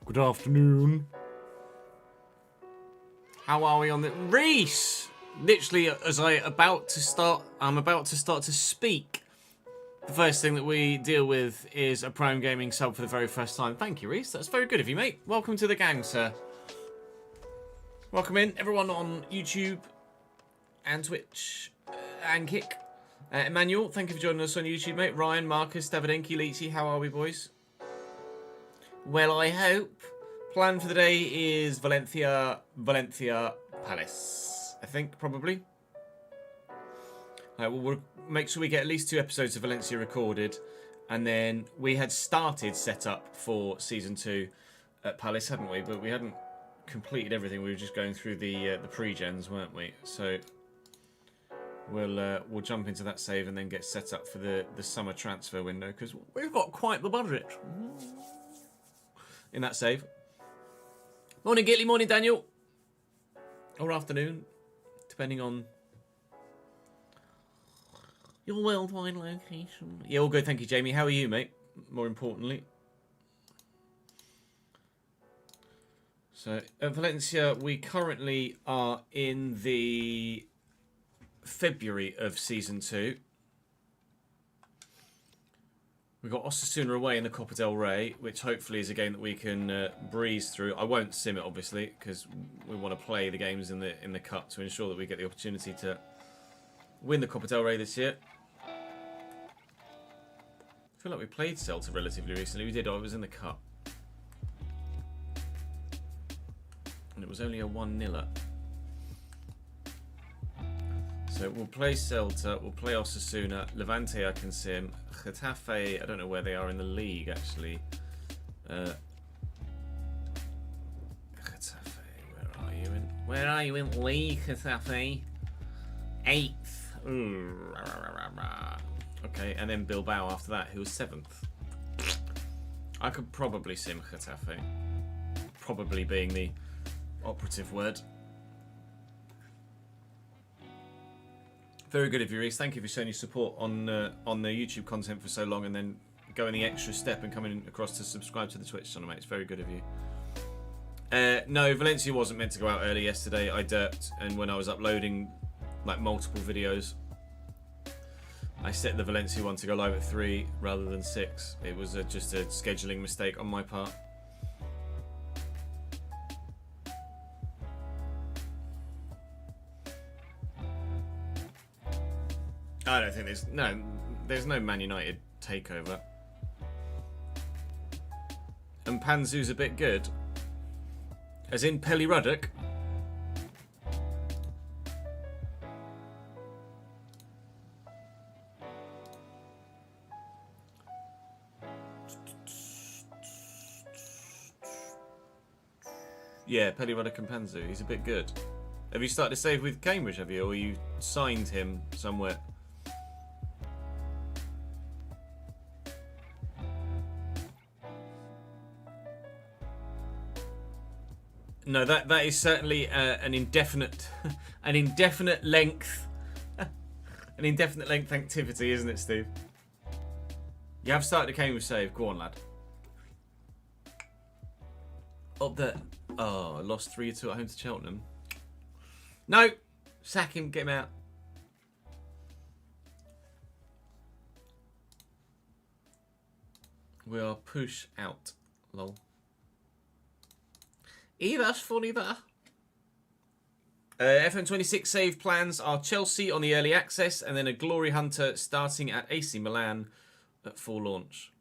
Good afternoon. How are we on the... Reese! Literally, as I'm about to start to speak. The first thing that we deal with is a Prime Gaming sub for the very first time. Thank you, Reese. That's very good of you, mate. Welcome to the gang, sir. Welcome in, everyone on YouTube and Twitch and Kick. Emmanuel, thank you for joining us on YouTube, mate. Ryan, Marcus, Davidenki, Leachy, how are we, boys? Well, I hope. Plan for the day is Valencia, Palace. I think, probably. We'll make sure we get at least 2 episodes of Valencia recorded. And then we had started set up for Season 2 at Palace, hadn't we? But we hadn't completed everything. We were just going through the pre-gens, weren't we? So we'll jump into that save and then get set up for the summer transfer window. Because we've got quite the budget in that save. Morning, Gitly. Morning, Daniel. Or afternoon, depending on your worldwide location. Yeah, all good. Thank you, Jamie. How are you, mate? More importantly. So, at Valencia, we currently are in the February of Season 2. We've got Osasuna away in the Copa del Rey, which hopefully is a game that we can breeze through. I won't sim it, obviously, because we want to play the games in the Cup to ensure that we get the opportunity to win the Copa del Rey this year. I feel like we played Celta relatively recently. We did. Oh, it was in the Cup. And it was only a 1-0. So we'll play Celta, we'll play Osasuna, Levante I can sim, Getafe, I don't know where they are in the league actually. Getafe, where are you in league, Getafe? 8th. Okay, and then Bilbao after that, who was 7th. I could probably sim Getafe. Probably being the operative word. Very good of you, Reese. Thank you for showing your support on the YouTube content for so long and then going the extra step and coming across to subscribe to the Twitch channel, mate. It's very good of you. No, Valencia wasn't meant to go out early yesterday. I derped, and when I was uploading like multiple videos, I set the Valencia one to go live at 3 rather than 6. It was just a scheduling mistake on my part. I don't think there's no Man United takeover. And Panzu's a bit good. As in Pelly Ruddock. Yeah, Pelly Ruddock and Panzu. He's a bit good. Have you started to save with Cambridge, have you? Or you signed him somewhere? No, that is certainly an indefinite length activity, isn't it, Steve? You have started a Cambridge save. Go on, lad. Up there. Oh, lost 3-2 at home to Cheltenham. No, sack him. Get him out. We are push out. Lol. That's funny, that. FM26 save plans are Chelsea on the early access and then a Glory Hunter starting at AC Milan at full launch.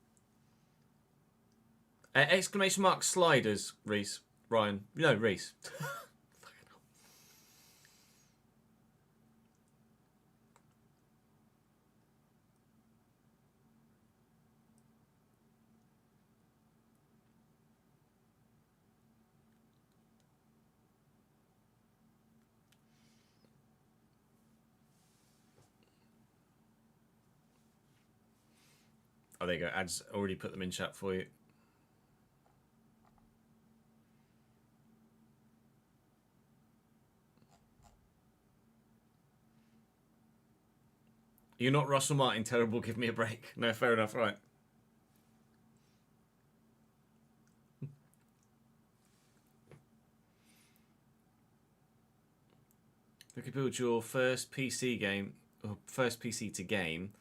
Exclamation mark sliders, Reese. Ryan. No, Reese. Oh, there you go. Ads already put them in chat for you. You're not Russell Martin, terrible, give me a break. No, fair enough, right. You could build your first PC game, or first PC to game.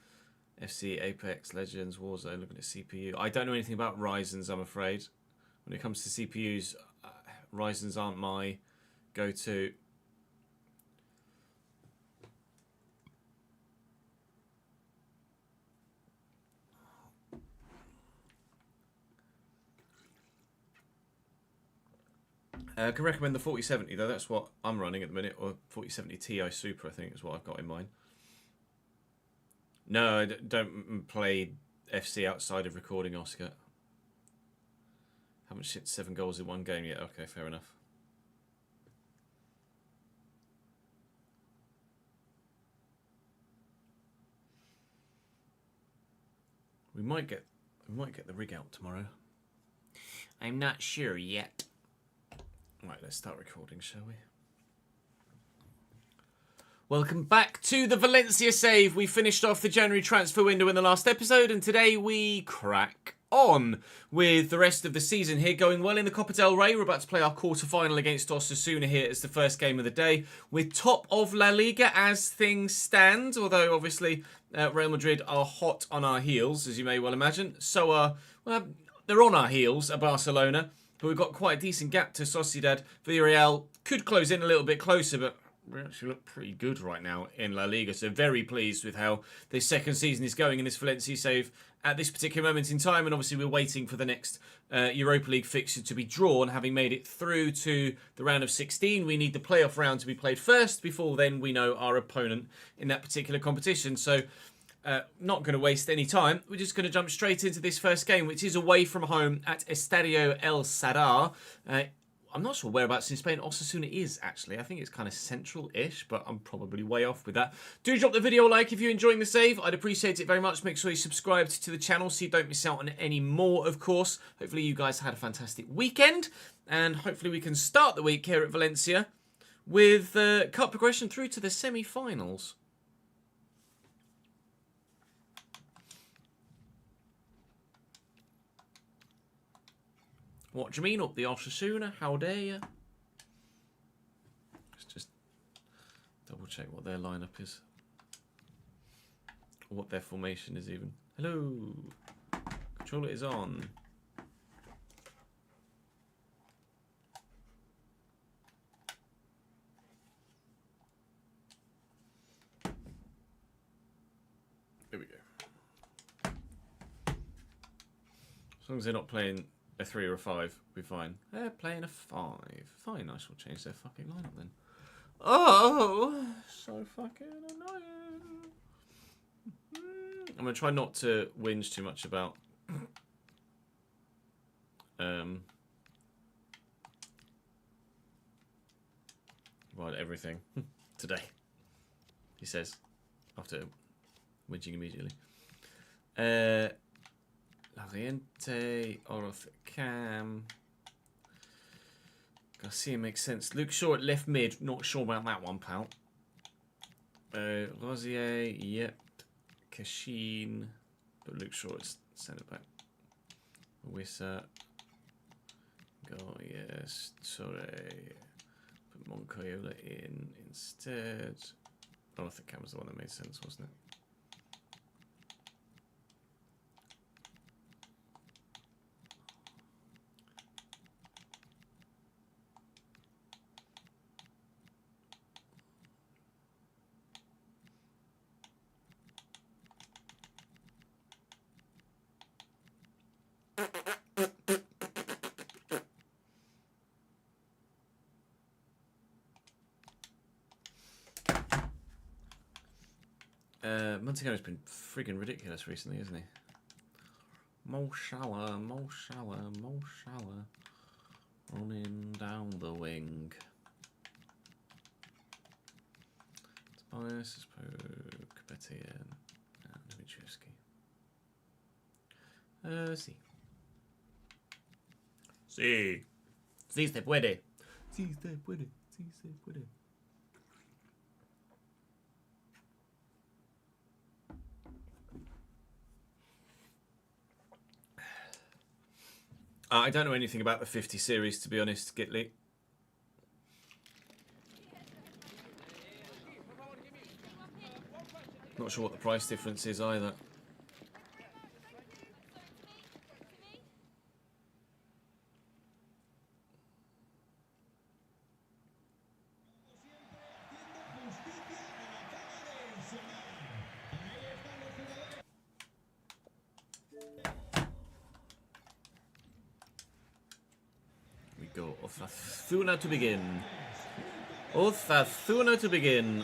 FC, Apex, Legends, Warzone, looking at CPU. I don't know anything about Ryzen's, I'm afraid. When it comes to CPUs, Ryzen's aren't my go-to. I can recommend the 4070 though, that's what I'm running at the minute, or 4070 Ti Super I think is what I've got in mind. No, I don't play FC outside of recording, Oscar. Haven't shipped 7 goals in one game yet, okay, fair enough. We might get the rig out tomorrow. I'm not sure yet. Right, let's start recording, shall we? Welcome back to the Valencia save. We finished off the January transfer window in the last episode, and today we crack on with the rest of the season here. Going well in the Copa del Rey. We're about to play our quarter-final against Osasuna here as the first game of the day. We're top of La Liga as things stand, although obviously Real Madrid are hot on our heels, as you may well imagine. So well, they're on our heels at Barcelona. But we've got quite a decent gap to Sociedad. Villarreal could close in a little bit closer, but we actually look pretty good right now in La Liga. So very pleased with how this second season is going in this Valencia save at this particular moment in time. And obviously we're waiting for the next Europa League fixture to be drawn. Having made it through to the round of 16, we need the playoff round to be played first. Before then, we know our opponent in that particular competition. So not going to waste any time. We're just going to jump straight into this first game, which is away from home at Estadio El Sadar. I'm not sure whereabouts in Spain Osasuna is, actually. I think it's kind of central-ish, but I'm probably way off with that. Do drop the video a like if you're enjoying the save. I'd appreciate it very much. Make sure you subscribe to the channel so you don't miss out on any more, of course. Hopefully you guys had a fantastic weekend, and hopefully we can start the week here at Valencia with cup progression through to the semi-finals. What do you mean up the Osasuna? How dare you? Let's just double check what their lineup is. Or what their formation is even. Hello. Controller is on. There we go. As long as they're not playing a 3 or a 5, we're fine. They're playing a 5. Fine, I shall change their fucking lineup then. Oh, so fucking annoying. I'm going to try not to whinge too much about about everything today, he says, after whinging immediately. Lariente, Oroth, Cam. Garcia makes sense. Luke Shaw at left mid. Not sure about that one, pal. Rosier, yep. Kashin. But Luke Shaw is centre back. Wissa. Goyes. Torre. Put Moncoyola in instead. Oroth, Cam was the one that made sense, wasn't it? Right, Montegaro's been friggin' ridiculous recently, isn't he? Mo Salah, Mo Salah, Mo Salah. Running down the wing. Tobias, Kapetian, and Dimitrievski. Sí. Sí. Sí se puede. Sí se puede. Sí se puede. I don't know anything about the 50 series, to be honest, Gitley. Not sure what the price difference is either. We go Osasuna to begin. Osasuna to begin.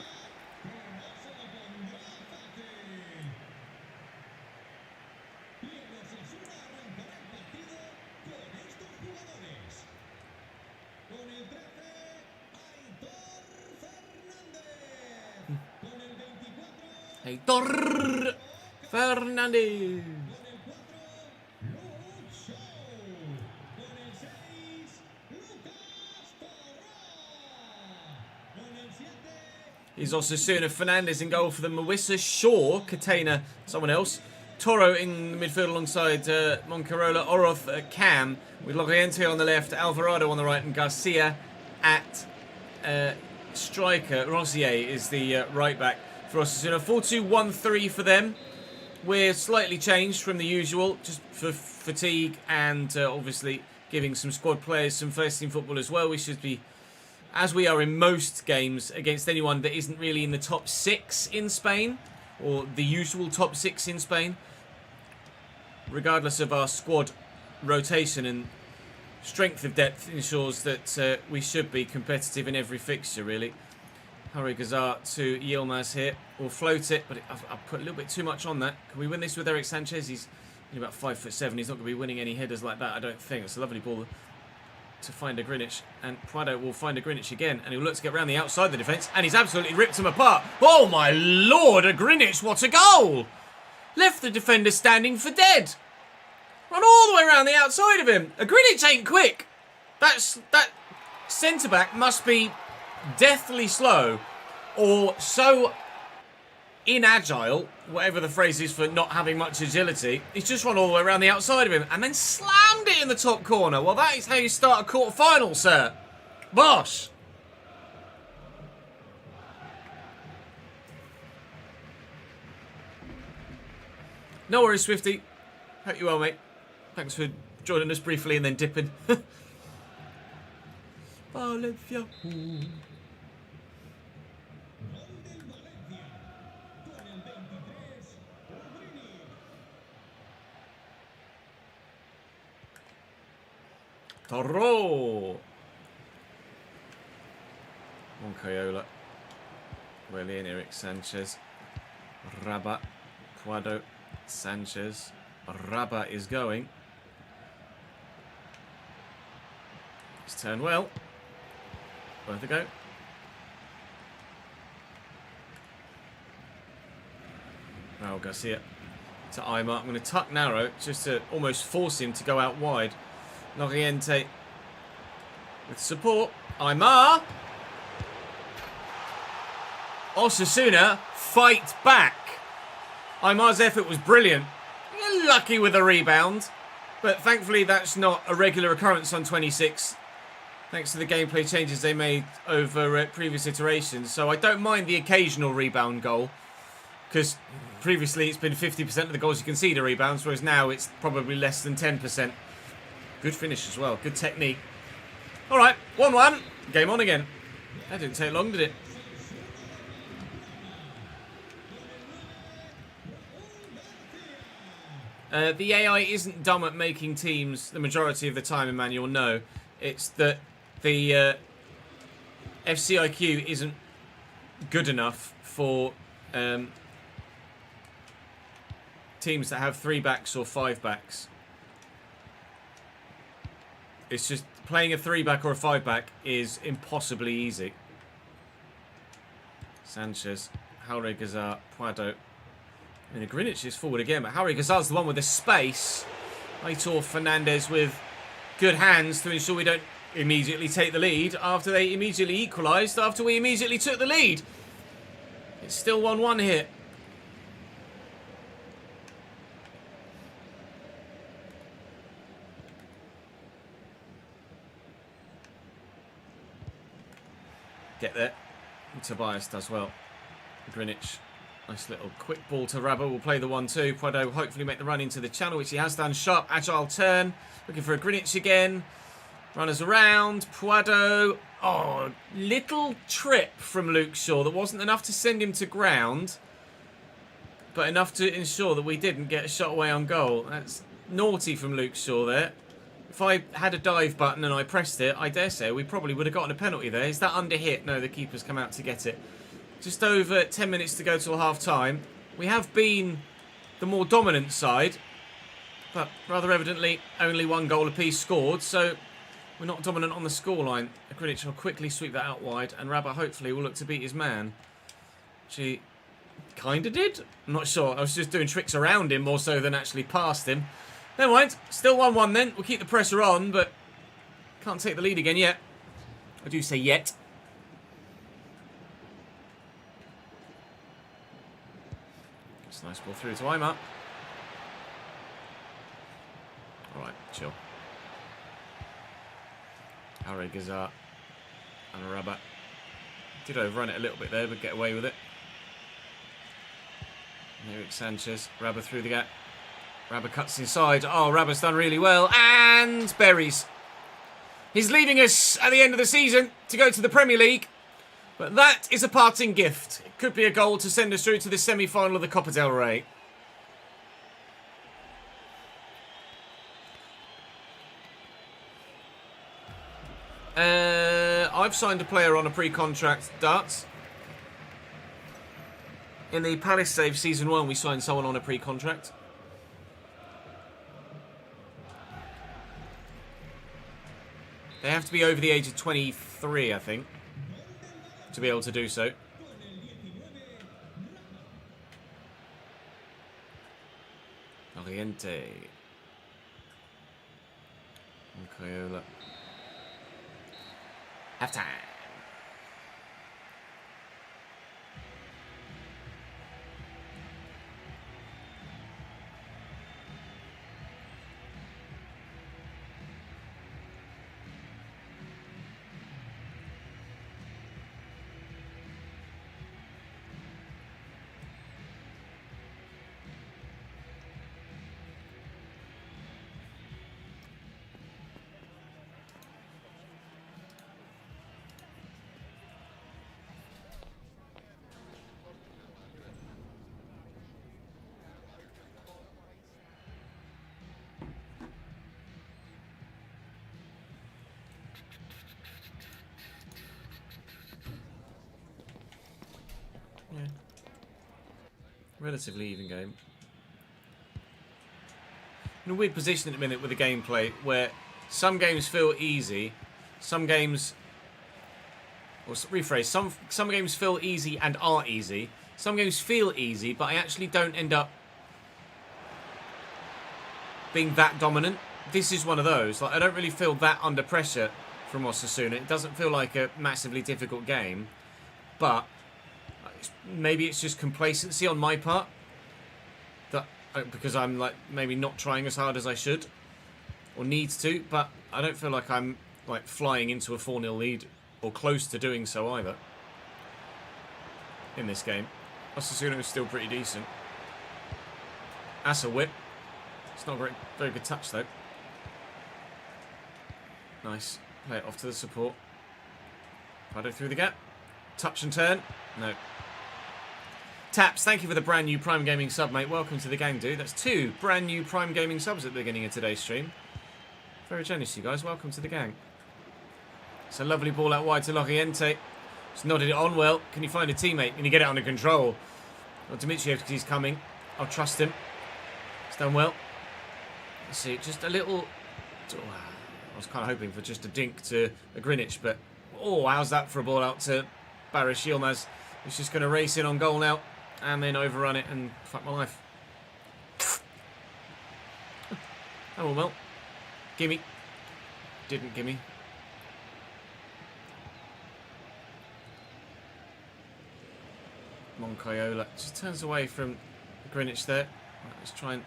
Heitor Fernandez. He's Osasuna. Fernandez in goal for the Mawissa. Shaw, Catena, someone else. Toro in the midfield alongside Moncarola. Oroth, Cam, with Loriente on the left, Alvarado on the right, and Garcia at striker. Rosier is the right back for Osasuna. 4-2-1-3 for them. We're slightly changed from the usual, just for fatigue and obviously giving some squad players some first team football as well. We should be, as we are in most games, against anyone that isn't really in the top 6 in Spain, or the usual top 6 in Spain. Regardless of our squad rotation and strength of depth ensures that we should be competitive in every fixture, really. Harry Gazar to Yilmaz here. We'll float it, but I've put a little bit too much on that. Can we win this with Eric Sanchez? He's only about 5'7". He's not going to be winning any headers like that, I don't think. It's a lovely ball to find a Greenwich, and Prado will find a Greenwich again, and he'll look to get around the outside of the defence, and he's absolutely ripped him apart. Oh my lord, a Greenwich, what a goal! Left the defender standing for dead. Run all the way around the outside of him. A Greenwich ain't quick. That centre-back must be deathly slow, or so inagile, whatever the phrase is for not having much agility. He's just run all the way around the outside of him and then slammed it in the top corner. Well, that is how you start a quarter-final, sir. Bosh. No worries, Swifty. Hope you well, mate. Thanks for joining us briefly and then dipping. Valencia. Toro. Moncayola. Willian, Eric Sanchez. Rabat. Puado. Sanchez. Rabat is going. He's turned well. Worth a go. Raul Garcia to Aymar. I'm going to tuck narrow just to almost force him to go out wide. Loriente with support. Aymar. Osasuna fight back. Aymar's effort was brilliant. Lucky with a rebound, but thankfully that's not a regular occurrence on 26, thanks to the gameplay changes they made over previous iterations. So I don't mind the occasional rebound goal, because previously it's been 50% of the goals you concede are rebounds, whereas now it's probably less than 10%. Good finish as well, good technique. Alright, 1-1, game on again. That didn't take long, did it? The AI isn't dumb at making teams the majority of the time, Emmanuel, no. It's that the FCIQ isn't good enough for teams that have 3 backs or 5 backs. It's just playing a 3-back or a 5-back is impossibly easy. Sanchez, Jauregui Gazar, Puado. I mean, the Greenwich is forward again, but Jauregui Gazar's the one with the space. Aitor Fernandez with good hands to ensure we don't immediately take the lead after they immediately equalised, after we immediately took the lead. It's still 1-1 here. Get there. Tobias does well. Greenwich. Nice little quick ball to Rabba. Will play the 1-2. Puado will hopefully make the run into the channel, which he has done. Sharp, agile turn. Looking for a Greenwich again. Runners around. Puado. Oh, little trip from Luke Shaw. That wasn't enough to send him to ground, but enough to ensure that we didn't get a shot away on goal. That's naughty from Luke Shaw there. If I had a dive button and I pressed it, I dare say we probably would have gotten a penalty there. Is that under hit? No, the keeper's come out to get it. Just over 10 minutes to go till half-time. We have been the more dominant side, but rather evidently only 1 goal apiece scored, so we're not dominant on the scoreline. Greenwich will quickly sweep that out wide, and Rabba hopefully will look to beat his man. She kind of did. I'm not sure. I was just doing tricks around him more so than actually past him. Never mind. Still 1-1 then. We'll keep the pressure on, but can't take the lead again yet. I do say yet. It's a nice ball through to Aymar. Alright, chill. Jauregui Gazar and Rabba. Did overrun it a little bit there, but get away with it. Eric Sanchez. Rabba through the gap. Rabba cuts inside. Oh, Rabba's done really well. And buries. He's leaving us at the end of the season to go to the Premier League. But that is a parting gift. It could be a goal to send us through to the semi-final of the Copa del Rey. I've signed a player on a pre-contract, Darts. In the Palace Save Season 1, we signed someone on a pre-contract. They have to be over the age of 23, I think, to be able to do so. Oriente. Coyola. Half time. Yeah. Relatively even game. In a weird position at the minute with the gameplay where some games feel easy, some games... Or rephrase, some games feel easy and are easy. Some games feel easy, but I actually don't end up being that dominant. This is one of those. Like, I don't really feel that under pressure from Osasuna. It doesn't feel like a massively difficult game, but maybe it's just complacency on my part, that because I'm like maybe not trying as hard as I should or needs to, but I don't feel like I'm like flying into a 4-0 lead or close to doing so either in this game. Osasuna is still pretty decent. That's a whip. It's not a very good touch though. Nice. Play it off to the support. Prado through the gap. Touch and turn. No. Taps, thank you for the brand new Prime Gaming sub, mate. Welcome to the gang, dude. That's 2 brand new Prime Gaming subs at the beginning of today's stream. Very generous, you guys. Welcome to the gang. It's a lovely ball out wide to Loriente. Just nodded it on well. Can you find a teammate? Can you get it under control? Well, Dimitriev, because he's coming. I'll trust him. done well. Let's see, just a little... I was kind of hoping for just a dink to a Greenwich, but... Oh, how's that for a ball out to Barış Yilmaz? He's just going to race in on goal now and then overrun it and fuck my life. Oh, well. Gimme. Didn't gimme. Moncayola just turns away from Greenwich there. Right, let's try and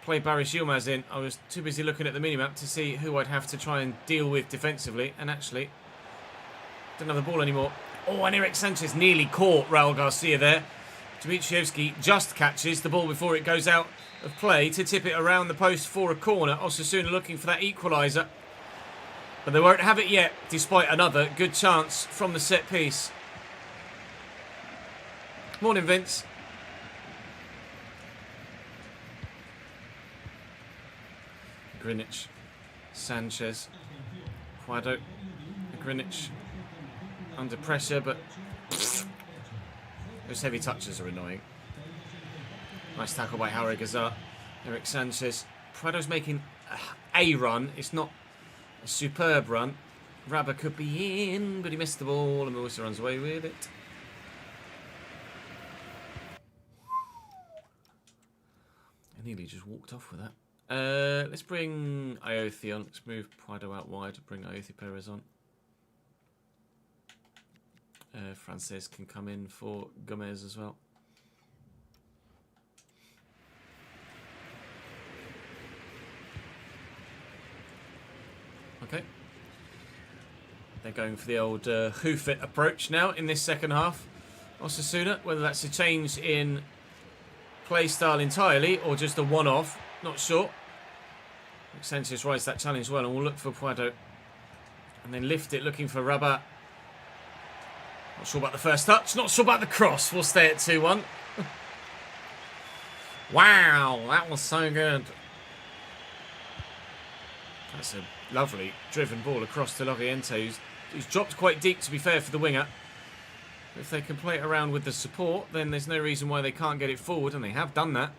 play Barış Yilmaz in. I was too busy looking at the minimap to see who I'd have to try and deal with defensively, and actually don't have the ball anymore. Oh, and Eric Sanchez nearly caught Raul Garcia there. Dmitrievski just catches the ball before it goes out of play to tip it around the post for a corner. Osasuna looking for that equaliser, but they won't have it yet, despite another good chance from the set piece. Morning, Vince. Greenwich, Sanchez, Cuadro, Greenwich under pressure, but those heavy touches are annoying. Nice tackle by Harry Gazar. Eric Sanchez. Prado's making a run. It's not a superb run. Rabba could be in, but he missed the ball and Melissa runs away with it. I nearly just walked off with that. Let's bring Iothi on. Let's move Prado out wide to bring Iothi Perez on. Frances can come in for Gomez as well. Okay. They're going for the old hoof it approach now in this second half. Osasuna, whether that's a change in play style entirely or just a one-off, not sure. Sanchez rides that challenge well and we'll look for Puado. And then lift it, looking for Rabat. Not sure about the first touch, not sure about the cross. We'll stay at 2-1. Wow, that was so good. That's a lovely driven ball across to Loriente, who's dropped quite deep, to be fair, for the winger. If they can play it around with the support, then there's no reason why they can't get it forward, and they have done that.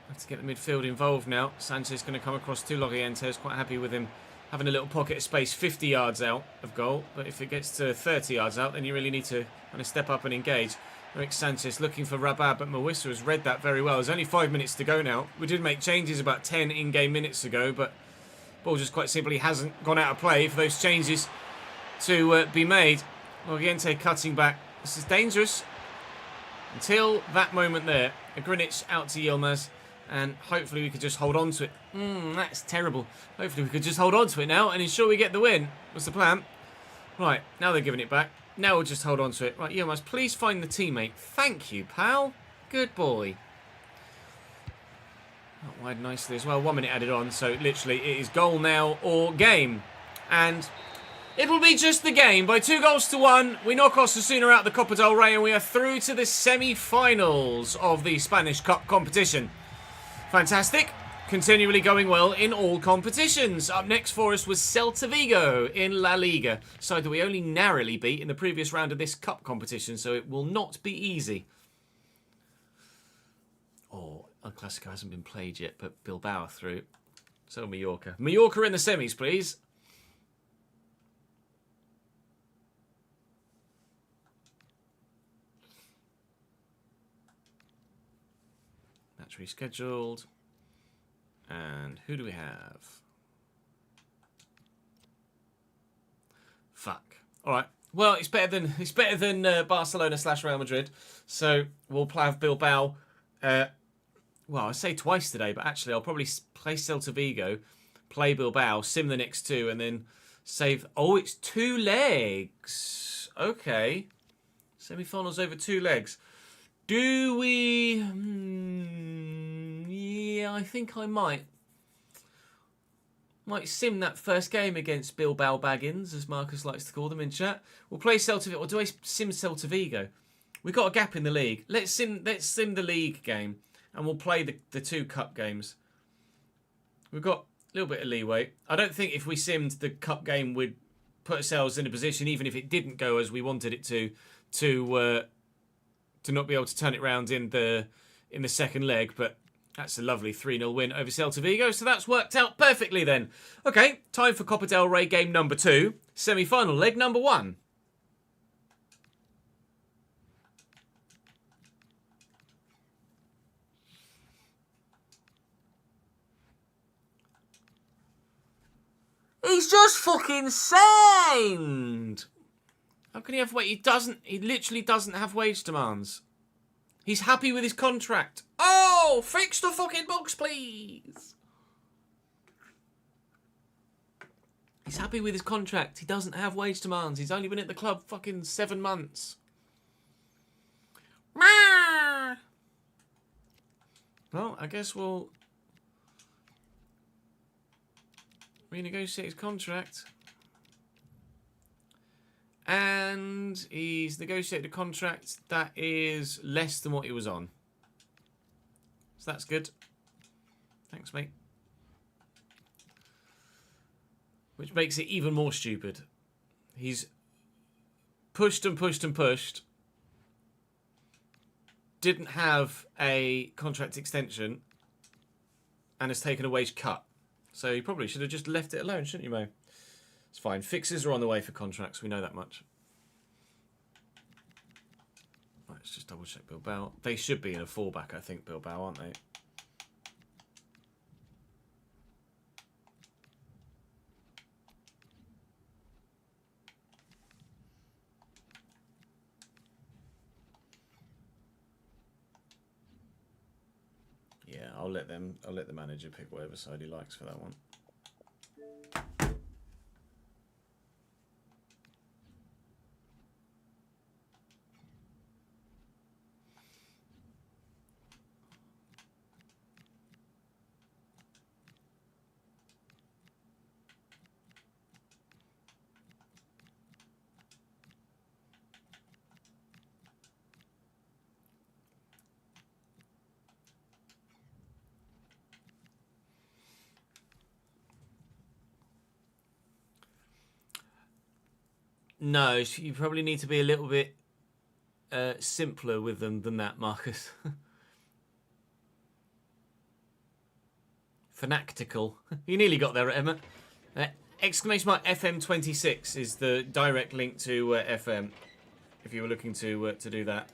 Have to get the midfield involved now. Sanchez going to come across to Loriente. Quite happy with him having a little pocket of space 50 yards out of goal. But if it gets to 30 yards out, then you really need to kind of step up and engage. Eric Sanchez looking for Rabat, but Mawissa has read that very well. There's only 5 minutes to go now. We did make changes about 10 in-game minutes ago, but ball just quite simply hasn't gone out of play for those changes to be made. Loriente cutting back. This is dangerous. Until that moment there. A Greenwich out to Yilmaz. And hopefully we could just hold on to it. That's terrible. Hopefully we could just hold on to it now and ensure we get the win. What's the plan? Right, now they're giving it back. Now we'll just hold on to it. Right, Yilmaz, please find the teammate. Thank you, pal. Good boy. Out wide nicely as well. 1 minute added on, so literally it is goal now or game. And it'll be just the game. By 2-1, we knock Osasuna out the Copa del Rey and we are through to the semi-finals of the Spanish Cup competition. Fantastic. Continually going well in all competitions. Up next for us was Celta Vigo in La Liga. Side that we only narrowly beat in the previous round of this cup competition, so it will not be easy. Oh, El Clasico hasn't been played yet, but Bilbao are through. So Mallorca. Mallorca in the semis, please. Match rescheduled. And who do we have? Fuck. All right. Well, it's better than Barcelona / Real Madrid. So we'll have Bilbao. Well, I say twice today, but actually I'll probably play Celta Vigo, play Bilbao, sim the next two, and then save. Oh, it's 2 legs. Okay. Semi-finals over 2 legs. Do we? Yeah, I think I might. Might sim that first game against Bilbao Baggins, as Marcus likes to call them in chat. We'll play Celta Vigo, or do I sim Celta Vigo? We've got a gap in the league. Let's sim the league game, and we'll play the 2 cup games. We've got a little bit of leeway. I don't think if we simmed the cup game, we'd put ourselves in a position, even if it didn't go as we wanted it to not be able to turn it round in the second leg. But That's a lovely 3-0 win over Celta Vigo, so that's worked out perfectly then. Okay, time for Copa del Rey game number 2, semi-final leg number 1. He's just fucking sound! How can he have wage? He literally doesn't have wage demands. He's happy with his contract. Oh, fix the fucking box, please. He's happy with his contract. He doesn't have wage demands. He's only been at the club fucking 7 months. Well, I guess we'll renegotiate his contract. And he's negotiated a contract that is less than what he was on. So that's good. Thanks, mate. Which makes it even more stupid. He's pushed and pushed and pushed. Didn't have a contract extension. And has taken a wage cut. So you probably should have just left it alone, shouldn't you, Mo? It's fine. Fixes are on the way for contracts. We know that much. Right, let's just double check Bilbao. They should be in a fallback, I think, Bilbao, aren't they? Yeah, I'll let the manager pick whatever side he likes for that one. No, you probably need to be a little bit simpler with them than that, Marcus. Fanatical. You nearly got there, Emma. Exclamation mark FM26 is the direct link to FM, if you were looking to do that.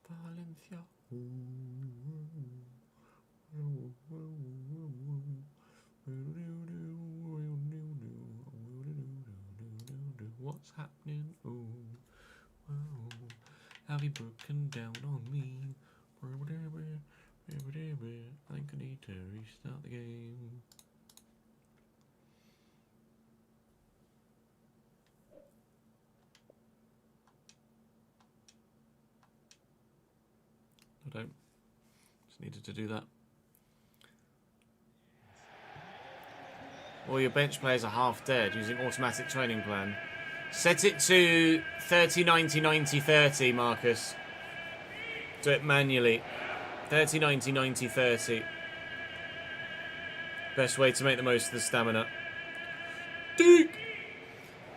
Valencia. What's happening? Oh, have you broken down on me? I think I need to restart the game. I don't. Just needed to do that. All your bench players are half dead using automatic training plan. Set it to 30, 90, 90, 30, Marcus. Do it manually. 30, 90, 90, 30. Best way to make the most of the stamina. Deke!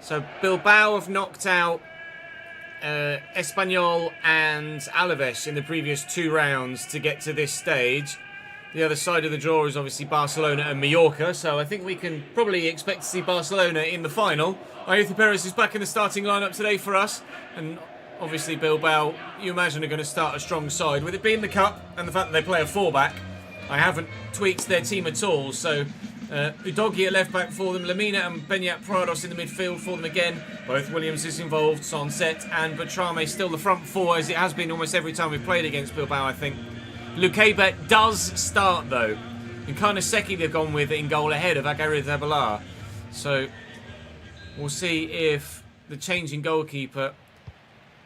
So Bilbao have knocked out Espanyol and Alaves in the previous 2 rounds to get to this stage. The other side of the draw is obviously Barcelona and Mallorca, so I think we can probably expect to see Barcelona in the final. Ayothi Perez is back in the starting lineup today for us, and obviously Bilbao, you imagine, are going to start a strong side. With it being the Cup and the fact that they play a 4-back, I haven't tweaked their team at all, so Udogi at left back for them, Lamina and Beñat Prados in the midfield for them again. Both Williams is involved, Sonset and Bertrame still the front 4, as it has been almost every time we've played against Bilbao, I think. Lukeba does start though. And Karnaseki they've gone with in goal ahead of Aguirre-Zabala. So we'll see if the change in goalkeeper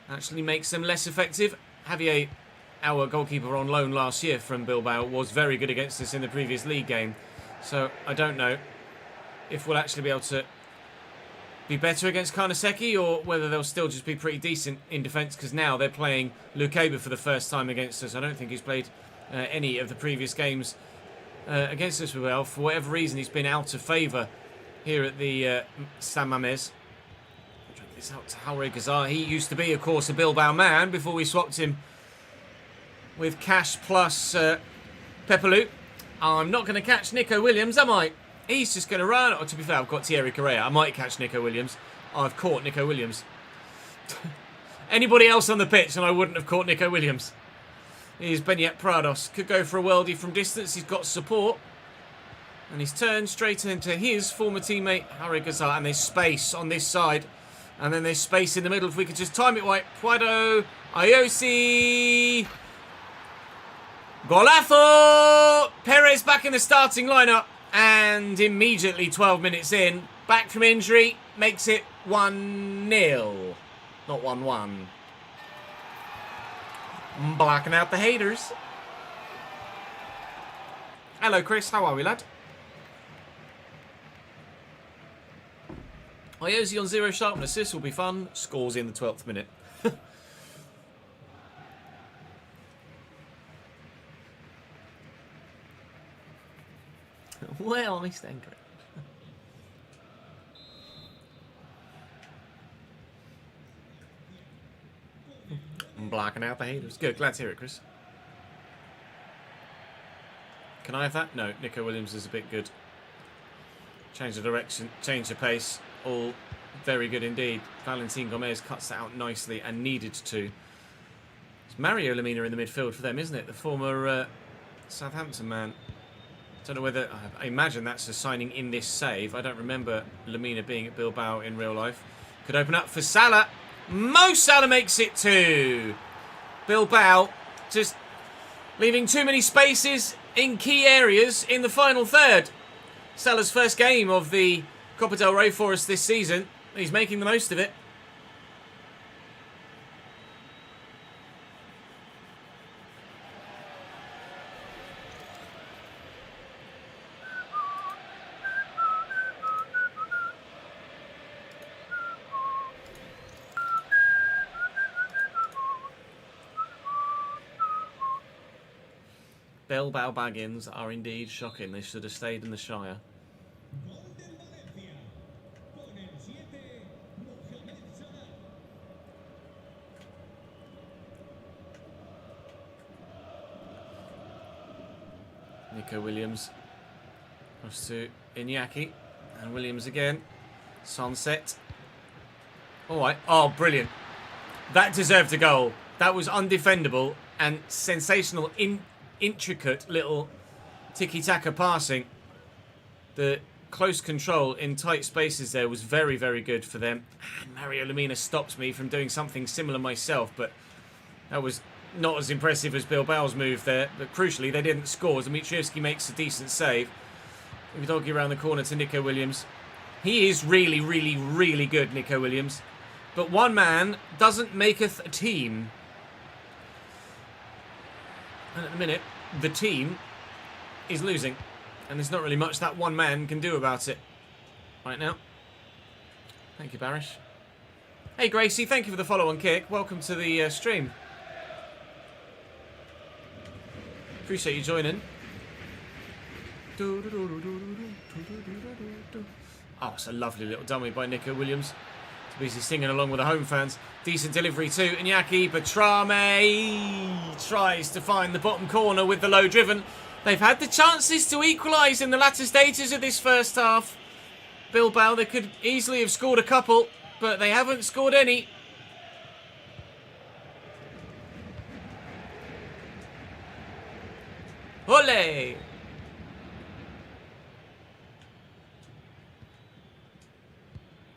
actually makes them less effective. Javier, our goalkeeper on loan last year from Bilbao, was very good against us in the previous league game. So I don't know if we'll actually be able to be better against Karnaseki, or whether they'll still just be pretty decent in defence, because now they're playing Lukeba for the first time against us. I don't think he's played any of the previous games against us well. For whatever reason, he's been out of favour here at the San Mamés. It's out to Jauregui Gazar. He used to be, of course, a Bilbao man before we swapped him with Cash plus Pepelu. I'm not going to catch Nico Williams, am I? He's just going to run. Or to be fair, I've got Thierry Correa. I might catch Nico Williams. I've caught Nico Williams. Anybody else on the pitch and I wouldn't have caught Nico Williams. Here's Benyat Prados. Could go for a worldie from distance. He's got support. And he's turned straight into his former teammate, Jauregui Gazar. And there's space on this side. And then there's space in the middle. If we could just time it right. Puado. Ayosi. Golazo. Perez back in the starting lineup. And immediately, 12 minutes in, back from injury, makes it 1-0. Not 1-1. Blocking out the haters. Hello, Chris. How are we, lad? Ayosi on 0 sharpness. This will be fun. Scores in the 12th minute. Well, I stand correct. I'm blocking out the haters. Good, glad to hear it, Chris. Can I have that? No, Nico Williams is a bit good. Change the direction, change the pace. All very good indeed. Valentin Gomez cuts that out nicely and needed to. It's Mario Lemina in the midfield for them, isn't it? The former Southampton man. Don't know whether... I imagine that's a signing in this save. I don't remember Lemina being at Bilbao in real life. Could open up for Salah. Mo Salah makes it 2. Bilbao just leaving too many spaces in key areas in the final third. Salah's first game of the Copa del Rey for us this season. He's making the most of it. Bilbao Baggins are indeed shocking. They should have stayed in the Shire. Nico Williams. Goes to Iñaki. And Williams again. Sunset. Alright. Oh, brilliant. That deserved a goal. That was undefendable and sensational, intricate little tiki-taka passing. The close control in tight spaces there was very, very good for them. And Mario Lemina stops me from doing something similar myself, but that was not as impressive as Bilbao's move there. But crucially, they didn't score. Dmitrievski makes a decent save. Udogi around the corner to Nico Williams. He is really, really, really good, Nico Williams. But one man doesn't maketh a team. And at the minute, the team is losing. And there's not really much that one man can do about it right now. Thank you, Barish. Hey, Gracie, thank you for the follow on kick. Welcome to the stream. Appreciate you joining. Oh, it's a lovely little dummy by Nico Williams. Busy singing along with the home fans. Decent delivery to Iñaki. Batrame tries to find the bottom corner with the low driven. They've had the chances to equalise in the latter stages of this first half. Bilbao, they could easily have scored a couple, but they haven't scored any. Ole!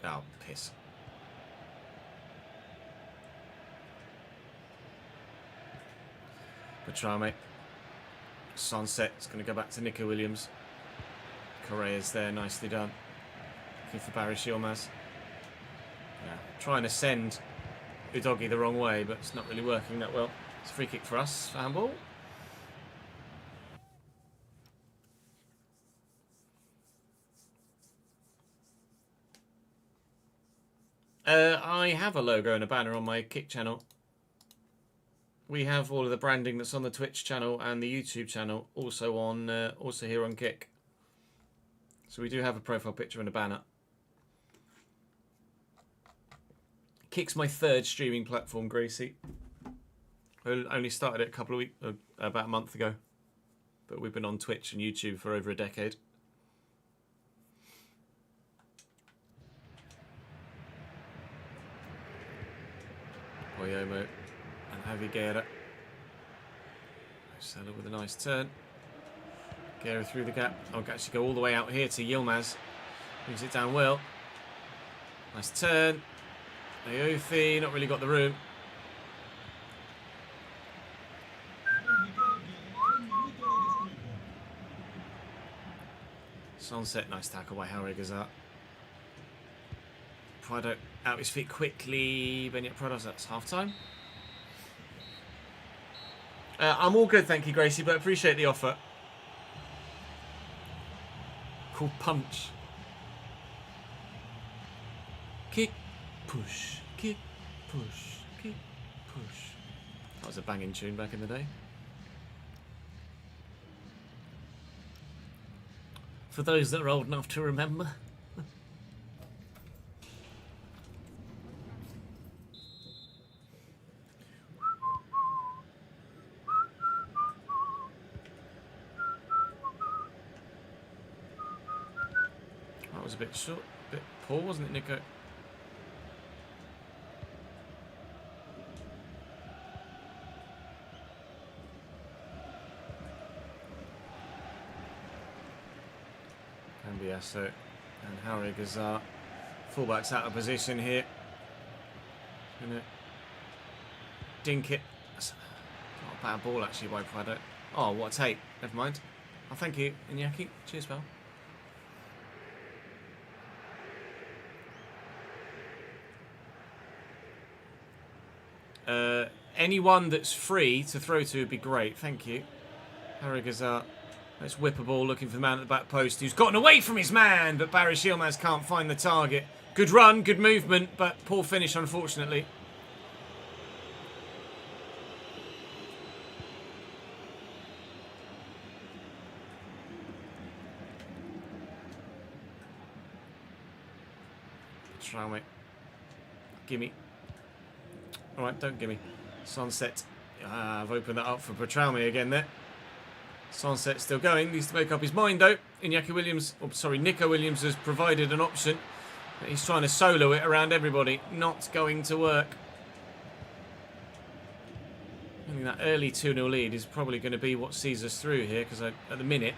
Oh, piss. Batrame. Sunset. It's going to go back to Nico Williams. Correa's there. Nicely done. Looking for Barry Shilmaz. Yeah. Trying to send Udogi the wrong way, but it's not really working that well. It's a free kick for us. Handball. I have a logo and a banner on my Kick channel. We have all of the branding that's on the Twitch channel and the YouTube channel, also here on Kick. So we do have a profile picture and a banner. Kick's my 3rd streaming platform, Gracie. I only started it about a month ago, but we've been on Twitch and YouTube for over a decade. Oyomo and Javi Guerra. Salah with a nice turn. Guerra through the gap. I'll actually go all the way out here to Yilmaz. Moves it down well. Nice turn. Ayothi, not really got the room. Sunset, nice tackle by Harry-Gazat. Prado out his feet quickly. Benyat Prados, that's half time. I'm all good, thank you, Gracie, but appreciate the offer. Cool punch. Kick, push, kick, push, kick, push. That was a banging tune back in the day. For those that are old enough to remember. That was a bit short, a bit poor, wasn't it, Nico? Cambiasso and Harry-Gazat. Fullback's out of position here. Gonna dink it. That's not a bad ball actually by Prado. Oh, what a tape. Never mind. Oh, thank you, Iñaki. Cheers, pal. Anyone that's free to throw to would be great. Thank you. Harry-Gazat. Let's whip a ball looking for the man at the back post who's gotten away from his man, but Barry Yilmaz can't find the target. Good run, good movement, but poor finish, unfortunately. Traume. Gimme. Alright, don't gimme. Sunset. I've opened that up for Petralme again there. Sunset still going. Needs to make up his mind though. Nico Williams has provided an option. He's trying to solo it around everybody. Not going to work. I think that early 2-0 lead is probably going to be what sees us through here, because at the minute...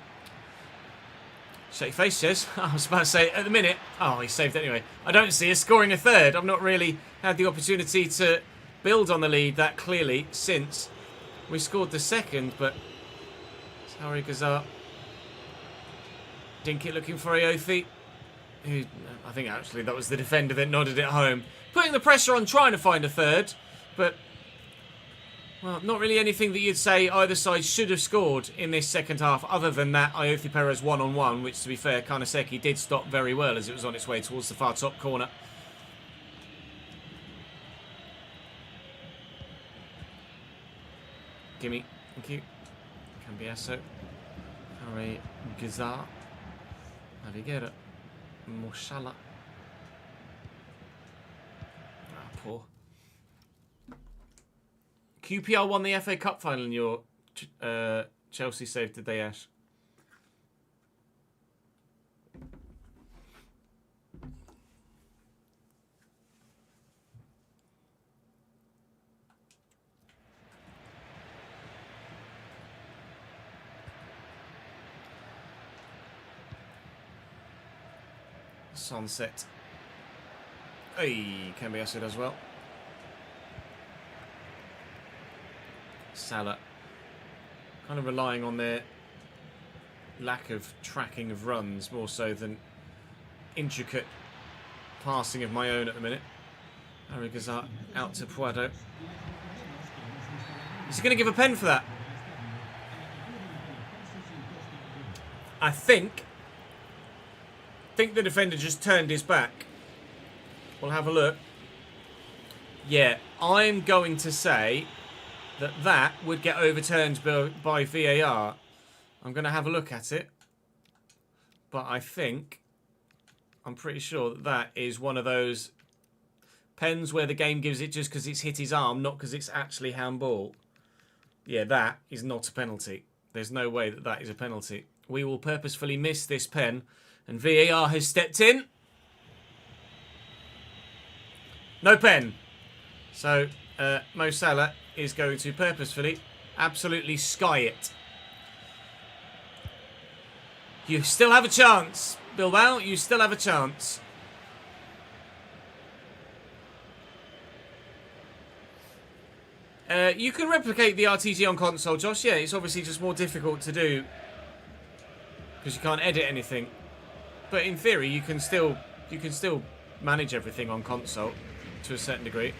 Shake face says, I was about to say, at the minute... Oh, he saved it anyway. I don't see us scoring a third. I've not really had the opportunity to build on the lead that clearly since we scored the second, but... Harry-Gazat. Dinkit looking for Ayothi. Who, I think actually that was the defender that nodded it home. Putting the pressure on, trying to find a third, but... Well, not really anything that you'd say either side should have scored in this second half, other than that Ayothi Perez one-on-one, which, to be fair, Kanaseki did stop very well as it was on its way towards the far top corner. Gimme. Thank you. Cambiasso. Harry-Gazat. Naviguera. Moshala. Ah, poor. QPR won the FA Cup final in your Chelsea save, did they, Ash? Sunset. Hey, Cambiasso does well. Salah kind of relying on their lack of tracking of runs more so than intricate passing of my own at the minute. Harry-Gazat out to Puado. Is he going to give a pen for that? I think the defender just turned his back. We'll have a look. Yeah, I'm going to say that that would get overturned by VAR. I'm going to have a look at it. But I'm pretty sure that that is one of those pens where the game gives it just because it's hit his arm, not because it's actually handball. Yeah, that is not a penalty. There's no way that that is a penalty. We will purposefully miss this pen, and VAR has stepped in. No pen. So, Mo Salah is going to purposefully absolutely sky it. You still have a chance, Bilbao. You still have a chance. You can replicate the RTG on console, Josh. Yeah, it's obviously just more difficult to do because you can't edit anything. But in theory, you can still manage everything on console to a certain degree.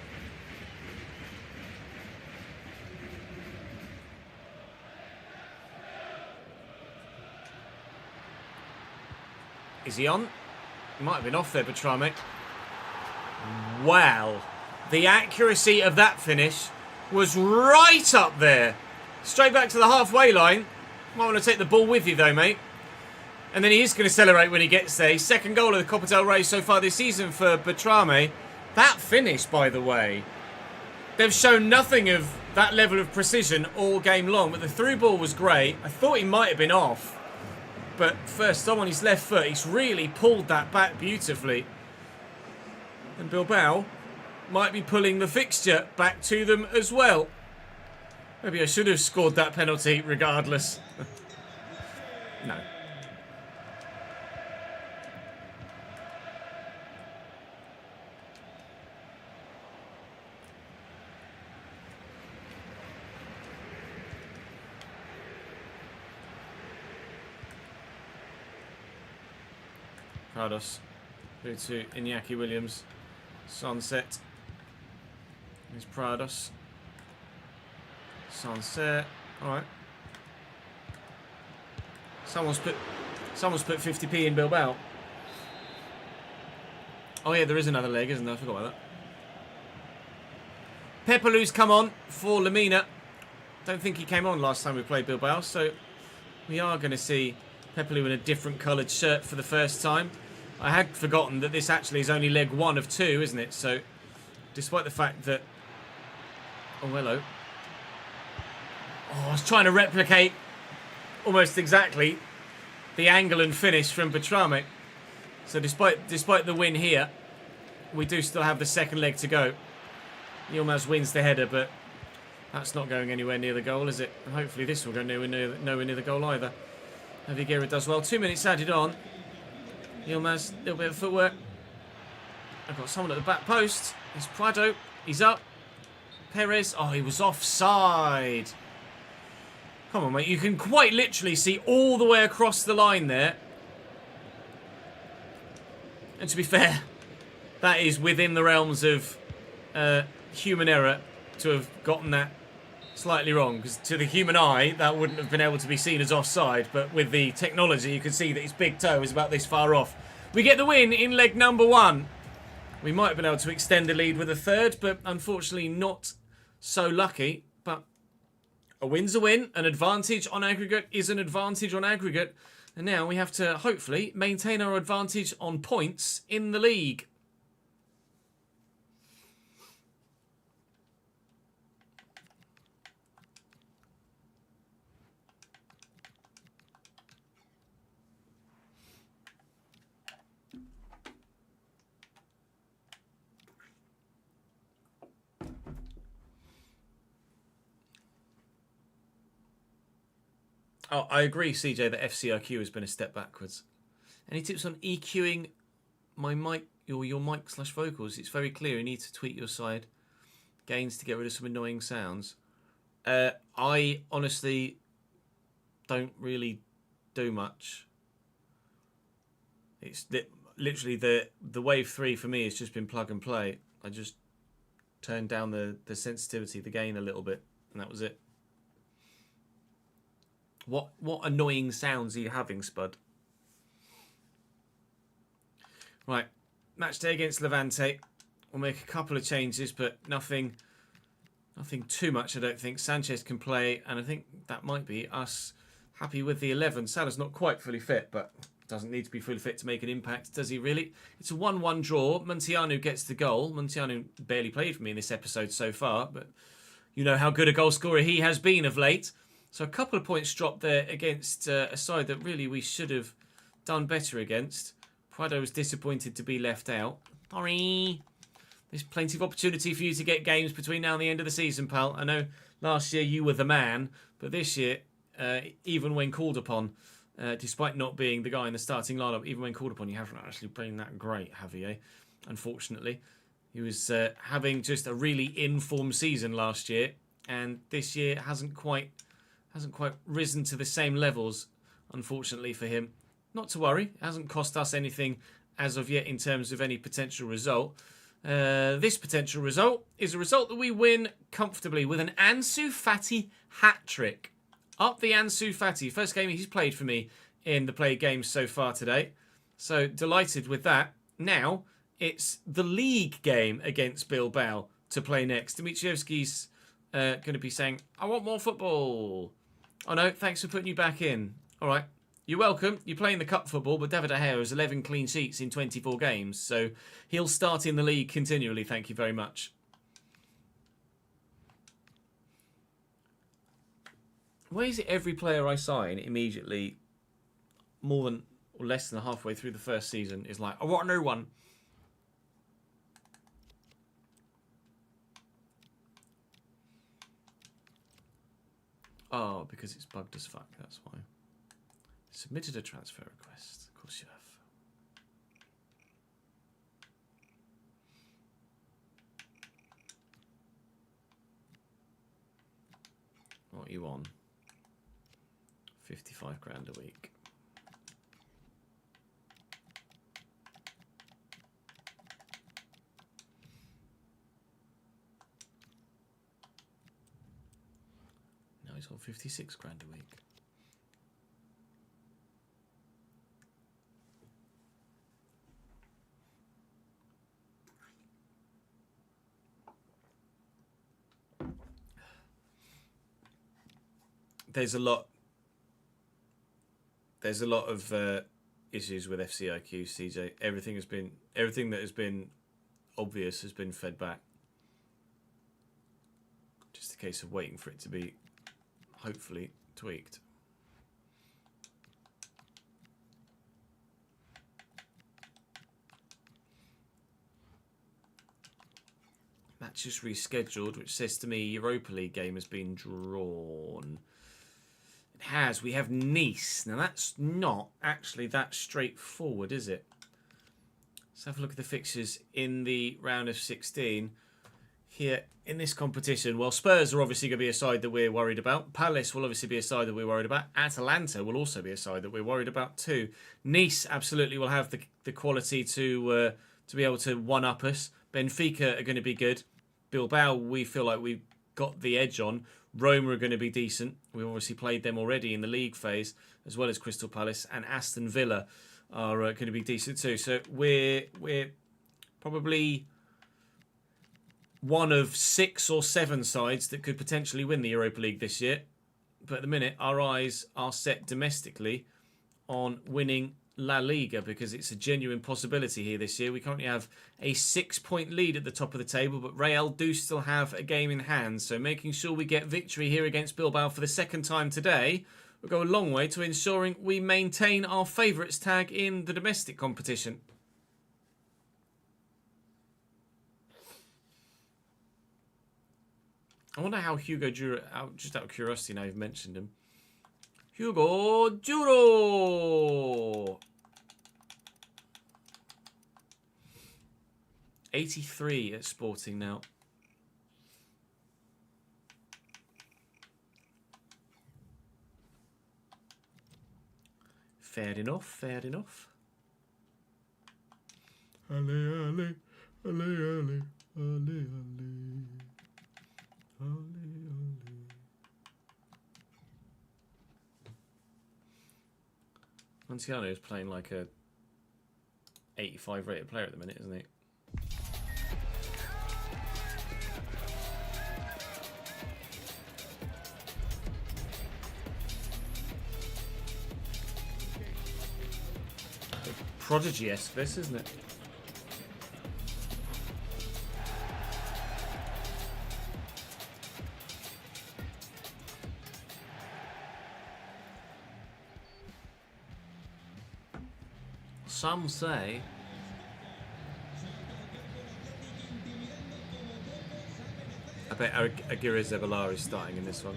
Is he on? He might have been off there, Betrame. Wow. The accuracy of that finish was right up there. Straight back to the halfway line. Might want to take the ball with you though, mate. And then he is going to celebrate when he gets there. His second goal of the Copa del Rey so far this season for Betrame. That finish, by the way, they've shown nothing of that level of precision all game long. But the through ball was great. I thought he might have been off. But first time on his left foot, he's really pulled that back beautifully. And Bilbao might be pulling the fixture back to them as well. Maybe I should have scored that penalty regardless. No. Prados through to Iñaki Williams. Sunset. Here's Prados. Sunset. Alright. Someone's put 50p in Bilbao. Oh yeah, there is another leg, isn't there? I forgot about that. Pepelu's come on for Lamina. Don't think he came on last time we played Bilbao, so we are going to see Pepelu in a different coloured shirt for the first time. I had forgotten that this actually is only leg 1 of 2, isn't it? So, despite the fact that... Oh, hello. Oh, I was trying to replicate almost exactly the angle and finish from Betrame. So, despite the win here, we do still have the second leg to go. Yilmaz wins the header, but that's not going anywhere near the goal, is it? And hopefully this will go nowhere near the goal either. Naviguera does well. 2 minutes added on. Yilmaz, a little bit of footwork. I've got someone at the back post. It's Prado. He's up. Perez. Oh, he was offside. Come on, mate. You can quite literally see all the way across the line there. And to be fair, that is within the realms of human error to have gotten that slightly wrong, because to the human eye that wouldn't have been able to be seen as offside, but with the technology you can see that his big toe is about this far off. We get the win in leg number 1. We might have been able to extend the lead with a third, but unfortunately not so lucky. But a win's a win. An advantage on aggregate is an advantage on aggregate, and now we have to hopefully maintain our advantage on points in the league. Oh, I agree, CJ, that FCIQ has been a step backwards. Any tips on EQing my mic or your mic/vocals? It's very clear you need to tweak your side gains to get rid of some annoying sounds. I honestly don't really do much. It's literally the wave 3 for me has just been plug and play. I just turned down the sensitivity, the gain a little bit, and that was it. What annoying sounds are you having, Spud? Right, match day against Levante. We'll make a couple of changes, but nothing too much, I don't think. Sanchez can play, and I think that might be us happy with the 11. Salah's not quite fully fit, but doesn't need to be fully fit to make an impact, does he really? It's a 1-1 draw. Muntianu gets the goal. Muntianu barely played for me in this episode so far, but you know how good a goal scorer he has been of late. So a couple of points dropped there against a side that really we should have done better against. Prado was disappointed to be left out. Sorry. There's plenty of opportunity for you to get games between now and the end of the season, pal. I know last year you were the man, but this year, even when called upon, despite not being the guy in the starting lineup, even when called upon, you haven't actually been that great, have you? Unfortunately. He was having just a really in-form season last year, and this year hasn't quite risen to the same levels, unfortunately for him. Not to worry, it hasn't cost us anything as of yet in terms of any potential result. This potential result is a result that we win comfortably with an Ansu Fati hat-trick. Up the Ansu Fati. First game he's played for me in the played games so far today. So delighted with that. Now it's the league game against Bilbao to play next. Dimitrievski's going to be saying, I want more football. Oh no, thanks for putting you back in. All right. You're welcome. You're playing the cup football, but David De Gea has 11 clean sheets in 24 games, so he'll start in the league continually. Thank you very much. Why is it every player I sign immediately, more than or less than halfway through the first season, is like, I want a new one? Oh, because it's bugged as fuck, that's why. Submitted a transfer request. Of course you have. What are you on? 55 grand a week. Now he's on 56 grand a week. There's a lot of issues with FCIQ, CJ. Everything that has been obvious has been fed back. Just a case of waiting for it to be hopefully tweaked. Match is rescheduled, which says to me Europa League game has been drawn. It has. We have Nice. Now that's not actually that straightforward, is it? Let's have a look at the fixtures in the round of 16 here in this competition. Well, Spurs are obviously going to be a side that we're worried about. Palace will obviously be a side that we're worried about. Atalanta will also be a side that we're worried about too. Nice absolutely will have the quality to be able to one-up us. Benfica are going to be good. Bilbao, we feel like we've got the edge on. Roma are going to be decent. We've obviously played them already in the league phase, as well as Crystal Palace, and Aston Villa are going to be decent too. So we're probably one of 6 or 7 sides that could potentially win the Europa League this year. But at the minute, our eyes are set domestically on winning La Liga, because it's a genuine possibility here this year. We currently have a 6-point lead at the top of the table, but Real do still have a game in hand. So making sure we get victory here against Bilbao for the second time today will go a long way to ensuring we maintain our favourites tag in the domestic competition. I wonder how Hugo Duro, just out of curiosity now you've mentioned him. Hugo Duro! 83 at Sporting now. Fair enough, fair enough. Ale, ale, ale, ale, ale, ale, ale. Montiano is playing like a 85 rated player at the minute, isn't he? Prodigy-esque, this, isn't it? Some say... I bet Aguirre Zeballar is starting in this one.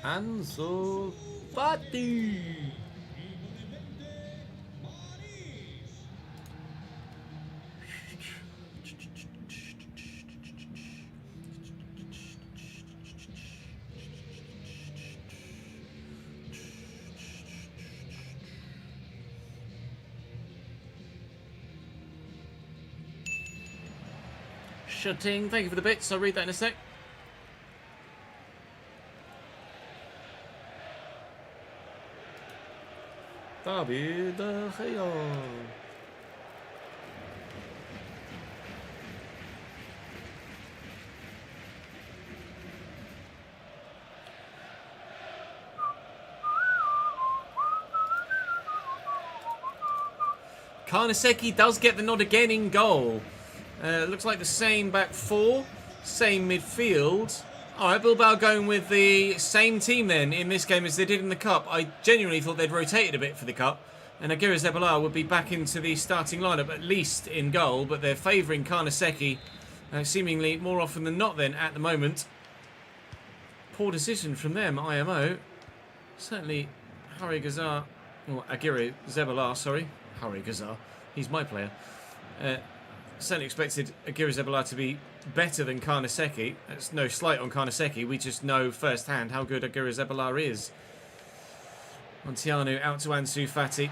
Ansu Fati. Shutting, thank you for the bits. I'll read that in a sec. David De Gea. Karnaseki does get the nod again in goal. Looks like the same back four, same midfield. Alright, Bilbao going with the same team then in this game as they did in the Cup. I genuinely thought they'd rotated a bit for the Cup. And Aguirre Zeballar would be back into the starting lineup, at least in goal. But they're favouring Karnaseki, seemingly more often than not then at the moment. Poor decision from them, IMO. Certainly, Harry Gazar, or Aguirre Zeballar, sorry. Harry Gazar, he's my player. Certainly expected Aguirre Zeballar to be better than Karnaseki. That's no slight on Karnaseki. We just know firsthand how good Aguirre Zeballar is. Montiano out to Ansu Fati.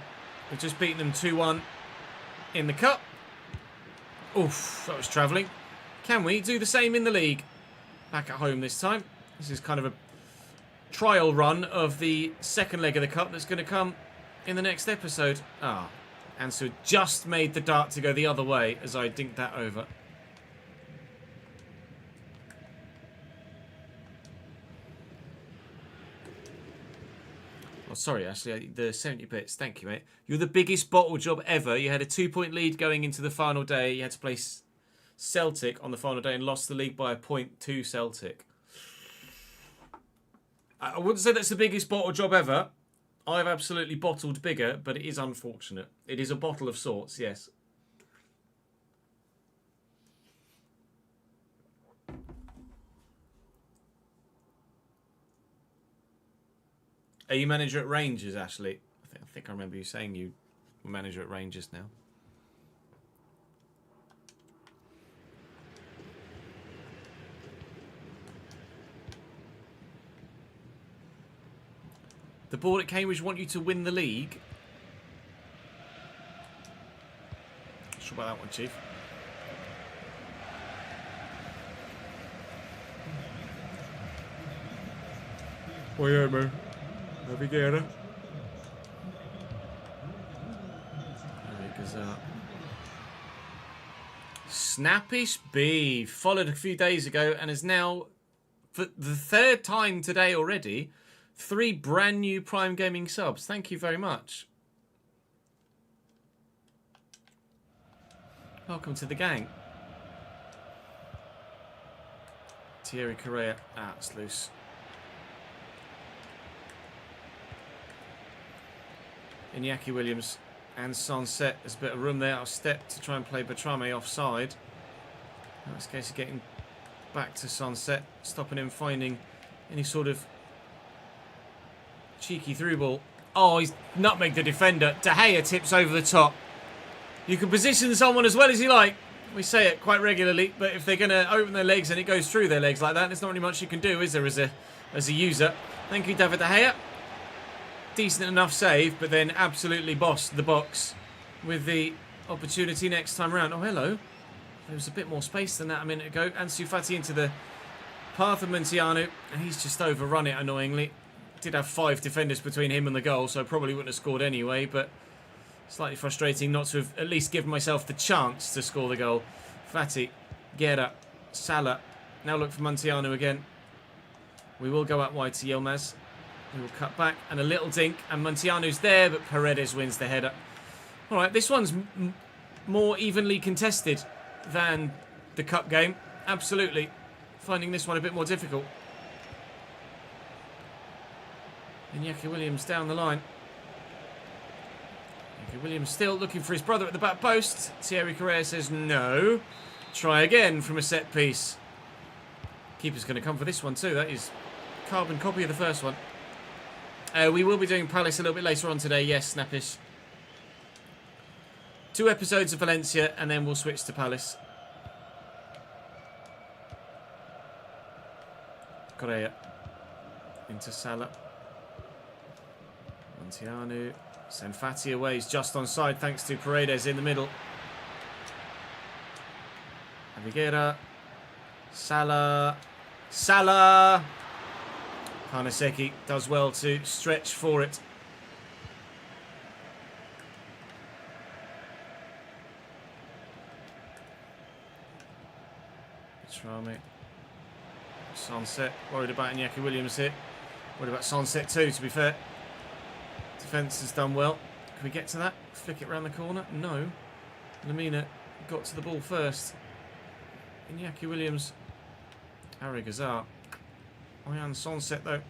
We've just beaten them 2-1 in the Cup. Oof, that was travelling. Can we do the same in the league? Back at home this time. This is kind of a trial run of the second leg of the Cup that's going to come in the next episode. Ansu just made the dart to go the other way as I dinked that over. Oh, sorry, Ashley, the 70 bits. Thank you, mate. You're the biggest bottle job ever. You had a 2-point lead going into the final day. You had to play Celtic on the final day and lost the league by a point to Celtic. I wouldn't say that's the biggest bottle job ever. I've absolutely bottled bigger, but it is unfortunate. It is a bottle of sorts, yes. Are you manager at Rangers, Ashley? I think I remember you saying you were manager at Rangers now. The board at Cambridge want you to win the league. Not sure about that one, Chief. Oh yeah, man. Navigator. There he goes out. Snappish B followed a few days ago and is now, for the third time today already, 3 brand new Prime Gaming subs. Thank you very much. Welcome to the gang. Thierry Correa. It's loose. Iñaki Williams and Sunset. There's a bit of room there. I'll step to try and play Bertrame offside. In this case, getting back to Sunset, stopping him finding any sort of cheeky through ball. Oh, he's nutmegged the defender. De Gea tips over the top. You can position someone as well as you like. We say it quite regularly, but if they're going to open their legs and it goes through their legs like that, there's not really much you can do, is there, as a user. Thank you, David De Gea. decent enough save, but then absolutely bossed the box with the opportunity next time round. Oh, hello. There was a bit more space than that a minute ago. Ansu Fati into the path of Muntianu, and he's just overrun it annoyingly. Did have 5 defenders between him and the goal, so probably wouldn't have scored anyway, but slightly frustrating not to have at least given myself the chance to score the goal. Fati, Guerra, Salah. Now look for Muntianu again. We will go out wide to Yilmaz. He will cut back, and a little dink, and Muntianu's there, but Paredes wins the header. Alright, this one's more evenly contested than the cup game. Absolutely. Finding this one a bit more difficult. Iñaki Williams down the line. Iñaki Williams still looking for his brother at the back post. Thierry Correa says no. Try again from a set piece. Keeper's going to come for this one too. That is carbon copy of the first one. We will be doing Palace a little bit later on today. Yes, Snappish. 2 episodes of Valencia and then we'll switch to Palace. Correa into Salah. Muntianu. Send Fati away. He's just onside thanks to Paredes in the middle. Aviguera. Salah. Salah. Hanaseki does well to stretch for it. Trame. Sunset. Worried about Iñaki Williams here. Worried about Sunset too, to be fair. Defence has done well. Can we get to that? Flick it round the corner? No. Lamina got to the ball first. Iñaki Williams. Harry Gazar. Ian Sunset though.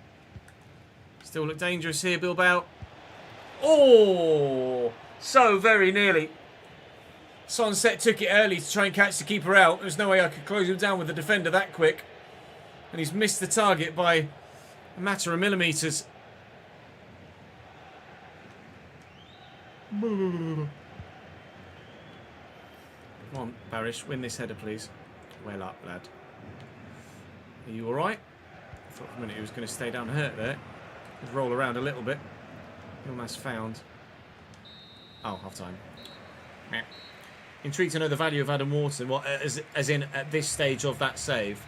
Still look dangerous here, Bilbao. Oh! So very nearly. Sunset took it early to try and catch the keeper out. There's no way I could close him down with the defender that quick. And he's missed the target by a matter of millimetres. Come on, Barish, win this header, please. Well up, lad. Are you alright? I thought for a minute he was going to stay down hurt there. He'd roll around a little bit. Almost found. Oh, half time. Meh. Intrigued to know the value of Adam Wharton. What, as in at this stage of that save?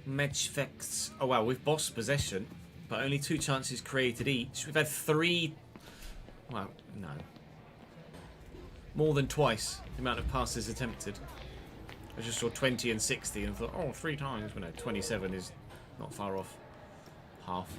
Match facts. Oh wow, we've bossed possession, but only 2 chances created each. We've had 3. Well, no. More than twice the amount of passes attempted. I just saw 20 and 60 and thought, oh, 3 times. But no, 27 is not far off. Half.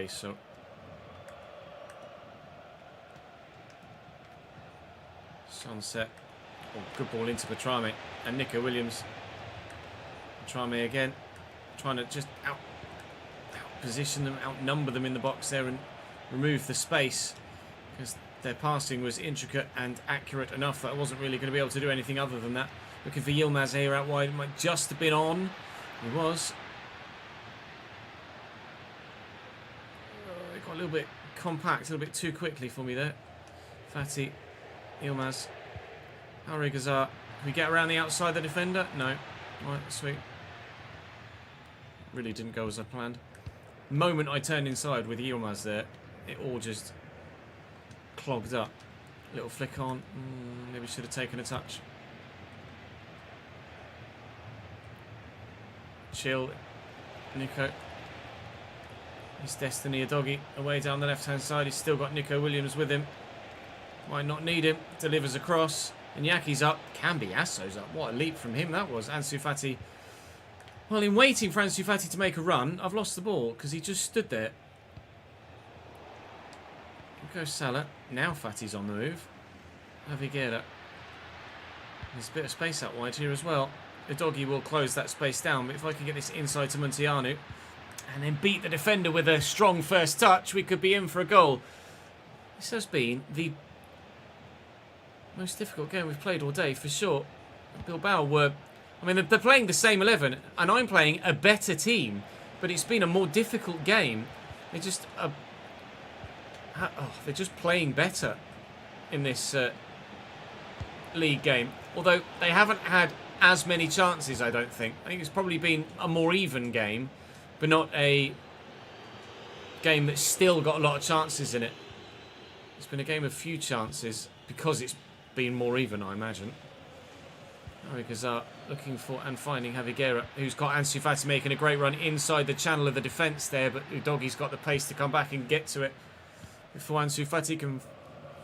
So Sunset. Oh, good ball into Petrame and Nico Williams. Petrame again, trying to just out position them, outnumber them in the box there and remove the space because their passing was intricate and accurate enough that I wasn't really going to be able to do anything other than that. Looking for Yilmaz here out wide. It might just have been on. He was. It got a little bit compact, a little bit too quickly for me there. Fati, Yilmaz, Harry Gazar, we get around the outside the defender? No. Right, sweet. Really didn't go as I planned. The moment I turned inside with Yilmaz there, it all just clogged up. Little flick on. Maybe should have taken a touch. Chill. Nico. His destiny, a doggy. Away down the left-hand side. He's still got Nico Williams with him. Might not need him. Delivers across. And Yaki's up. Cambiasso's up. What a leap from him that was. Ansu Fati. Well, in waiting for Ansu Fati to make a run, I've lost the ball because he just stood there. Here goes Salah. Now Fati's on the move. Javiguera. There's a bit of space out wide here as well. The doggy will close that space down, but if I can get this inside to Munteanu and then beat the defender with a strong first touch, we could be in for a goal. This has been the most difficult game we've played all day, for sure. Bilbao were... I mean, they're playing the same 11, and I'm playing a better team, but it's been a more difficult game. They're just... they're just playing better in this league game. Although they haven't had as many chances, I don't think. I think it's probably been a more even game, but not a game that's still got a lot of chances in it. It's been a game of few chances because it's been more even, I imagine. Gazar looking for and finding Javiguera, who's got Ansu Fati making a great run inside the channel of the defence there, but Udoghi's got the pace to come back and get to it. Before Ansu Fati can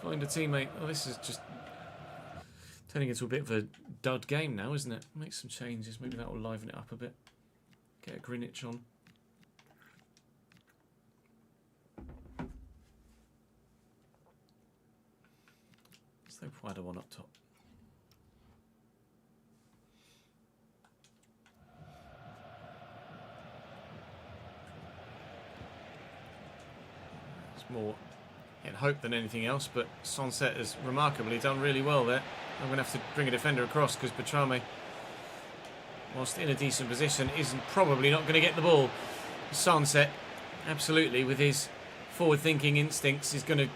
find a teammate. Oh, this is just turning into a bit of a dud game now, isn't it? Make some changes. Maybe that will liven it up a bit. Get a Greenwich on. Let's throw Prado one up top. It's more in hope than anything else, but Sunset has remarkably done really well there. I'm going to have to bring a defender across because Petrame, whilst in a decent position, isn't probably not going to get the ball. Sunset, absolutely, with his forward-thinking instincts, is going to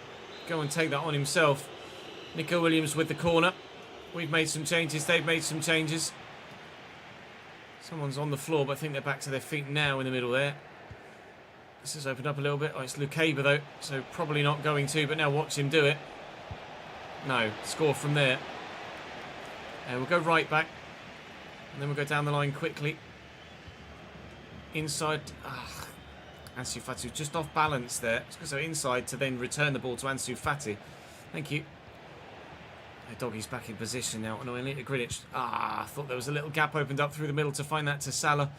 go and take that on himself. Nico Williams with the corner. We've made some changes. They've made some changes. Someone's on the floor, but I think they're back to their feet now in the middle there. This has opened up a little bit. Oh, it's Lukeba, though, so probably not going to, but now watch him do it. No, score from there. We'll go right back. And then we'll go down the line quickly. Inside. Ansu Fati just off balance there. So inside to then return the ball to Ansu Fati. Thank you. Doggy's back in position now. Annoyingly to Greenwich. I thought there was a little gap opened up through the middle to find that to Salah.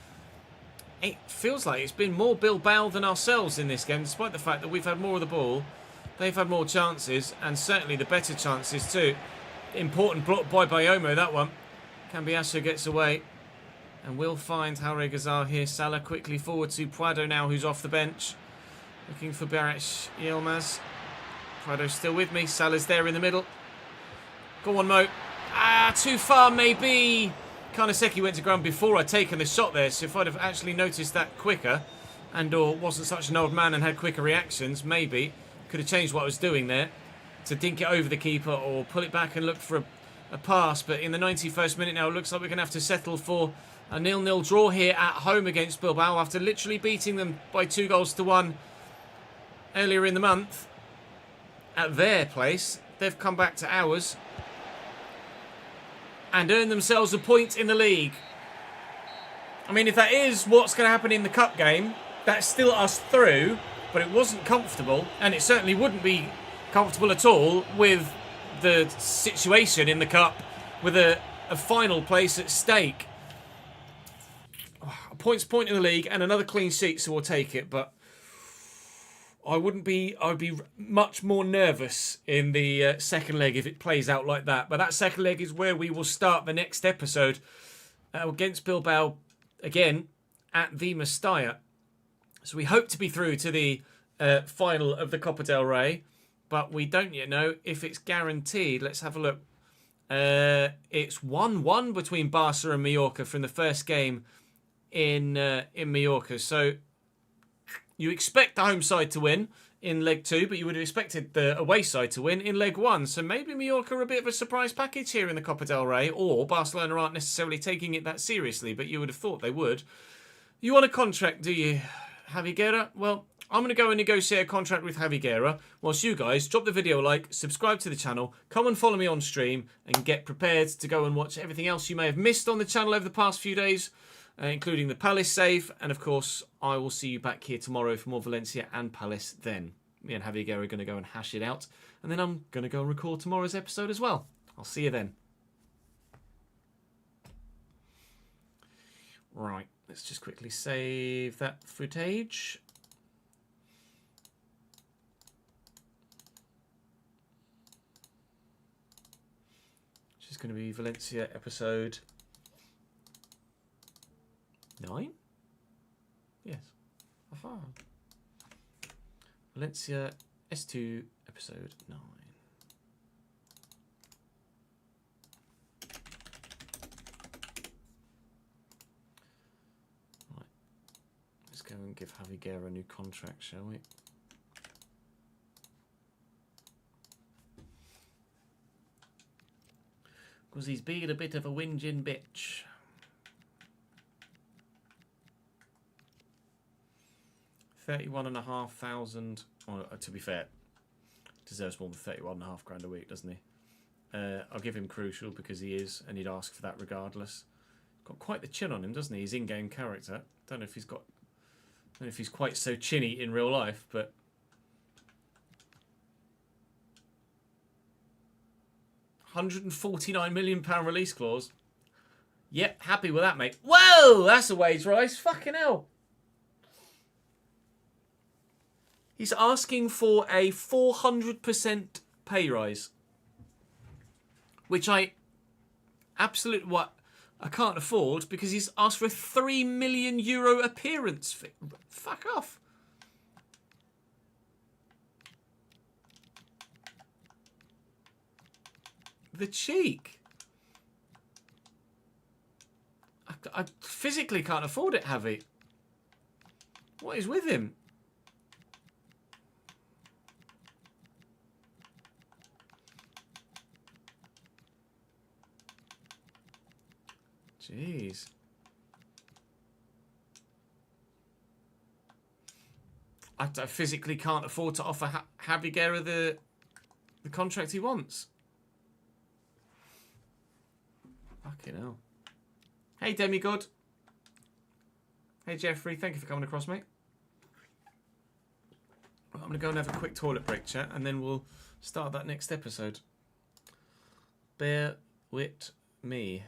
It feels like it's been more Bilbao than ourselves in this game, despite the fact that we've had more of the ball. They've had more chances, and certainly the better chances too. Important block by Bayomo, that one. Cambiasso gets away. And we'll find Jauregui Gazar here. Salah quickly forward to Prado now, who's off the bench. Looking for Barach Yilmaz. Prado's still with me. Salah's there in the middle. Go on, Mo. Too far, maybe. Karnaseki went to ground before I'd taken the shot there, so if I'd have actually noticed that quicker, and/or wasn't such an old man and had quicker reactions, maybe could have changed what I was doing there to dink it over the keeper or pull it back and look for a pass. But in the 91st minute now, it looks like we're going to have to settle for a 0-0 draw here at home against Bilbao after literally beating them by 2-1 earlier in the month at their place. They've come back to ours and earned themselves a point in the league. I mean, if that is what's going to happen in the cup game, that's still us through, but it wasn't comfortable, and it certainly wouldn't be comfortable at all with the situation in the cup, with a final place at stake. A point in the league and another clean sheet, so we'll take it, but I would be much more nervous in the second leg if it plays out like that. But that second leg is where we will start the next episode against Bilbao again at the Mestalla. So we hope to be through to the final of the Copa del Rey, but we don't yet know if it's guaranteed. Let's have a look. It's 1-1 between Barca and Mallorca from the first game in Mallorca. So you expect the home side to win. in leg 2, but you would have expected the away side to win in leg 1. So maybe Mallorca are a bit of a surprise package here in the Copa del Rey, or Barcelona aren't necessarily taking it that seriously, but you would have thought they would. You want a contract, do you, Javi Guerra? Well, I'm going to go and negotiate a contract with Javi Guerra, whilst you guys drop the video a like, subscribe to the channel, come and follow me on stream, and get prepared to go and watch everything else you may have missed on the channel over the past few days, including the Palace save. And of course, I will see you back here tomorrow for more Valencia and Palace then. Me and Javi Guerra are going to go and hash it out, and then I'm going to go and record tomorrow's episode as well. I'll see you then. Right, let's just quickly save that footage. Which is going to be Valencia episode 9? Yes. Aha. Valencia S2 episode 9. Right. Let's go and give Javi Guerra a new contract, shall we? Because he's being a bit of a whinging bitch. 31,500. Well, to be fair, deserves more than 31.5 grand a week, doesn't he? I'll give him crucial because he is, and he'd ask for that regardless. Got quite the chin on him, doesn't he? His in-game character. Don't know if he's got. Don't know if he's quite so chinny in real life, but. £149 million release clause. Yep, happy with that, mate. Whoa, that's a wage rise. Fucking hell. He's asking for a 400% pay rise, which I absolutely I can't afford because he's asked for a €3 million appearance fee. Fuck off. The cheek. I physically can't afford it, Javi. What is with him? Jeez. I physically can't afford to offer Javi Guerra the contract he wants. Fucking hell. Hey, Demigod. Hey, Jeffrey. Thank you for coming across, mate. Right, I'm going to go and have a quick toilet break, chat, and then we'll start that next episode. Bear with me.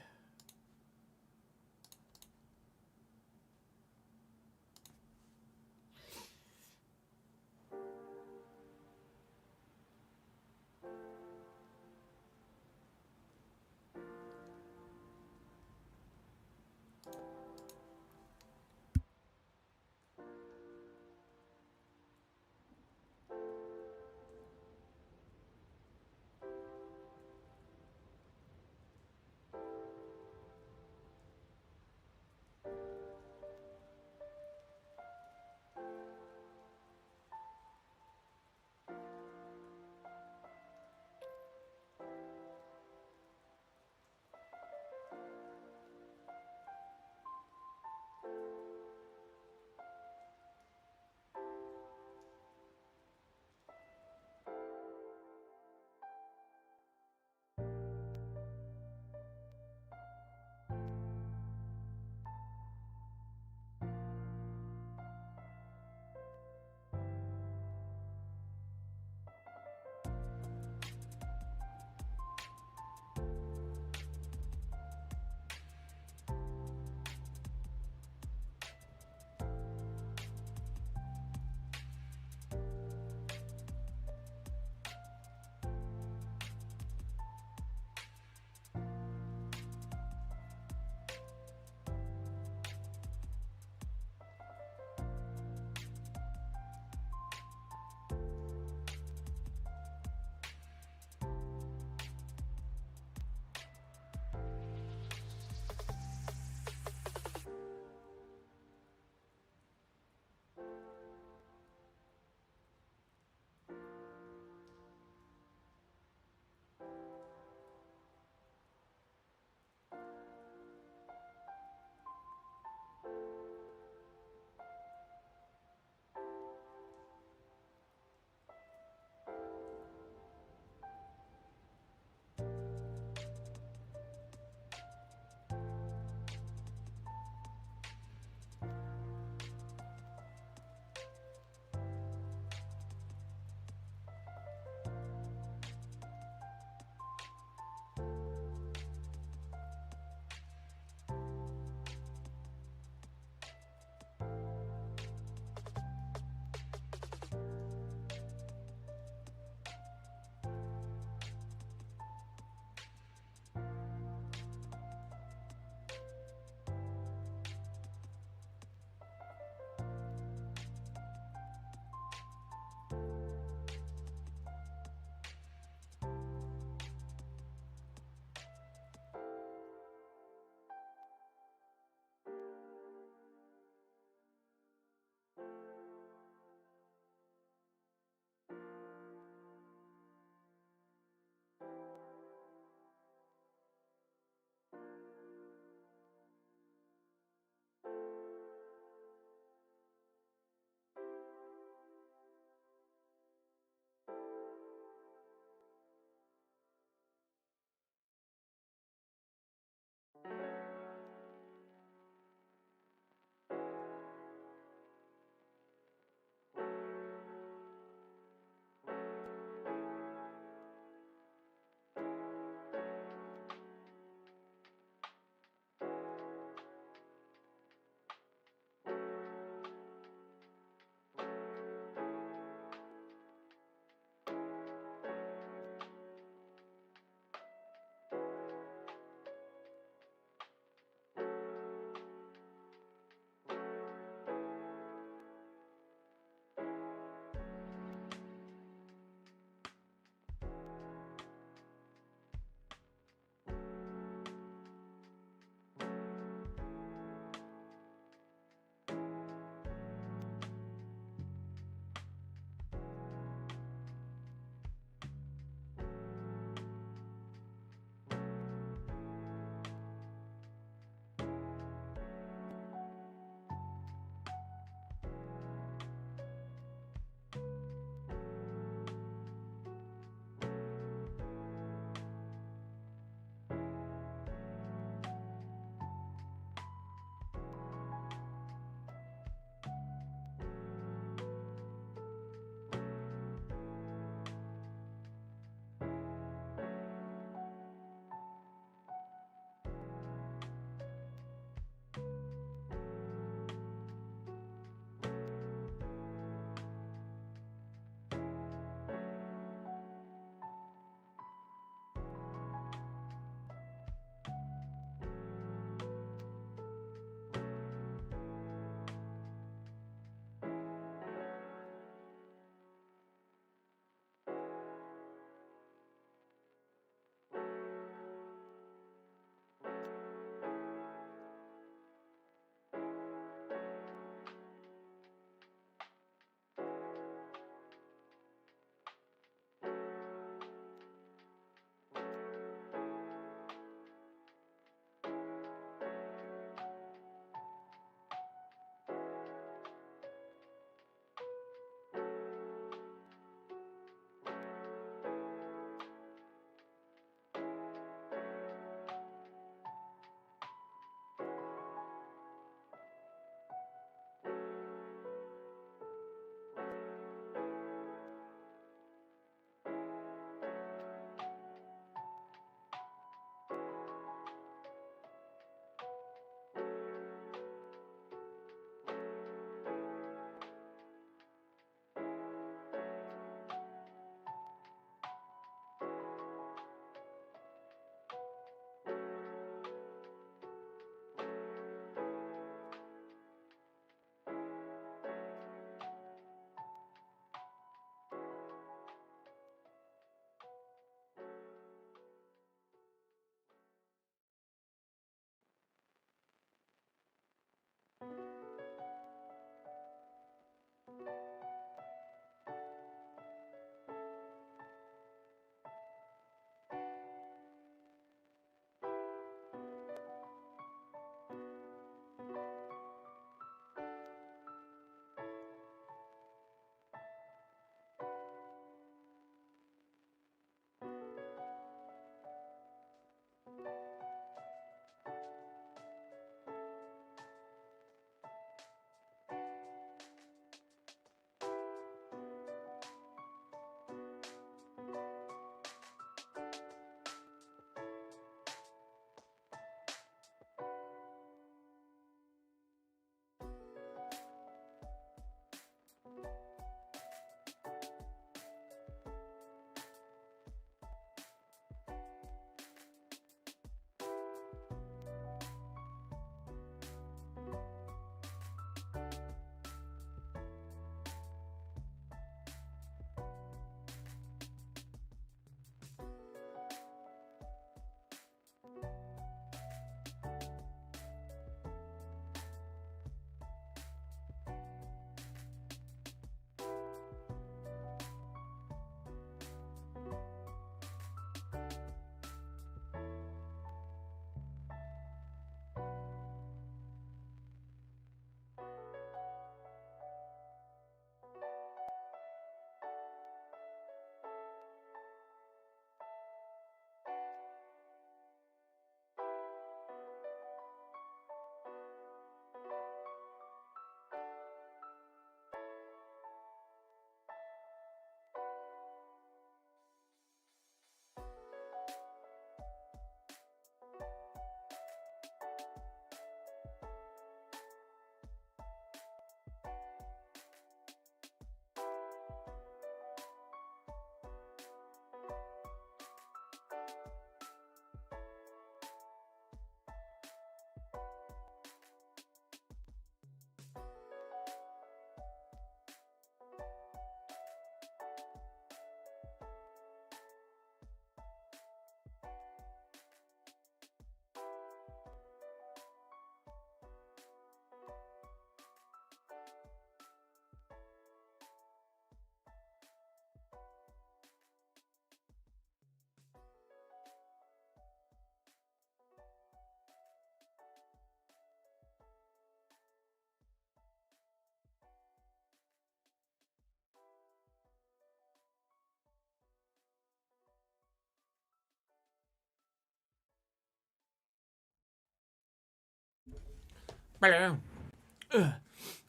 The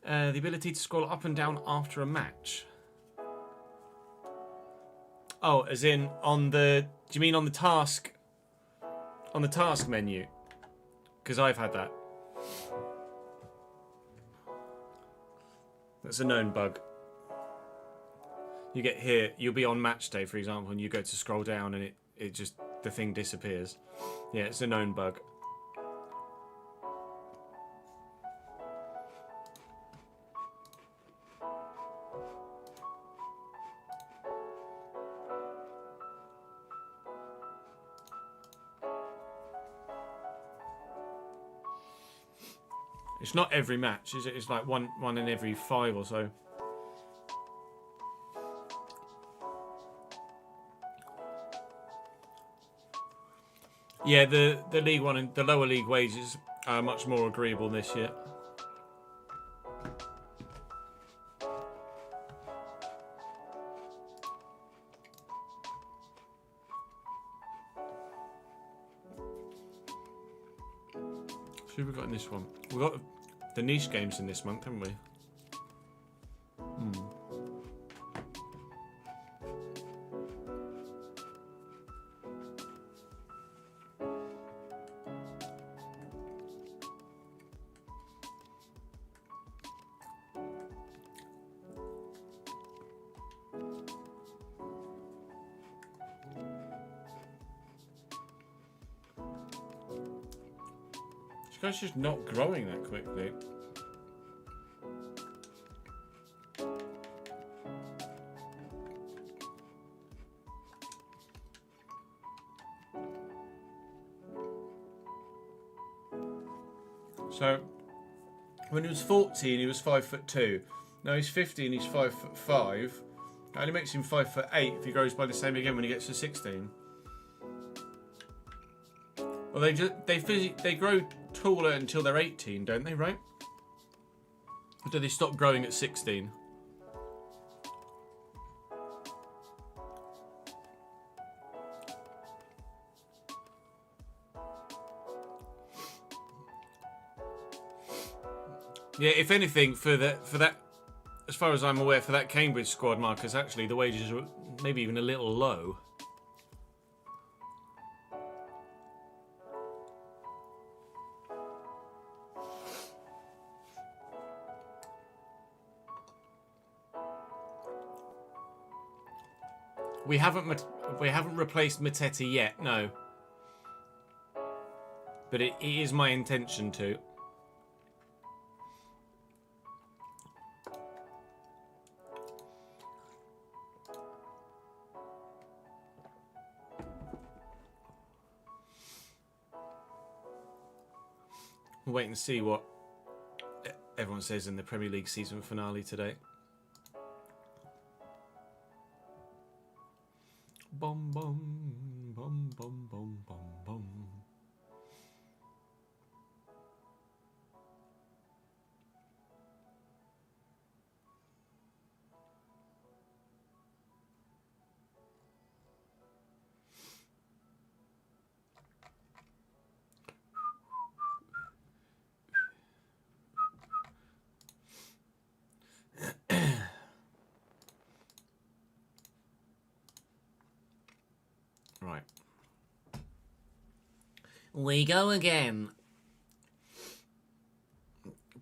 ability to scroll up and down after a match. Oh, as in on the... Do you mean on the task? On the task menu? Because I've had that. That's a known bug. You get here, you'll be on match day, for example, and you go to scroll down and it just, the thing disappears. Yeah, it's a known bug. It's not every match, is it? It's like one in every 5 or so. Yeah, the League One and the lower league wages are much more agreeable this year. So who have we got in this one? We've got the niche games in this month, haven't we? This guy's just not growing that quickly. So, when he was 14, he was 5'2". Now he's 15, he's 5'5". That only makes him 5'8" if he grows by the same again when he gets to 16. Well, they grow taller until they're 18, don't they? Right? Or do they stop growing at 16? Yeah, if anything, for that, as far as I'm aware, for that Cambridge squad, Marcus, actually the wages are maybe even a little low. We haven't replaced Mateta yet, no. But it is my intention to. We'll wait and see what everyone says in the Premier League season finale today. Bum bum bum bum bum bum bum. Right. We go again.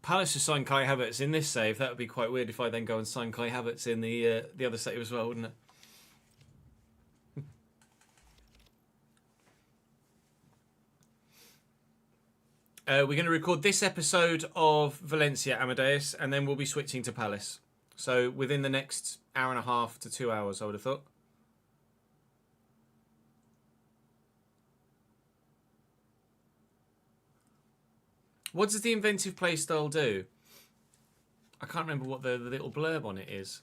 Palace has signed Kai Havertz in this save. That would be quite weird if I then go and sign Kai Havertz in the other save as well, wouldn't it? We're going to record this episode of Valencia, Amadeus, and then we'll be switching to Palace. So within the next hour and a half to 2 hours, I would have thought. What does the inventive playstyle do? I can't remember what the little blurb on it is.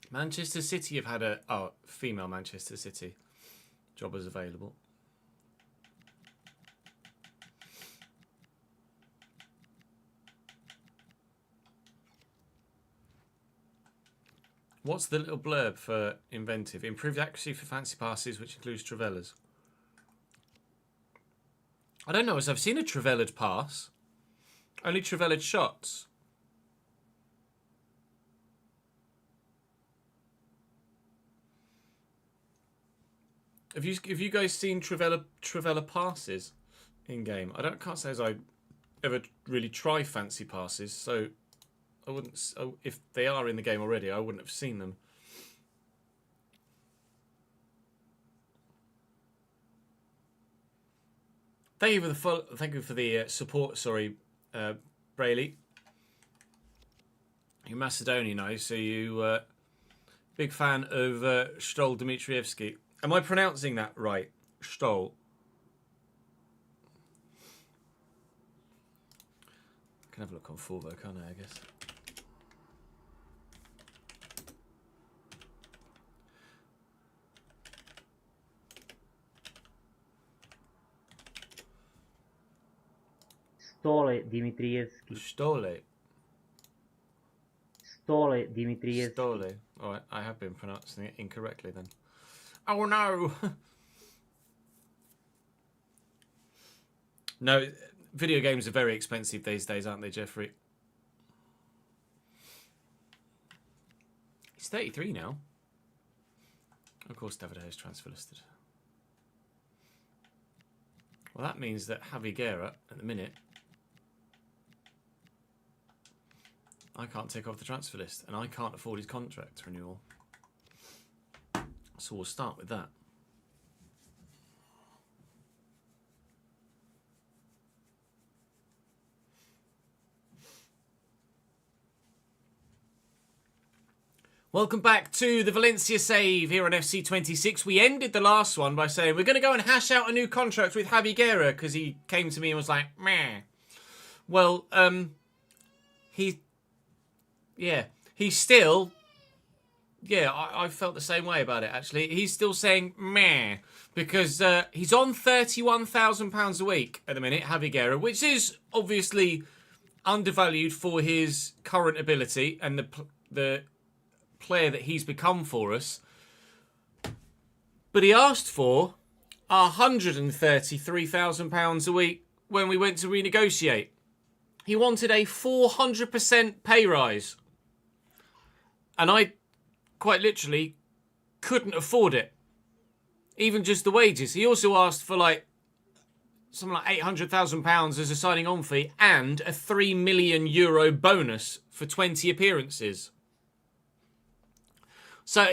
Manchester City have had a... Oh, female Manchester City. Job is available. What's the little blurb for inventive? Improved accuracy for fancy passes, which includes Travellas. I don't know, as I've seen a Trevellered pass. Only Trevellered shots. Have you guys seen Trevella passes in game? Can't say as I ever really try fancy passes, so I wouldn't. If they are in the game already, I wouldn't have seen them. Thank you for the support. Sorry, Brayley. You're Macedonian now, so you big fan of Stol Dmitrievski. Am I pronouncing that right? Stol. I can have a look on Forvo, can't I guess? Stole Dmitrievski. Stole. Stole Dmitrievski. Stole. Alright, I have been pronouncing it incorrectly then. Oh no! No, video games are very expensive these days, aren't they, Jeffrey? He's 33 now. Of course, David is transfer listed. Well, that means that Javi Guerra, at the minute, I can't take off the transfer list, and I can't afford his contract renewal. So we'll start with that. Welcome back to the Valencia save here on FC26. We ended the last one by saying we're going to go and hash out a new contract with Javi Guerra because he came to me and was like, meh. Well, he's still... Yeah, I felt the same way about it, actually. He's still saying meh, because he's on £31,000 a week at the minute, Javi Guerra, which is obviously undervalued for his current ability and the player that he's become for us. But he asked for £133,000 a week when we went to renegotiate. He wanted a 400% pay rise. And I quite literally couldn't afford it. Even just the wages. He also asked for something like £800,000 as a signing on fee and a €3 million bonus for 20 appearances. So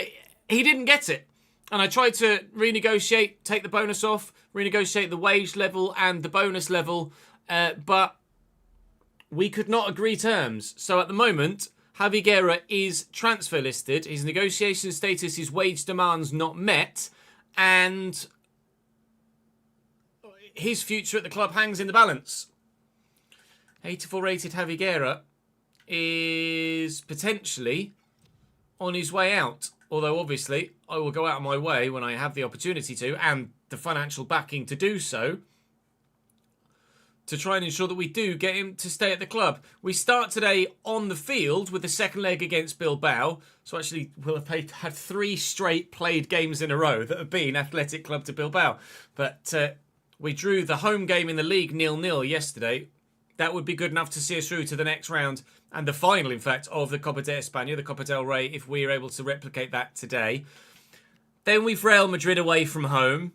he didn't get it. And I tried to renegotiate, take the bonus off, renegotiate the wage level and the bonus level, but we could not agree terms. So at the moment, Javi Guerra is transfer listed. His negotiation status, his wage demands not met, and his future at the club hangs in the balance. 84 rated Javi Guerra is potentially on his way out. Although obviously I will go out of my way when I have the opportunity to and the financial backing to do so, to try and ensure that we do get him to stay at the club. We start today on the field with the second leg against Bilbao. So actually we'll have had 3 straight played games in a row that have been Athletic Club to Bilbao. But we drew the home game in the league 0-0 yesterday. That would be good enough to see us through to the next round and the final, in fact, of the Copa de España, the Copa del Rey, if we are able to replicate that today. Then we've Real Madrid away from home.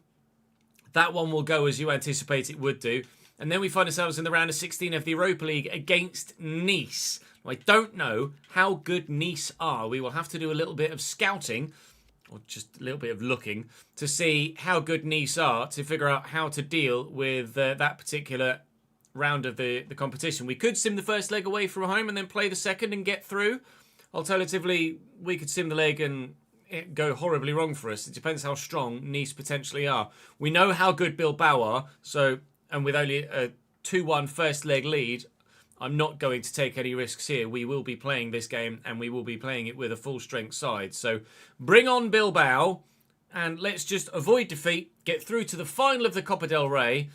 That one will go as you anticipate it would do. And then we find ourselves in the round of 16 of the Europa League against Nice. I don't know how good Nice are. We will have to do a little bit of scouting, or just a little bit of looking, to see how good Nice are, to figure out how to deal with that particular round of the competition. We could sim the first leg away from home and then play the second and get through. Alternatively, we could sim the leg and it go horribly wrong for us. It depends how strong Nice potentially are. We know how good Bilbao are, and with only a 2-1 first leg lead, I'm not going to take any risks here. We will be playing this game and we will be playing it with a full strength side. So bring on Bilbao and let's just avoid defeat, get through to the final of the Copa del Rey,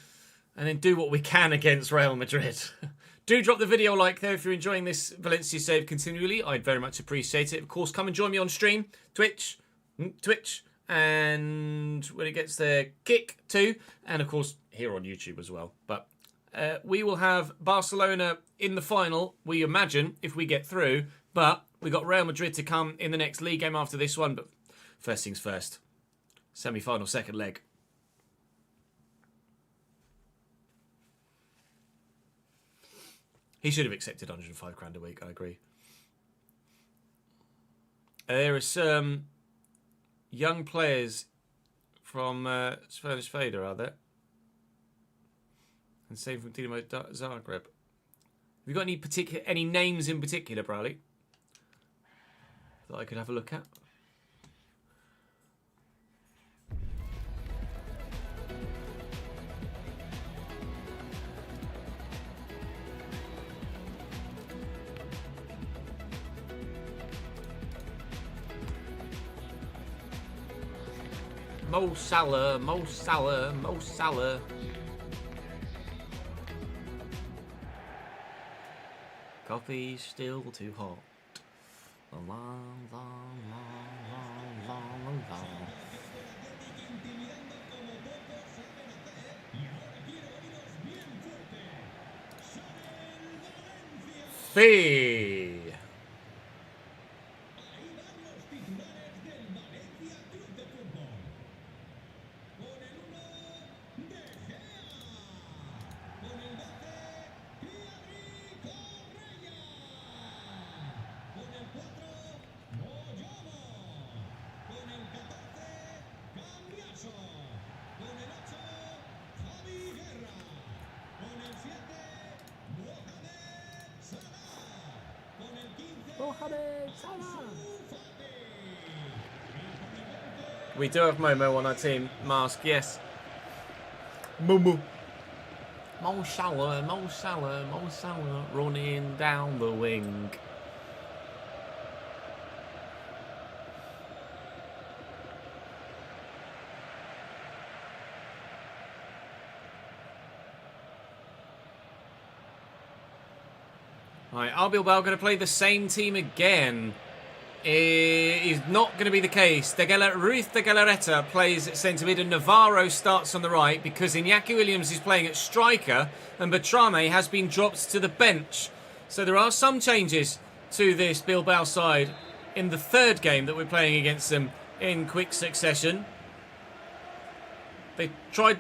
and then do what we can against Real Madrid. Do drop the video like there if you're enjoying this Valencia save continually. I'd very much appreciate it. Of course, come and join me on stream, Twitch, and when it gets there, kick too, and of course here on YouTube as well. But we will have Barcelona in the final, we imagine, if we get through. But we got Real Madrid to come in the next league game after this one. But first things first, semi-final, second leg. He should have accepted 105 grand a week, I agree. There are some young players from Spanish Fader, are there? And same from Dinamo Zagreb. Have you got any names in particular, Browley, that I could have a look at? Mo Salah, Mo Salah, Mo Salah. Coffee's still too hot. Long, long, long, long, long, long. Fee. We do have Momo on our team. Mask, yes. Momo. Mo Salah, Mo Salah, Mo Salah running down the wing. Right, are Bilbao going to play the same team again? Is not going to be the case. Ruiz de Galarreta plays at centre mid and Navarro starts on the right because Iñaki Williams is playing at striker and Bertrame has been dropped to the bench. So there are some changes to this Bilbao side in the third game that we're playing against them in quick succession. They tried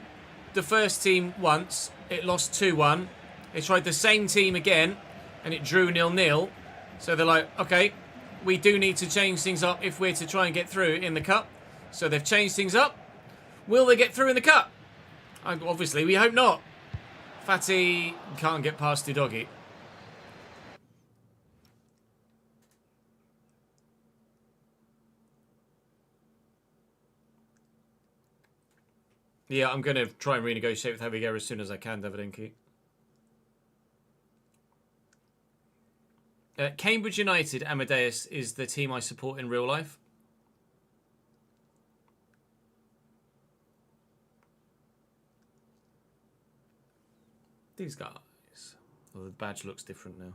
the first team once, it lost 2-1. They tried the same team again and it drew 0-0. So they're like, okay, we do need to change things up if we're to try and get through in the Cup. So they've changed things up. Will they get through in the Cup? Obviously, we hope not. Fatty can't get past Udogi. Yeah, I'm going to try and renegotiate with Javier as soon as I can, Davidenki. Cambridge United, Amadeus, is the team I support in real life. These guys. Well, the badge looks different now.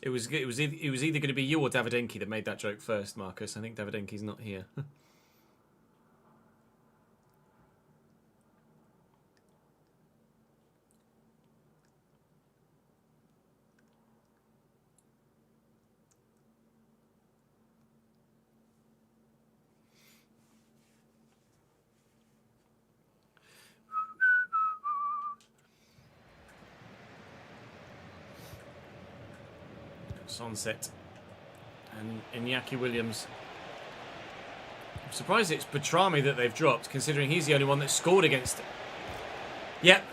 It was either going to be you or Davidenki that made that joke first, Marcus. I think Davidenki's not here. Sunset and Iñaki Williams. I'm surprised it's Bertrame that they've dropped, considering he's the only one that scored against it. Yep.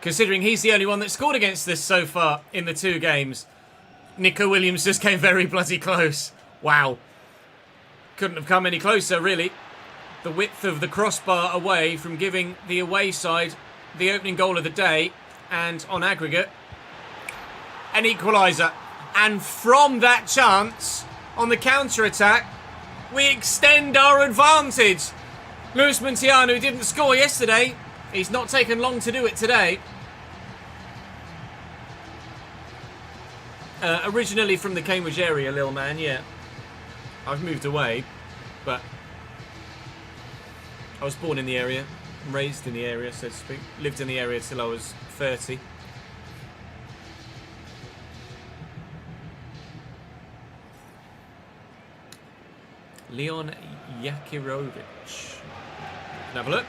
Considering he's the only one that scored against us so far in the 2 games. Nico Williams just came very bloody close. Wow. Couldn't have come any closer, really. The width of the crossbar away from giving the away side the opening goal of the day, and on aggregate, an equaliser. And from that chance, on the counter-attack, we extend our advantage. Luis Muntiano didn't score yesterday. He's not taken long to do it today. Originally from the Cambridge area, little man, yeah. I've moved away, but I was born in the area, raised in the area, so to speak. Lived in the area till I was 30. Leon Yakirovic. Have a look.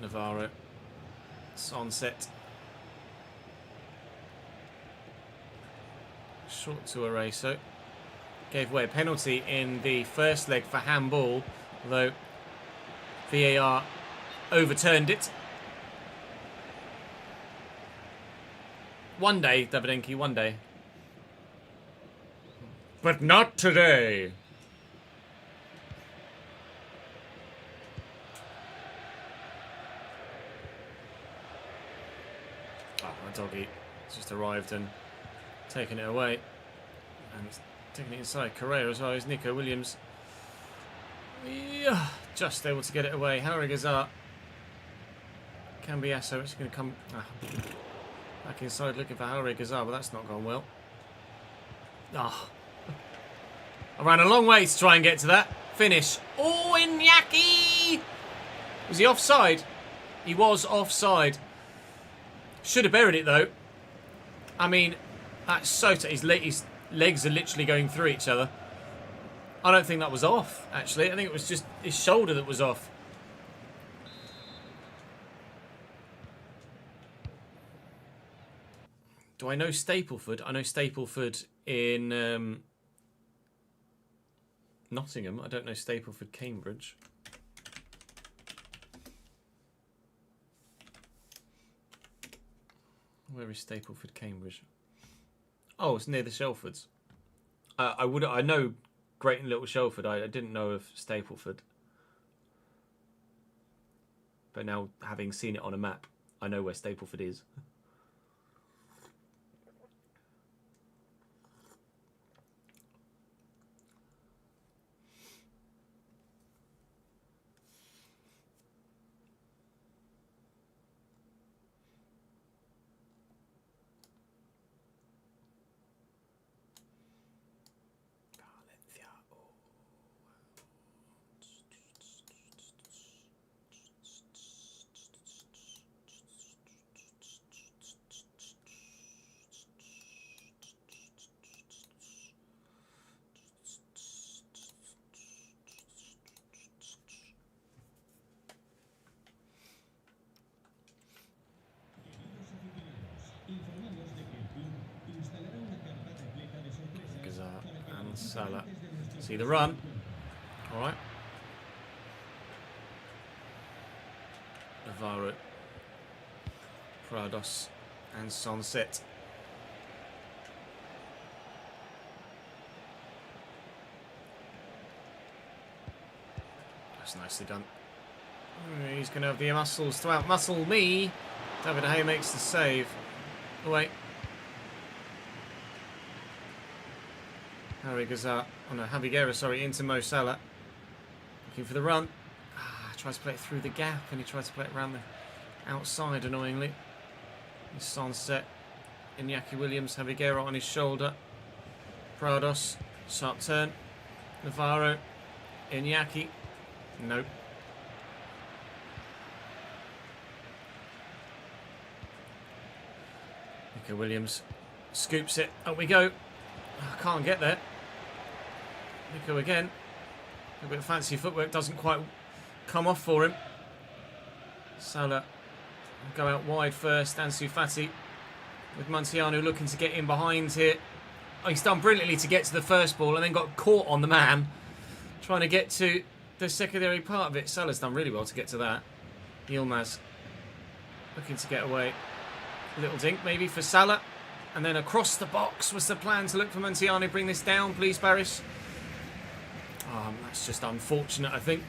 Navarro. Sunset. Short to Araso. Gave away a penalty in the first leg for handball, although VAR overturned it. One day, Davidenki, one day. But not today. Oh, my doggy just arrived and taken it away. And it's taking it inside. Correa as well as Nico Williams. Yeah, just able to get it away. Harry Gazar. Cambiasso. It's going to come back inside looking for Harry Gazar, but that's not gone well. Ah. I ran a long way to try and get to that. Finish. Oh, Iñaki! Was he offside? He was offside. Should have buried it though. I mean, that's so... His legs are literally going through each other. I don't think that was off, actually. I think it was just his shoulder that was off. Do I know Stapleford? I know Stapleford in Nottingham. I don't know Stapleford, Cambridge. Where is Stapleford, Cambridge? Oh, it's near the Shelfords. I know Great and Little Shelford. I didn't know of Stapleford. But now, having seen it on a map, I know where Stapleford is. Salah. See the run. All right. Navarro, Prados, and Sunset. That's nicely done. He's going to have the muscles to out-muscle me. David Hay makes the save. Oh, wait. Harry Gazar, oh no, Javi Guerra, sorry, into Mo Salah. Looking for the run. Tries to play it through the gap and he tries to play it around the outside, annoyingly. Sunset. Iñaki Williams, Javi Guerra on his shoulder. Prados, sharp turn. Navarro, Iñaki. Nope. Nico Williams scoops it. Up we go. I can't get there. Nico again. A bit of fancy footwork, doesn't quite come off for him. Salah go out wide first. Ansu Fati with Montiano looking to get in behind here. Oh, he's done brilliantly to get to the first ball and then got caught on the man. Trying to get to the secondary part of it. Salah's done really well to get to that. Yilmaz looking to get away. A little dink maybe for Salah. And then across the box was the plan to look for Montiano. Bring this down, please, Paris. That's just unfortunate, I think.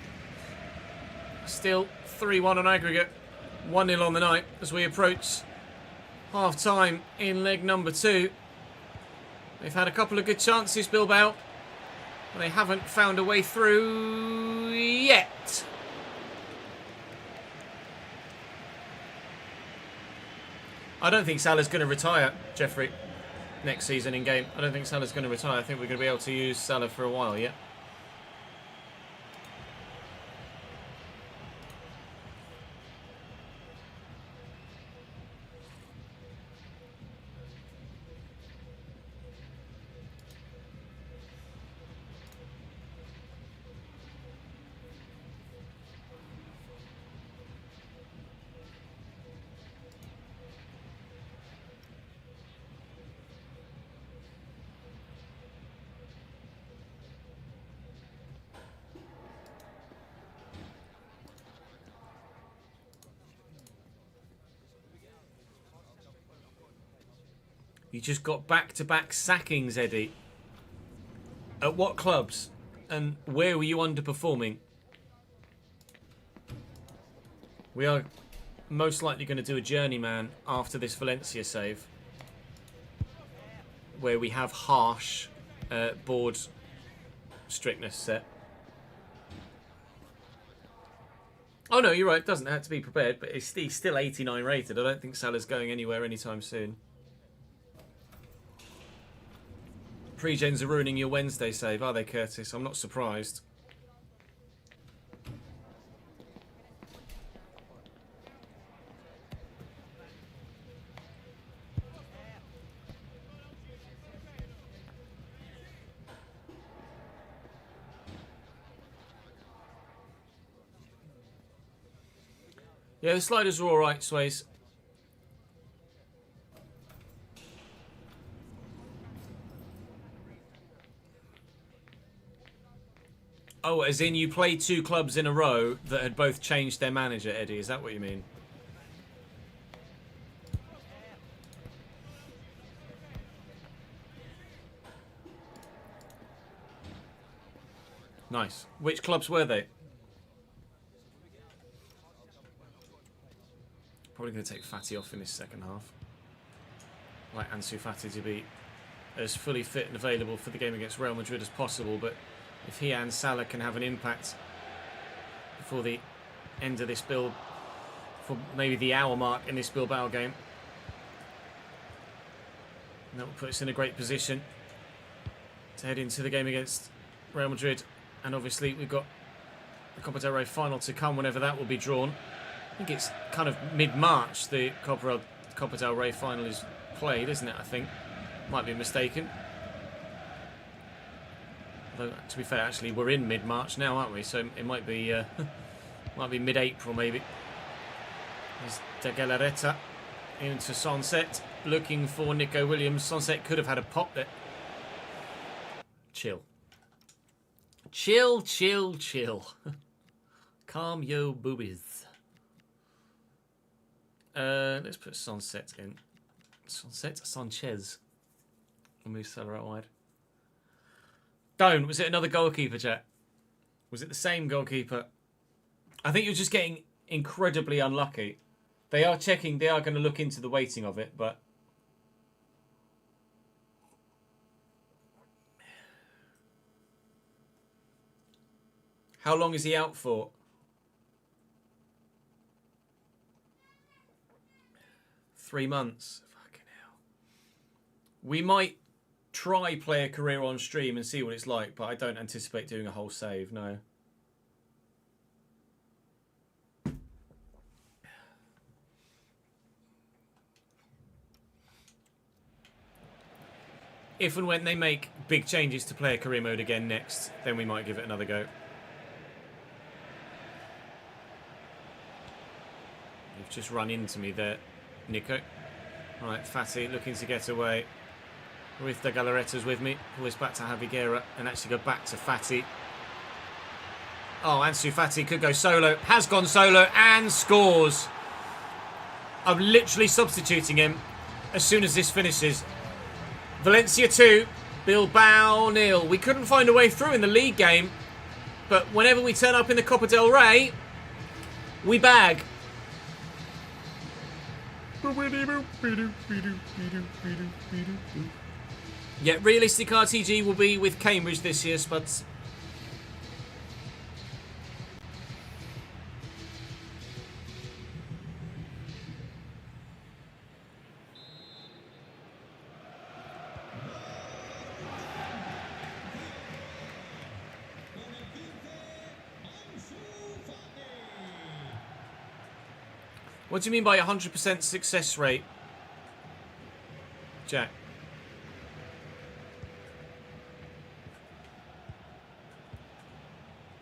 Still 3-1 on aggregate. 1-0 on the night as we approach Half-time in leg number 2. They've had a couple of good chances, Bilbao, but they haven't found a way through yet. I don't think Salah's going to retire, Jeffrey, next season in game. I don't think Salah's going to retire. I think we're going to be able to use Salah for a while yet. You just got back-to-back sackings, Eddie. At what clubs? And where were you underperforming? We are most likely going to do a journeyman after this Valencia save, where we have harsh board strictness set. Oh no, you're right. It doesn't have to be prepared, but he's still 89 rated. I don't think Salah's going anywhere anytime soon. Pre-gens are ruining your Wednesday save, are they, Curtis? I'm not surprised. Yeah, the sliders are alright, Sways. Oh, as in you played 2 clubs in a row that had both changed their manager, Eddie? Is that what you mean? Nice. Which clubs were they? Probably going to take Fati off in this second half. I'd like Ansu Fati to be as fully fit and available for the game against Real Madrid as possible, but if he and Salah can have an impact before the end of this build, for maybe the hour mark in this Bilbao game, that will put us in a great position to head into the game against Real Madrid. And obviously we've got the Copa del Rey final to come whenever that will be drawn. I think it's kind of mid-March the Copa del Rey final is played, isn't it? I think. Might be mistaken. Although, to be fair, actually, we're in mid-March now, aren't we? So it might be might be mid-April, maybe. There's De Galarreta into Sunset, looking for Nico Williams. Sunset could have had a pop there. Chill. Chill, chill, chill. Calm yo boobies. Let's put Sunset in. Sunset? Sanchez. We'll move Salah out wide. Don't. Was it another goalkeeper, Jack? Was it the same goalkeeper? I think you're just getting incredibly unlucky. They are checking. They are going to look into the weighting of it, but... How long is he out for? Three months. Fucking hell. We might try play a career on stream and see what it's like, but I don't anticipate doing a whole save, no. If and when they make big changes to player career mode again next, then we might give it another go. You've just run into me there, Nico. Right, Fati looking to get away. Ruiz de Galarreta's with me. Pull this back to Javiguera and actually go back to Fati. Oh, Ansu Fati could go solo. Has gone solo and scores. I'm literally substituting him as soon as this finishes. Valencia 2, Bilbao 0. We couldn't find a way through in the league game, but whenever we turn up in the Copa del Rey, we bag. Yeah, realistic RTG will be with Cambridge this year, Spuds. What do you mean by 100% success rate, Jack?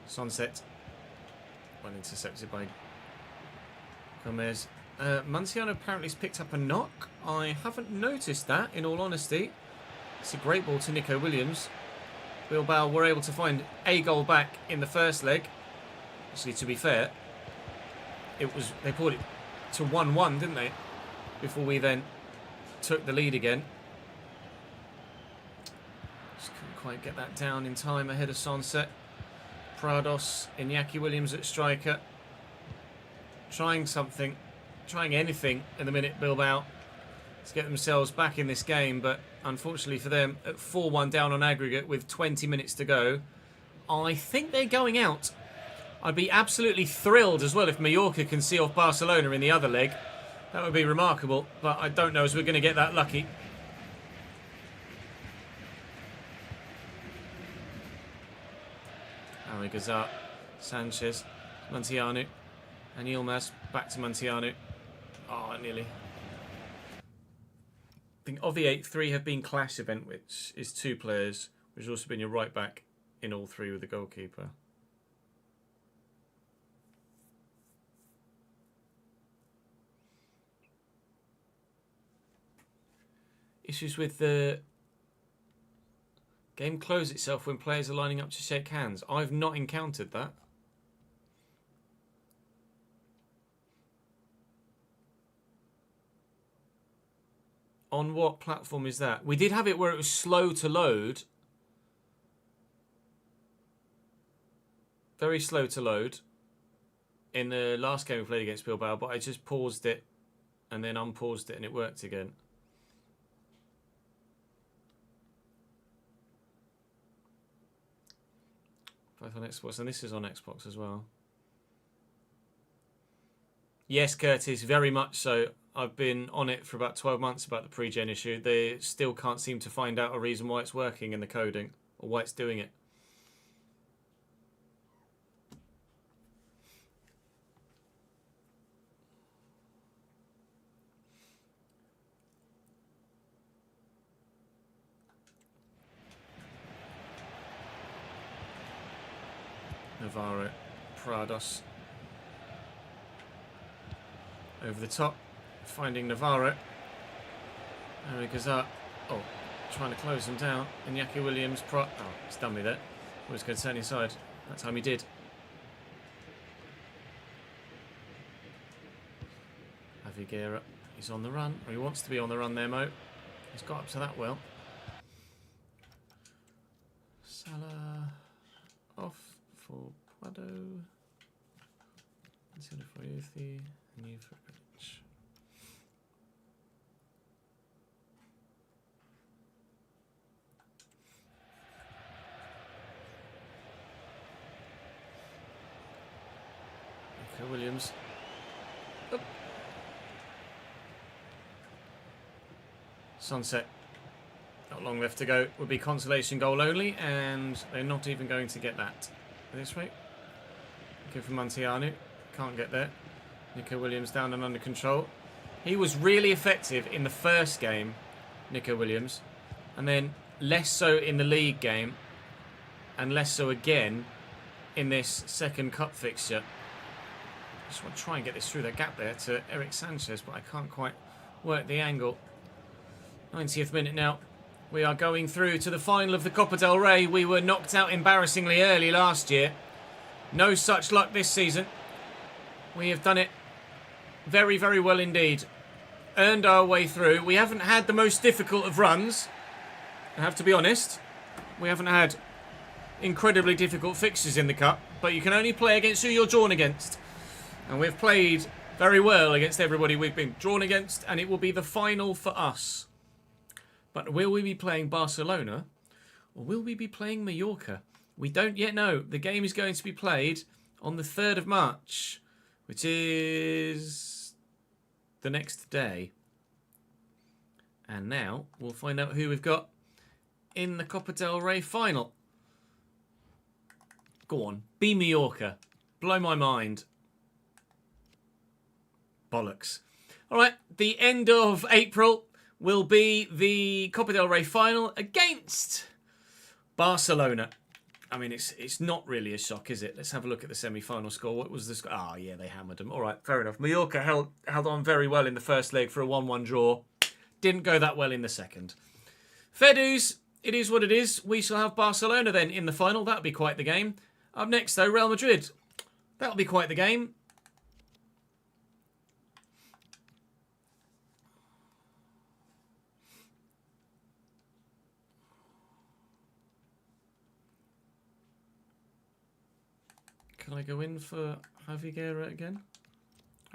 Sunset. Well intercepted by Gomez. Manciano apparently has picked up a knock. I haven't noticed that, in all honesty. It's a great ball to Nico Williams. Bilbao were able to find a goal back in the first leg. Actually, to be fair, they pulled it to 1-1, didn't they? Before we then took the lead again. Just couldn't quite get that down in time ahead of sunset. Prados, Iñaki Williams at striker. Trying something, trying anything in the minute, Bilbao, to get themselves back in this game. But unfortunately for them, at 4-1 down on aggregate with 20 minutes to go, I think they're going out. I'd be absolutely thrilled as well if Mallorca can see off Barcelona in the other leg. That would be remarkable, but I don't know as we're going to get that lucky. Ali Gazat, Sanchez, Montiano, and Yilmaz back to Montiano. Oh, nearly. I think of the 8, 3 have been clash event, which is 2 players, which has also been your right back in all 3 with the goalkeeper. Issues with the game close itself when players are lining up to shake hands. I've not encountered that. On what platform is that? We did have it where it was slow to load. Very slow to load. In the last game we played against Bilbao, but I just paused it and then unpaused it and it worked again. Both on Xbox, and this is on Xbox as well. Yes, Curtis, very much so. I've been on it for about 12 months about the pre-gen issue. They still can't seem to find out a reason why it's working in the coding, or why it's doing it. Navarro, Prados. Over the top, finding Navarro. There he goes up. Oh, trying to close him down. Iñaki Williams, oh, he's done me there. I was going to turn inside. That time he did. Aviguera, he's on the run, or he wants to be on the run there, Mo. He's got up to that well. Salah off. For Prado, Mancino for Yuthi, and you for Greenwich. Nico Williams. Up. Sunset. Not long left to go. Would be consolation goal only, and they're not even going to get that. This way. Looking for Montiano. Can't get there. Nico Williams down and under control. He was really effective in the first game, Nico Williams. And then less so in the league game. And less so again in this second cup fixture. I just want to try and get this through that gap there to Eric Sanchez, but I can't quite work the angle. 90th minute now. We are going through to the final of the Copa del Rey. We were knocked out embarrassingly early last year. No such luck this season. We have done it very, very well indeed. Earned our way through. We haven't had the most difficult of runs. I have to be honest. We haven't had incredibly difficult fixtures in the Cup. But you can only play against who you're drawn against. And we've played very well against everybody we've been drawn against, and it will be the final for us. But will we be playing Barcelona, or will we be playing Mallorca? We don't yet know. The game is going to be played on the 3rd of March, which is the next day. And now we'll find out who we've got in the Copa del Rey final. Go on, be Mallorca. Blow my mind. Bollocks. All right, the end of April will be the Copa del Rey final against Barcelona. I mean, it's not really a shock, is it? Let's have a look at the semi-final score. What was the score? Oh, yeah, they hammered them. All right, fair enough. Mallorca held on very well in the first leg for a 1-1 draw. Didn't go that well in the second. Fair dues. It is what it is. We shall have Barcelona then in the final. That'll be quite the game. Up next, though, Real Madrid. That'll be quite the game. Can I go in for Javi Guerra again?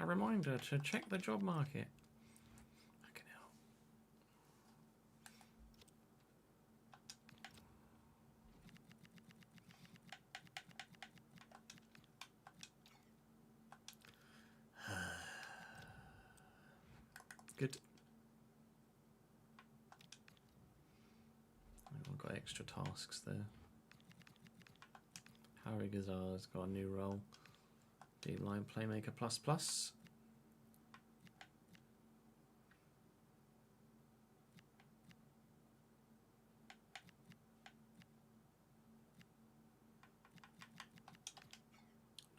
A reminder to check the job market. Fucking hell. Good. I've got extra tasks there. Harry Gazar's got a new role. Deep line playmaker ++.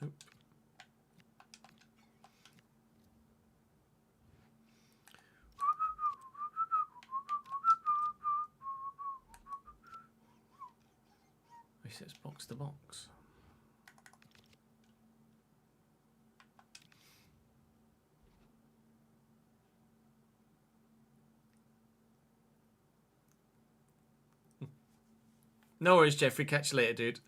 Nope. He says box to box. No worries, Jeffrey. Catch you later, dude.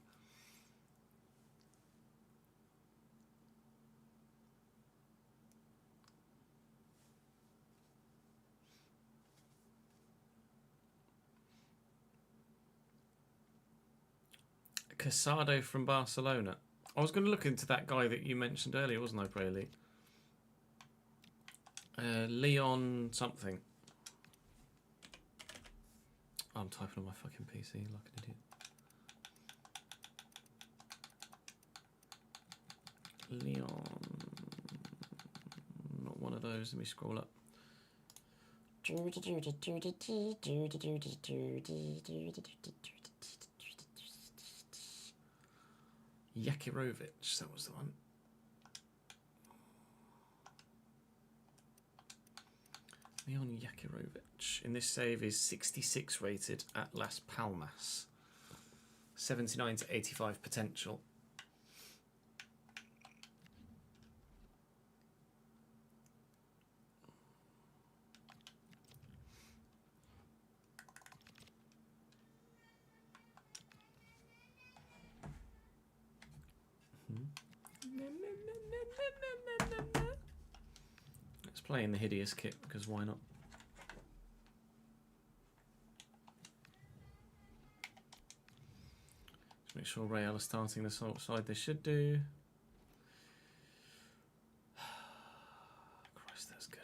Casado from Barcelona. I was going to look into that guy that you mentioned earlier, wasn't I, Braley? Leon something. I'm typing on my fucking PC like an idiot. Leon. Not one of those. Let me scroll up. Yakirovic, that was the one. Leon Yakirovic. In this save is 66 rated at Las Palmas. 79 to 85 potential. Let's play in the hideous kit, because why not? Just make sure Real are starting the side they should do. Christ, that's good.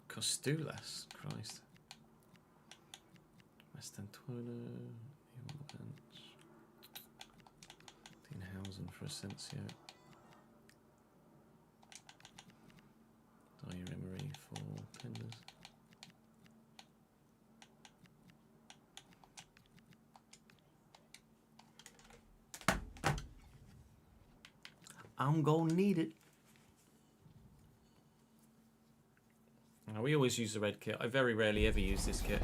Costulas, Christ. West Antuono, on the bench. Dean Housen for Asensio. Dyer Emery for Penders. I'm gonna need it. We always use the red kit. I very rarely ever use this kit.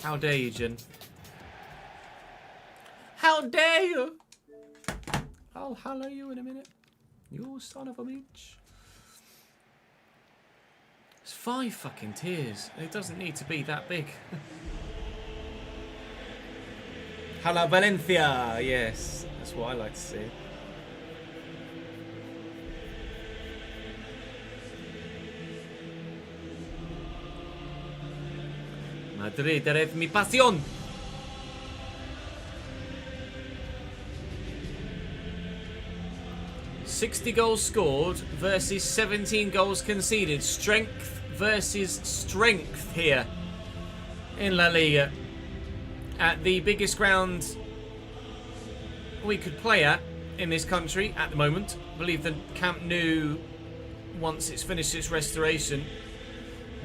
How dare you, Jen? How dare you? I'll holler you in a minute. You son of a bitch. It's 5 fucking tiers. It doesn't need to be that big. Hello, Valencia. Yes, that's what I like to see. Madrid, eres mi pasión. $60 goals scored versus 17 goals conceded. Strength versus strength here in La Liga. At the biggest ground we could play at in this country at the moment. I believe the Camp Nou, once it's finished its restoration,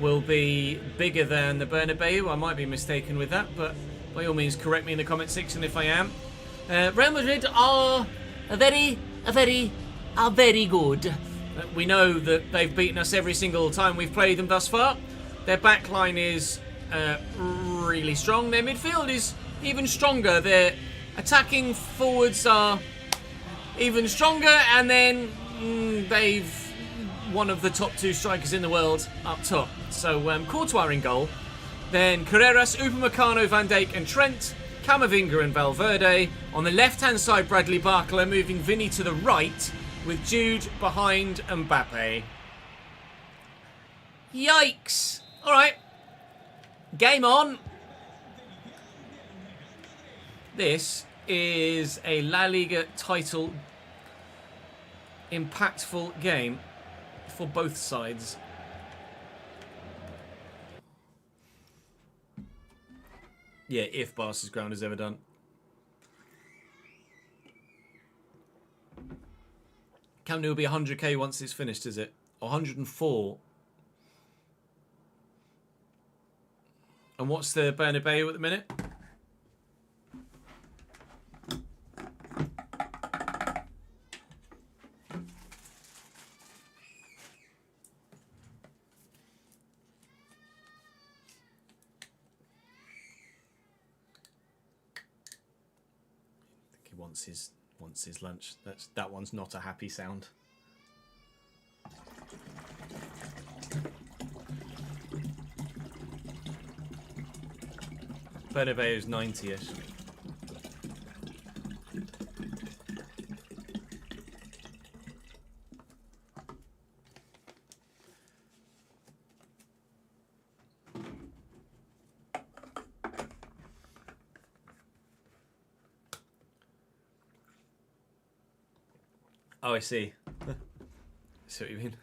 will be bigger than the Bernabeu. I might be mistaken with that, but by all means correct me in the comment section if I am. Real Madrid are very good. We know that they've beaten us every single time we've played them thus far. Their backline is really strong. Their midfield is even stronger. Their attacking forwards are even stronger, and then they've one of the top 2 strikers in the world up top. So Courtois in goal, then Carreras, Upamecano, Van Dijk and Trent, Camavinga and Valverde. On the left-hand side, Bradley Barcola, moving Vinny to the right with Jude behind Mbappe. Yikes! All right, game on. This is a La Liga title impactful game for both sides. Yeah, if Barca's ground is ever done. Camp Nou will be 100k once it's finished, is it? 104. And what's the Bernabeu at the minute? Wants his lunch. That one's not a happy sound. Bernabeu's 90-ish. Oh, I see. I see what you mean.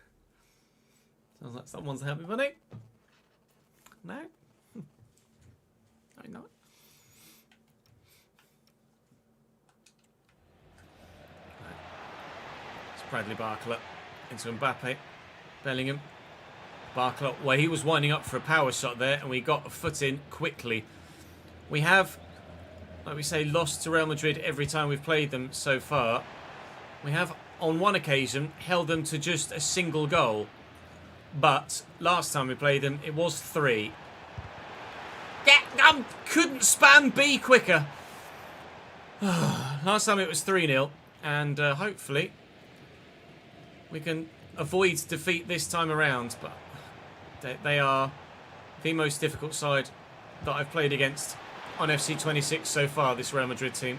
Sounds like someone's happy bunny. No? No, not. It's Bradley Barcola into Mbappe. Bellingham. Barcola, well, he was winding up for a power shot there, and we got a foot in quickly. We have, like we say, lost to Real Madrid every time we've played them so far. We have, on one occasion, held them to just a single goal. But last time we played them, it was 3. Yeah, couldn't spam B quicker. Last time it was 3-0. And hopefully we can avoid defeat this time around. But they are the most difficult side that I've played against on FC26 so far, this Real Madrid team.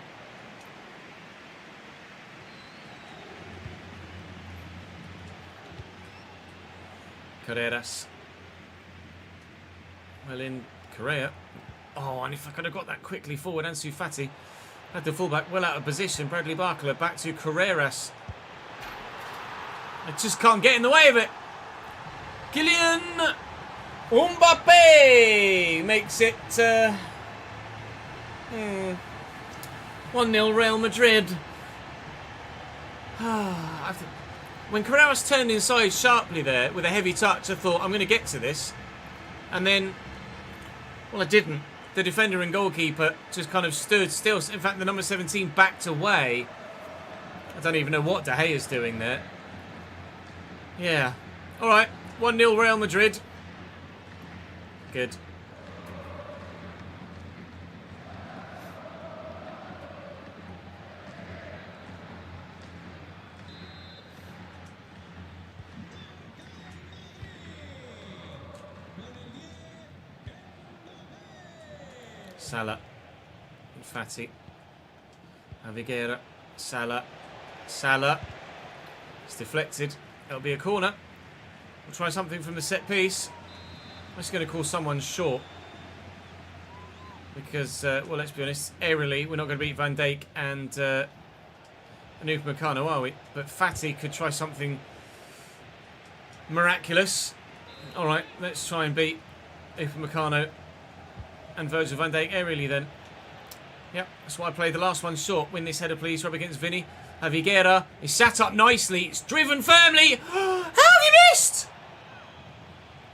Carreras. Well in Correa. Oh, and if I could have got that quickly forward, Ansu Fati had the fullback well out of position. Bradley Barcola back to Carreras. I just can't get in the way of it. Kylian Mbappe makes it 1-0 Real Madrid. When Carreras turned inside sharply there with a heavy touch, I thought, I'm going to get to this. And then, well, I didn't. The defender and goalkeeper just kind of stood still. In fact, the number 17 backed away. I don't even know what De Gea's doing there. Yeah. All right. 1-0 Real Madrid. Good. Salah. Fati. Aviguera. Salah. Salah. It's deflected. It'll be a corner. We'll try something from the set piece. I'm just going to call someone short. Because, well, let's be honest, aerially, we're not going to beat Van Dijk and Upamecano, are we? But Fati could try something miraculous. All right, let's try and beat Upamecano and Virgil van Dijk aerially then. Yep, that's why I played the last one short. Win this header, please. Rub against Vinny. Aviguera is sat up nicely. It's driven firmly. How have you missed?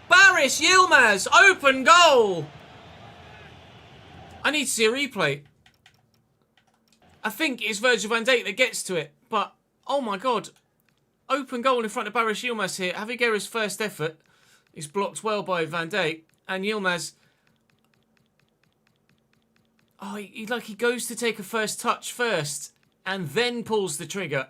Baris Yilmaz, open goal. I need to see a replay. I think it's Virgil van Dijk that gets to it. But, oh my God. Open goal in front of Baris Yilmaz here. Aviguera's first effort is blocked well by Van Dijk. And Yilmaz... Oh, he goes to take a first touch first and then pulls the trigger.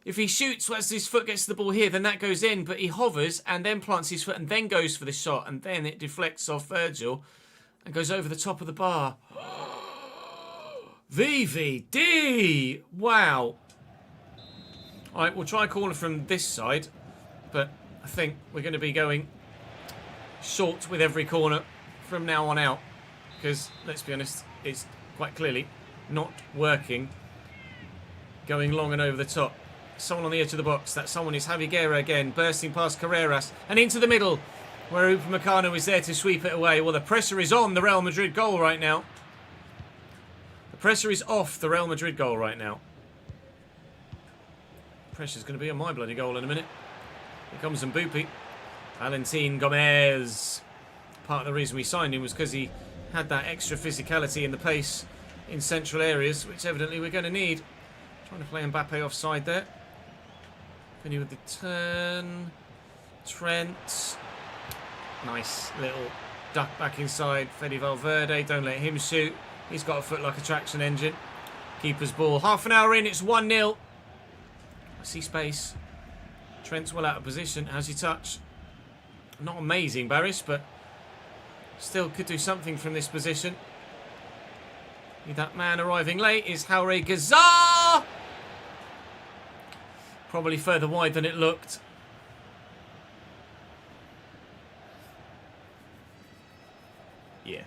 If he shoots as his foot gets to the ball here, then that goes in. But he hovers and then plants his foot and then goes for the shot. And then it deflects off Virgil and goes over the top of the bar. VVD! Wow. All right, we'll try a corner from this side. But I think we're going to be going short with every corner from now on out. Because, let's be honest, it's quite clearly not working. Going long and over the top. Someone on the edge of the box. That someone is Aviguera again. Bursting past Carreras. And into the middle. Where Upamecano is there to sweep it away. Well, the pressure is on the Real Madrid goal right now. The pressure is off the Real Madrid goal right now. Pressure's going to be on my bloody goal in a minute. Here comes Mbupi. Valentin Gomez. Part of the reason we signed him was because he had that extra physicality and the pace in central areas, which evidently we're going to need. Trying to play Mbappe offside there. Vinny with the turn. Trent. Nice little duck back inside. Fede Valverde. Don't let him shoot. He's got a foot like a traction engine. Keeper's ball. Half an hour in. It's 1-0. I see space. Trent's well out of position. How's he touch? Not amazing, Baris, but still could do something from this position. That man arriving late is Jauregui Gazar. Probably further wide than it looked. Yeah.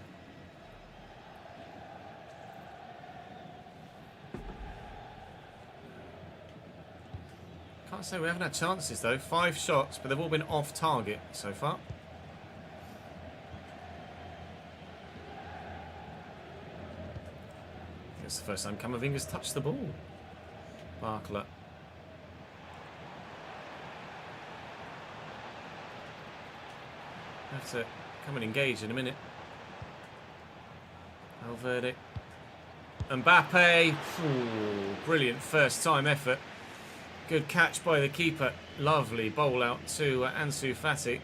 Can't say we haven't had chances though. 5 shots, but they've all been off target so far. It's the first time Camavinga's touched the ball. Barkler. Have to come and engage in a minute. Valverde. Mbappe. Ooh, brilliant first time effort. Good catch by the keeper. Lovely bowl out to Ansu Fati.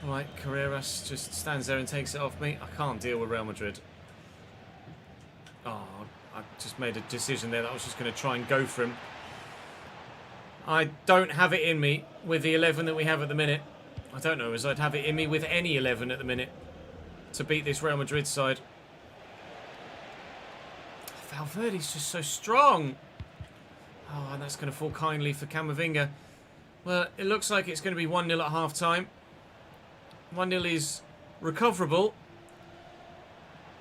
Alright, Carreras just stands there and takes it off me. I can't deal with Real Madrid. Oh, I just made a decision there that I was just going to try and go for him. I don't have it in me with the 11 that we have at the minute. I don't know as I'd have it in me with any 11 at the minute to beat this Real Madrid side. Valverde's just so strong. Oh, and that's going to fall kindly for Camavinga. Well, it looks like it's going to be 1-0 at half-time. 1-0 is recoverable.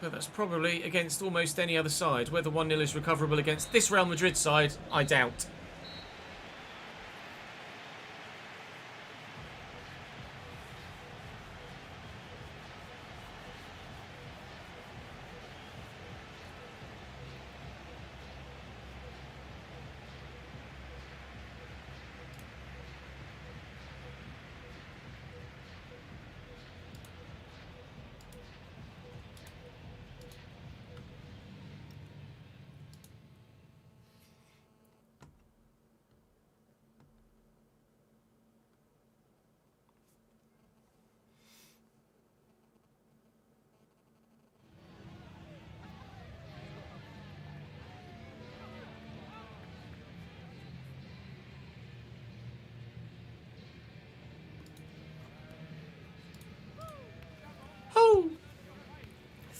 But that's probably against almost any other side. Whether 1-0 is recoverable against this Real Madrid side, I doubt.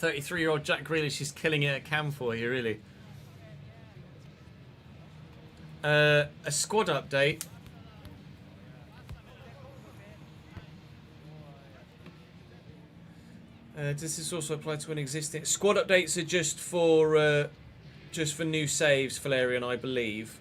33-year-old Jack Grealish is killing it at Cam for you, really. A squad update. Does this also apply to an existing... Squad updates are just for new saves, Valerian, I believe.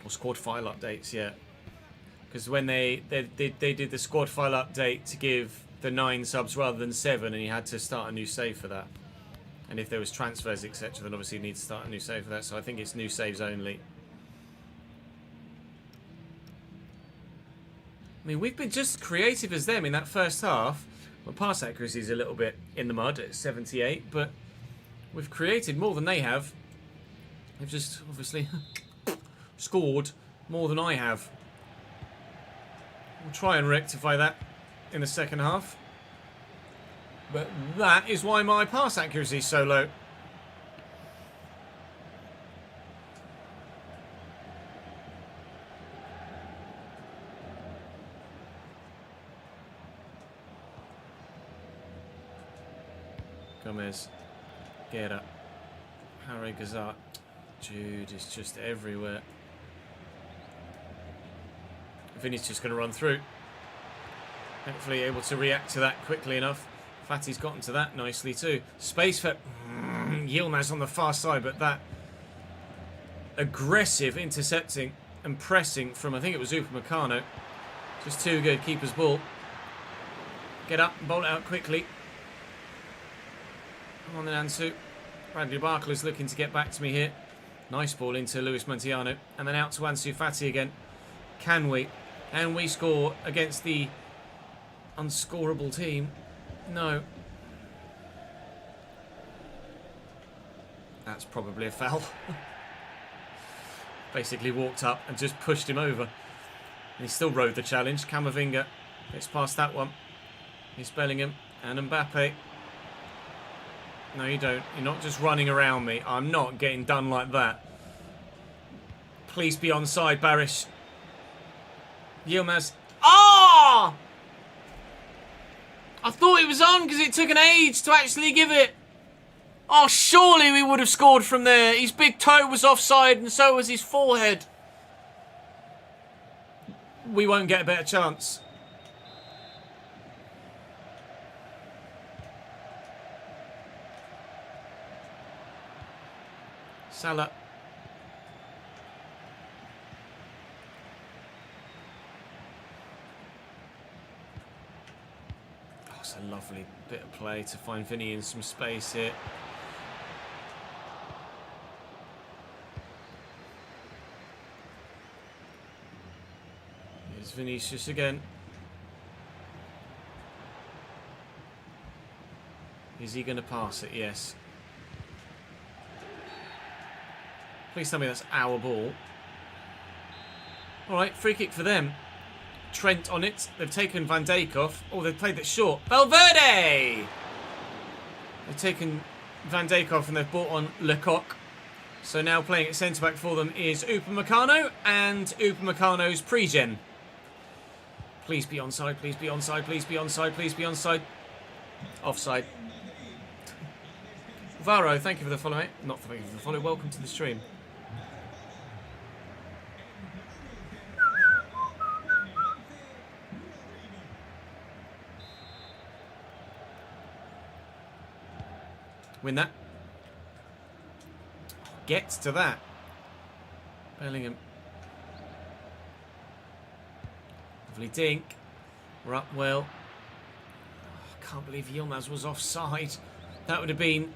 Or squad file updates, yeah. Because when they did the squad file update to give the 9 subs rather than 7, and you had to start a new save for that. And if there was transfers, etc., then obviously you need to start a new save for that. So I think it's new saves only. I mean, we've been just creative as them in that first half. Well, pass accuracy is a little bit in the mud at 78, but we've created more than they have. They've just obviously scored more than I have. We'll try and rectify that in the second half. But that is why my pass accuracy is so low. Gomez, Guerra, Harry Gazat. Jude is just everywhere. Vinny's just going to run through. Hopefully able to react to that quickly enough. Fatty's gotten to that nicely too. Space for Yilmaz on the far side, but that aggressive intercepting and pressing from, I think it was Upamecano. Just too good. Keeper's ball. Get up and bolt it out quickly. Come on then, Ansu. Bradley Barkley's looking to get back to me here. Nice ball into Luis Montiano. And then out to Ansu Fati again. Can we? And we score against the unscorable team. No. That's probably a foul. Basically walked up and just pushed him over. And he still rode the challenge. Camavinga gets past that one. He's Bellingham and Mbappe. No, you don't. You're not just running around me. I'm not getting done like that. Please be onside, Barish. Yilmaz. Ah! I thought it was on because it took an age to actually give it. Oh, surely we would have scored from there. His big toe was offside and so was his forehead. We won't get a better chance. Salah. It's a lovely bit of play to find Vinny in some space here. Here's Vinicius again. Is he going to pass it? Yes. Please tell me that's our ball. Alright, free kick for them. Trent on it. They've taken Van Dijk off. Oh, they've played it short. Valverde! They've taken Van Dijk off and they've brought on Lecoq. So now playing at centre-back for them is Upamecano and Upamecano's pre-gen. Please be onside, please be onside, please be onside, please be onside. Offside. Varo, thank you for the follow, mate. Not thank you for the follow. Welcome to the stream. Win that. Gets to that. Bellingham. Lovely dink. We're up well. I can't believe Yilmaz was offside. That would have been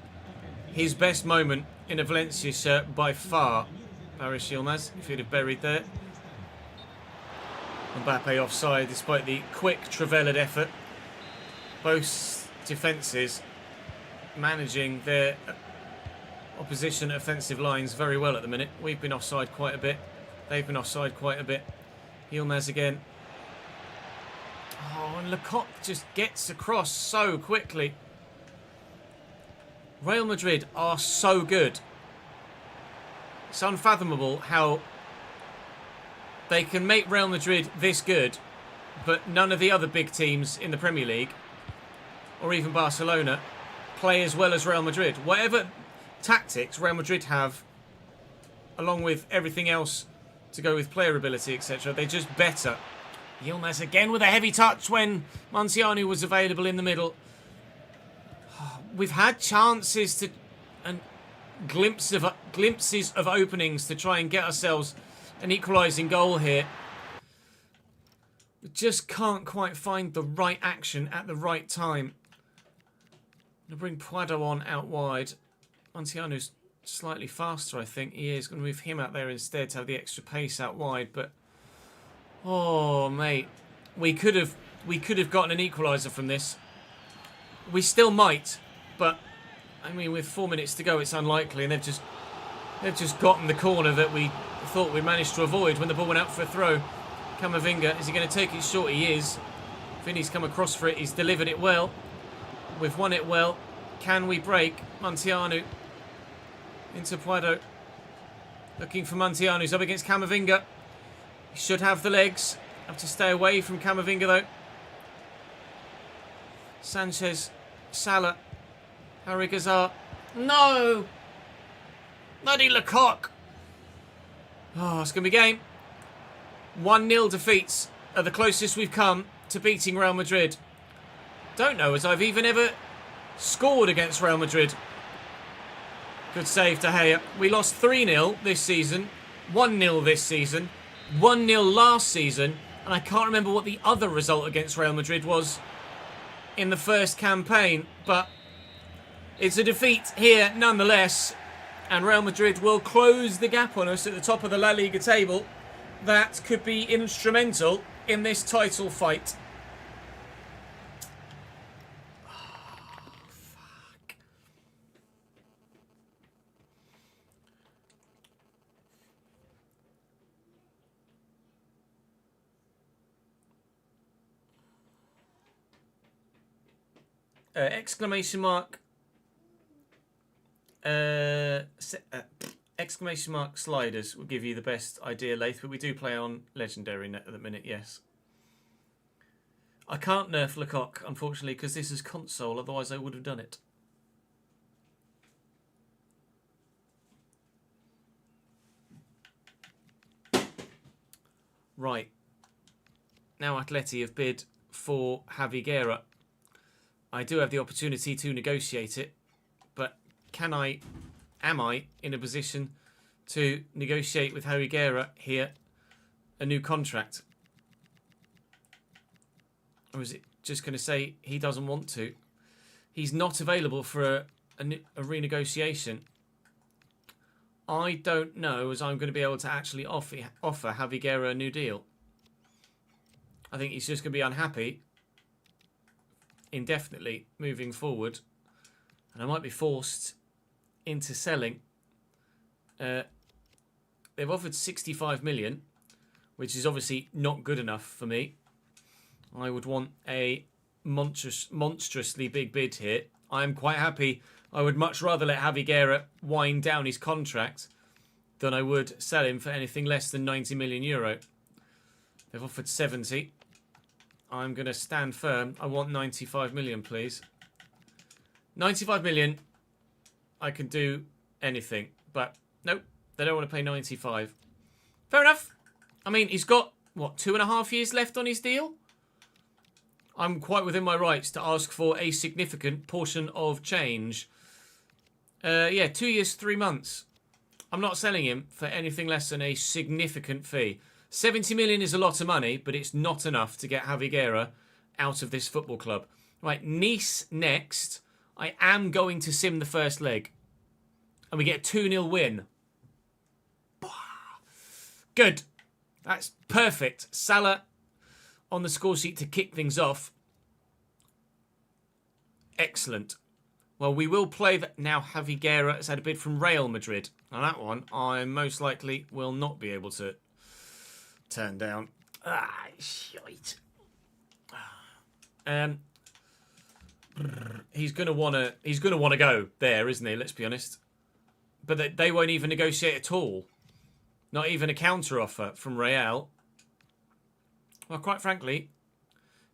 his best moment in a Valencia shirt by far. Paris Yilmaz, if he'd have buried there. Mbappe offside despite the quick Travelled effort. Both defences managing their opposition offensive lines very well at the minute. We've been offside quite a bit. They've been offside quite a bit. Yilmaz again. Oh, and Lecoq just gets across so quickly. Real Madrid are so good. It's unfathomable how they can make Real Madrid this good, but none of the other big teams in the Premier League, or even Barcelona, play as well as Real Madrid. Whatever tactics Real Madrid have, along with everything else to go with player ability, etc., they're just better. Yilmaz again with a heavy touch when Muntianu was available in the middle. We've had chances to and glimpses of openings to try and get ourselves an equalising goal here. We just can't quite find the right action at the right time. I'm going to bring Puado on out wide. Muntianu's slightly faster, I think. He is going to move him out there instead to have the extra pace out wide, but oh, mate, we could have gotten an equaliser from this. We still might, but I mean, with 4 minutes to go, it's unlikely, and they've just gotten the corner that we thought we managed to avoid when the ball went out for a throw. Camavinga, is he going to take it short? He is. Vinny's come across for it. He's delivered it well. We've won it well. Can we break? Muntianu into Puado. Looking for Muntianu. He's up against Camavinga. He should have the legs. Have to stay away from Camavinga though. Sanchez, Salah, Harry Gazar. No! Bloody Lecoq. Oh, it's going to be game. 1-0 defeats are the closest we've come to beating Real Madrid. Don't know as I've even ever scored against Real Madrid. Good save to Gea. We lost 3-0 this season, 1-0 this season, 1-0 last season, and I can't remember what the other result against Real Madrid was in the first campaign, but it's a defeat here nonetheless, and Real Madrid will close the gap on us at the top of the La Liga table. That could be instrumental in this title fight. Exclamation mark. Exclamation mark sliders will give you the best idea, Lath, but we do play on Legendary net at the minute, yes. I can't nerf Lecoq, unfortunately, because this is console, otherwise I would have done it. Right. Now Atleti have bid for Javi Guerra. I do have the opportunity to negotiate it, but am I in a position to negotiate with Javi Guerra here a new contract? Or is it just going to say he doesn't want to? He's not available for a renegotiation. I don't know as I'm going to be able to actually offer Javi Guerra a new deal. I think he's just going to be unhappy indefinitely moving forward, and I might be forced into selling. They've offered 65 million, which is obviously not good enough for me. I would want a monstrously big bid here. I am quite happy. I would much rather let Javi Guerra wind down his contract than I would sell him for anything less than 90 million euro. They've offered 70. I'm going to stand firm. I want 95 million, please. 95 million, I can do anything. But, nope, they don't want to pay 95. Fair enough. I mean, he's got, what, 2.5 years left on his deal? I'm quite within my rights to ask for a significant portion of change. Yeah, 2 years, 3 months. I'm not selling him for anything less than a significant fee. 70 million is a lot of money, but it's not enough to get Javi Guerra out of this football club. Right, Nice next. I am going to sim the first leg. And we get a 2-0 win. Good. That's perfect. Salah on the score sheet to kick things off. Excellent. Well, we will play that now. Javi Guerra has had a bid from Real Madrid. Now that one, I most likely will not be able to turn down. Ah, shite. He's gonna wanna go there, isn't he? Let's be honest. But they won't even negotiate at all. Not even a counter offer from Real. Well, quite frankly,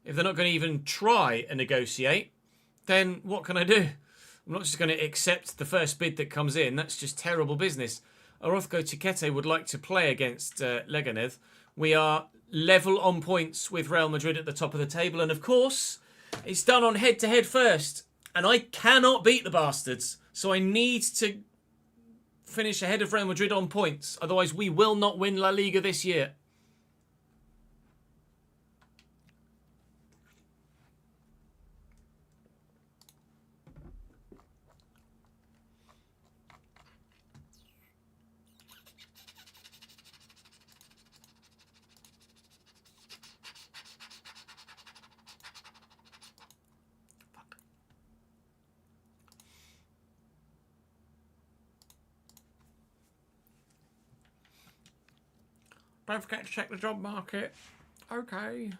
if they're not going to even try and negotiate, then what can I do? I'm not just going to accept the first bid that comes in. That's just terrible business. Orozco Chiquete would like to play against Leganés. We are level on points with Real Madrid at the top of the table. And of course, it's done on head-to-head first. And I cannot beat the bastards. So I need to finish ahead of Real Madrid on points. Otherwise, we will not win La Liga this year. Don't forget to check the job market. Okay.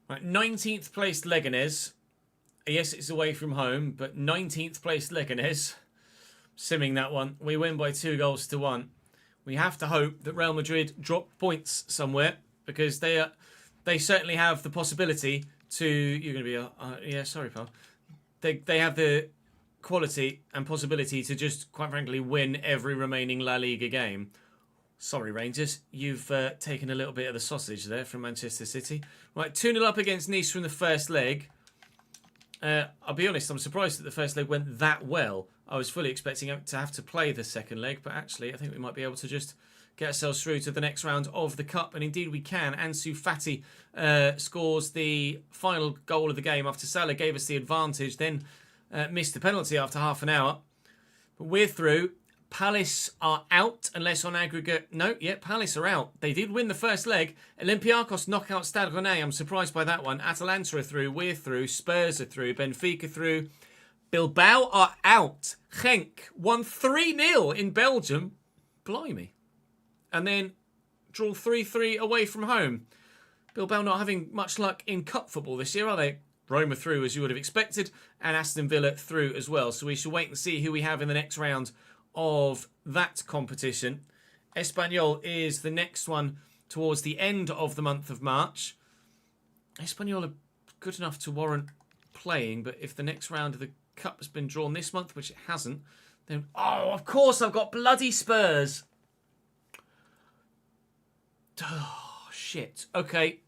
Right, 19th placed Leganés. Yes, it's away from home, but 19th placed Leganés. Simming that one. We win by 2-1. We have to hope that Real Madrid drop points somewhere because they certainly have the possibility to. You're going to be yeah, sorry, pal. They have the quality and possibility to just, quite frankly, win every remaining La Liga game. Sorry, Rangers. You've taken a little bit of the sausage there from Manchester City. Right, 2-0 up against Nice from the first leg. I'll be honest, I'm surprised that the first leg went that well. I was fully expecting to have to play the second leg, but actually I think we might be able to just get ourselves through to the next round of the Cup, and indeed we can. Ansu Fati scores the final goal of the game after Salah gave us the advantage, then missed the penalty after half an hour. But we're through. Palace are out, unless on aggregate. No, yeah, Palace are out. They did win the first leg. Olympiacos knock out Stade Rennais. I'm surprised by that one. Atalanta are through. We're through. Spurs are through. Benfica through. Bilbao are out. Genk won 3-0 in Belgium. Blimey. And then draw 3-3 away from home. Bilbao not having much luck in cup football this year, are they? Roma through, as you would have expected. And Aston Villa through as well. So we shall wait and see who we have in the next round of that competition. Espanyol is the next one towards the end of the month of March. Espanyol are good enough to warrant playing, but if the next round of the Cup has been drawn this month, which it hasn't, then, oh, of course, I've got bloody Spurs. Oh, shit. Okay.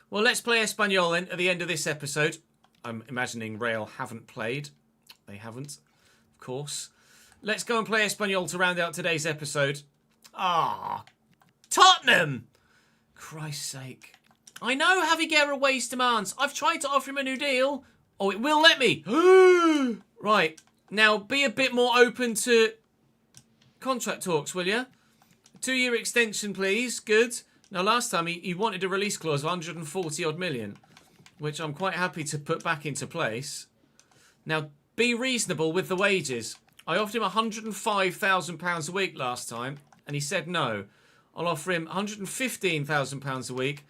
Well, let's play Espanyol then at the end of this episode. I'm imagining Real haven't played. They haven't, of course. Let's go and play Espanyol to round out today's episode. Ah, Tottenham! Christ's sake. I know Javi Guerra weighs demands. I've tried to offer him a new deal. Oh, it will let me. Right. Now, be a bit more open to contract talks, will you? 2-year extension, please. Good. Now, last time he wanted a release clause of 140 odd million, which I'm quite happy to put back into place. Now, be reasonable with the wages. I offered him £105,000 a week last time, and he said no. I'll offer him £115,000 a week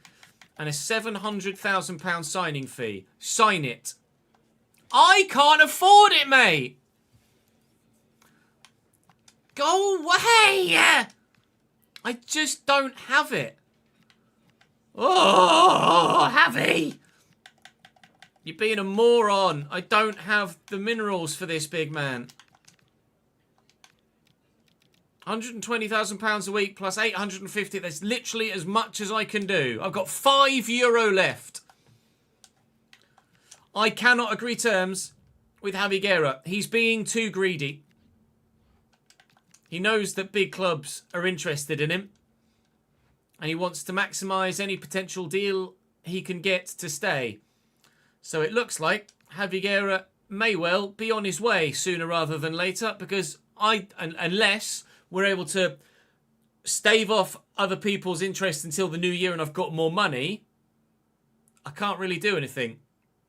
and a £700,000 signing fee. Sign it. I can't afford it, mate. Go away. I just don't have it. Oh, Javi. You're being a moron. I don't have the minerals for this, big man. £120,000 a week plus 850. That's literally as much as I can do. I've got €5 left. I cannot agree terms with Javi Guerra. He's being too greedy. He knows that big clubs are interested in him. And he wants to maximise any potential deal he can get to stay. So it looks like Javi Guerra may well be on his way sooner rather than later, because unless we're able to stave off other people's interest until the new year and I've got more money, I can't really do anything,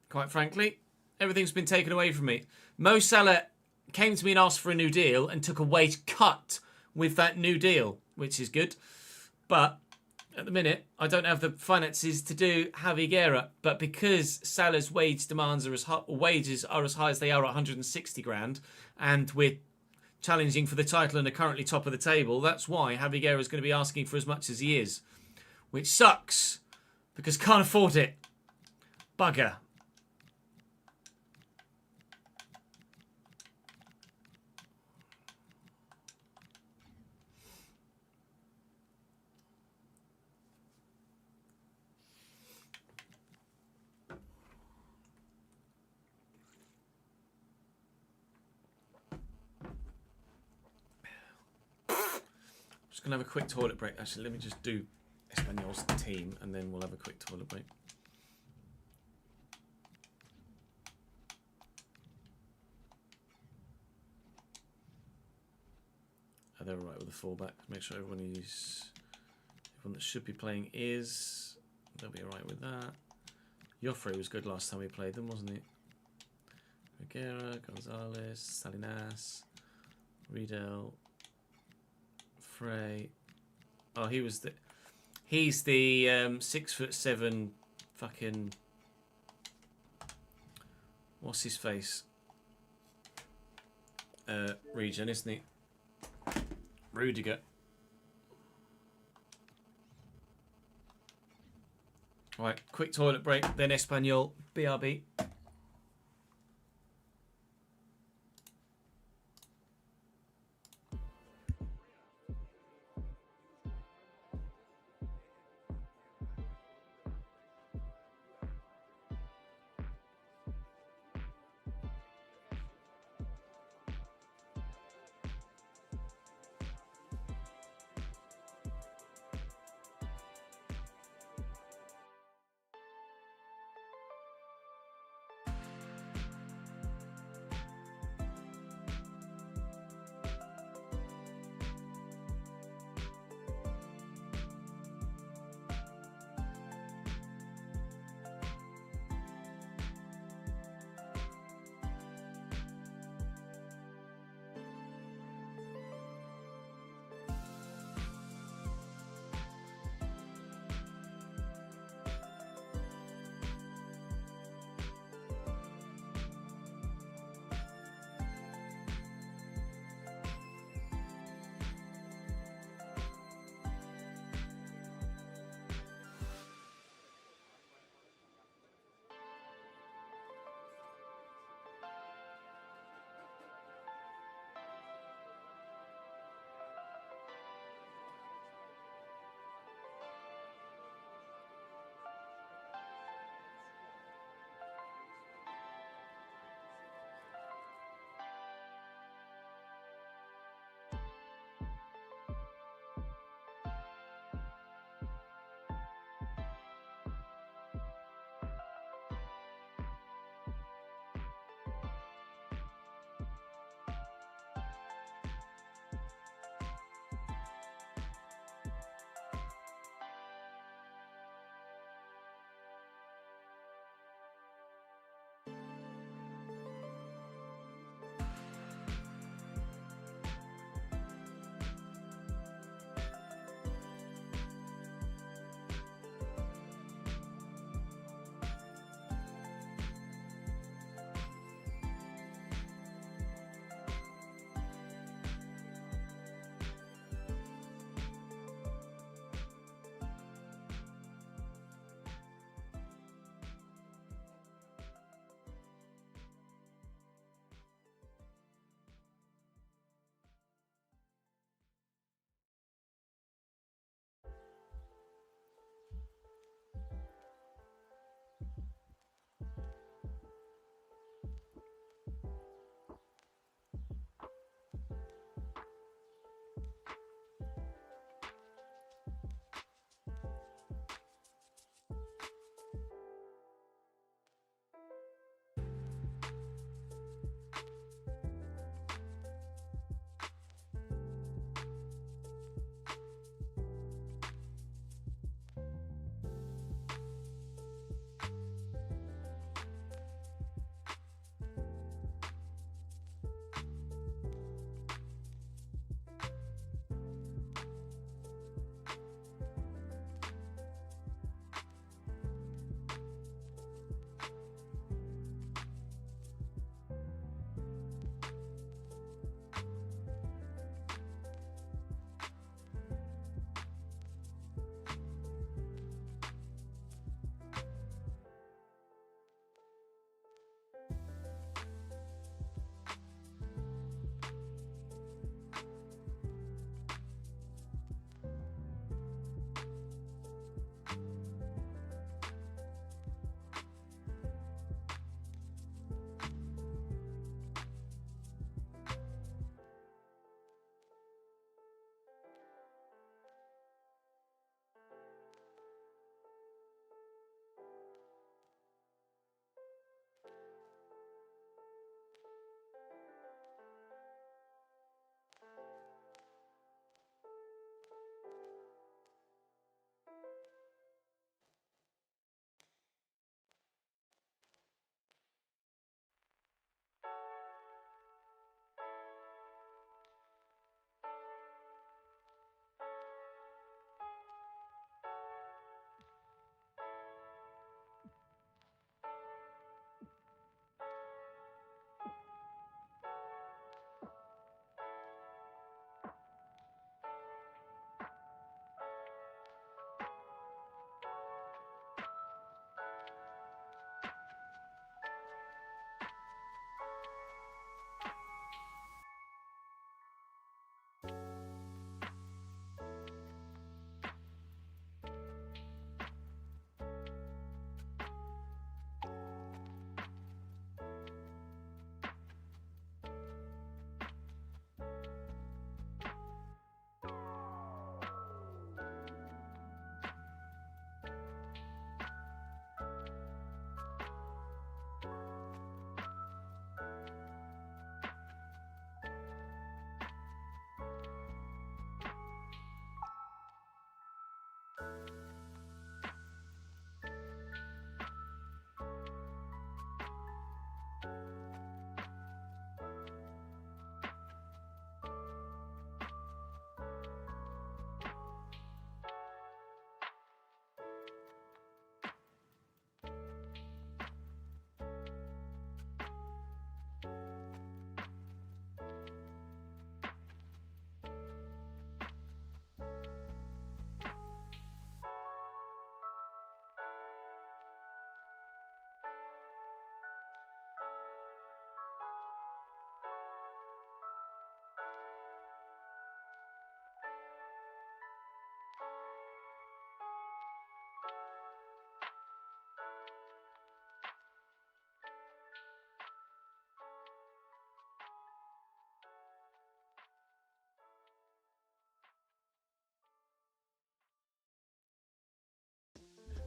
quite frankly. Everything's been taken away from me. Mo Salah came to me and asked for a new deal and took a wage cut with that new deal, which is good. But at the minute, I don't have the finances to do Javi Guerra. But because Salah's wage demands are wages are as high as they are at 160 grand, and we're challenging for the title and are currently top of the table, that's why Javi Guerra is going to be asking for as much as he is, which sucks because can't afford it. Bugger. Just going to have a quick toilet break. Actually, let me just do Espanyol's team and then we'll have a quick toilet break. Oh, they're alright with the fullback. Make sure everyone that should be playing is. They'll be alright with that. Joffrey was good last time we played them, wasn't he? Reguera, Gonzalez, Salinas, Riedel, Frey. Oh, he's the 6'7" fucking, what's his face? Regen, isn't he? Rudiger. Right, quick toilet break, then Espanyol, BRB.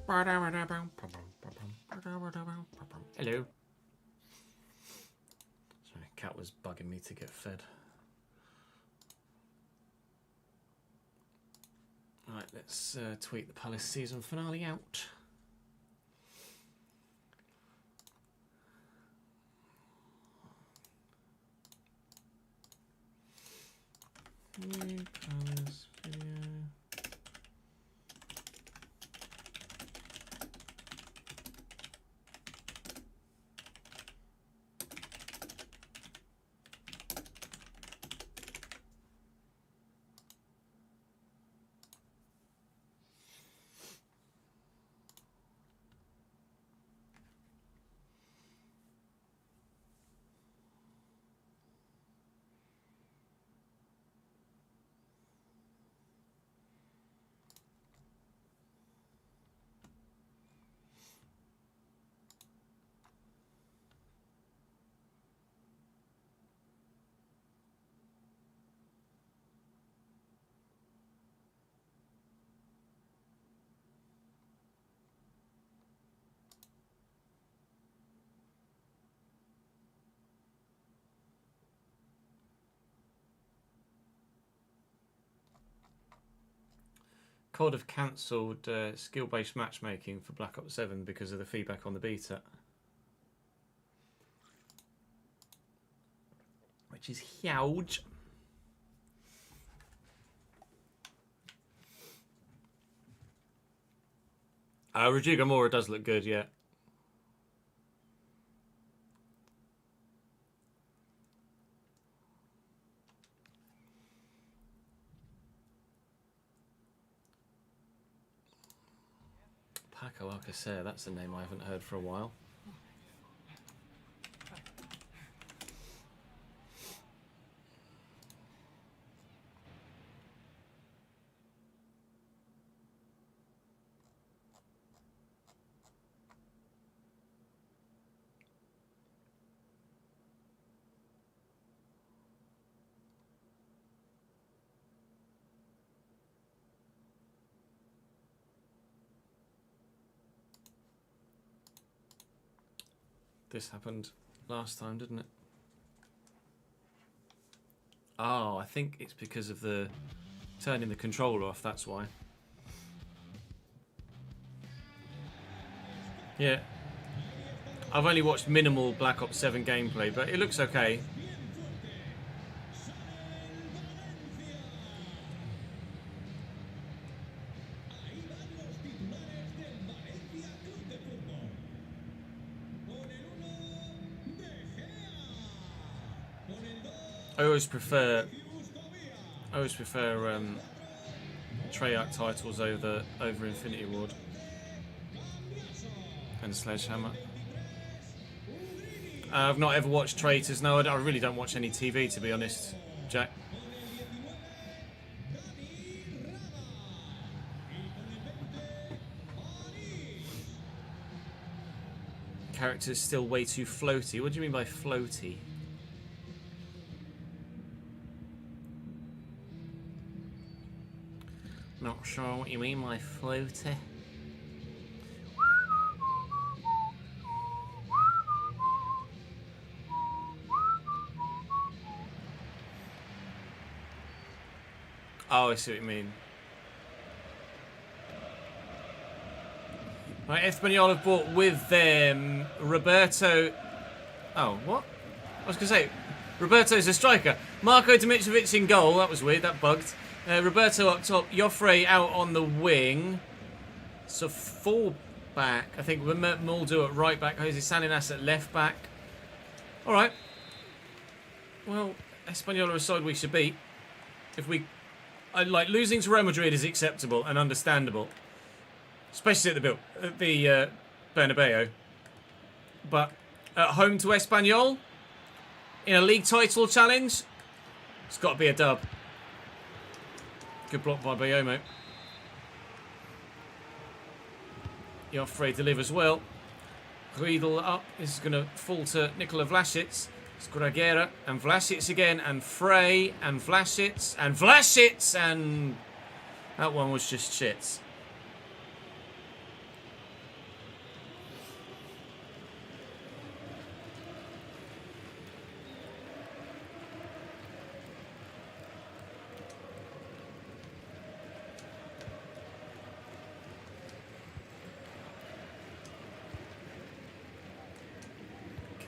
Hello. Sorry, cat was bugging me to get fed. Right, let's tweet the Palace season finale out. New Palace video. COD have cancelled skill-based matchmaking for Black Ops 7 because of the feedback on the beta. Which is huge. Rodrigo Mora does look good, yeah. Paco Alcacer, that's a name I haven't heard for a while. This happened last time, didn't it? Oh, I think it's because of the turning the controller off, that's why. Yeah. I've only watched minimal Black Ops 7 gameplay, but it looks okay. I always prefer Treyarch titles over Infinity Ward and Sledgehammer. I've not ever watched Traitors. No, I really don't watch any TV, to be honest, Jack. Character's still way too floaty. What do you mean by floaty? Not sure what you mean by floaty. Oh, I see what you mean. Right, Espanyol have bought with them Roberto. Oh, what? I was going to say, Roberto's a striker. Marko Dimitrovic in goal. That was weird, that bugged. Roberto up top, Joffrey out on the wing. So full back. I think Muldo at right back, Jose Salinas at left back. All right. Well, Espanyol are a side we should beat. If we, like, losing to Real Madrid is acceptable and understandable, especially at the Bernabeu. But at home to Espanyol in a league title challenge, it's got to be a dub. Good block by Bayomo. Joffrey delivers well. Riedel up. This is going to fall to Nikola Vlasic. Skragera and Vlasic again, and Frey and Vlasic and Vlasic, and that one was just shit.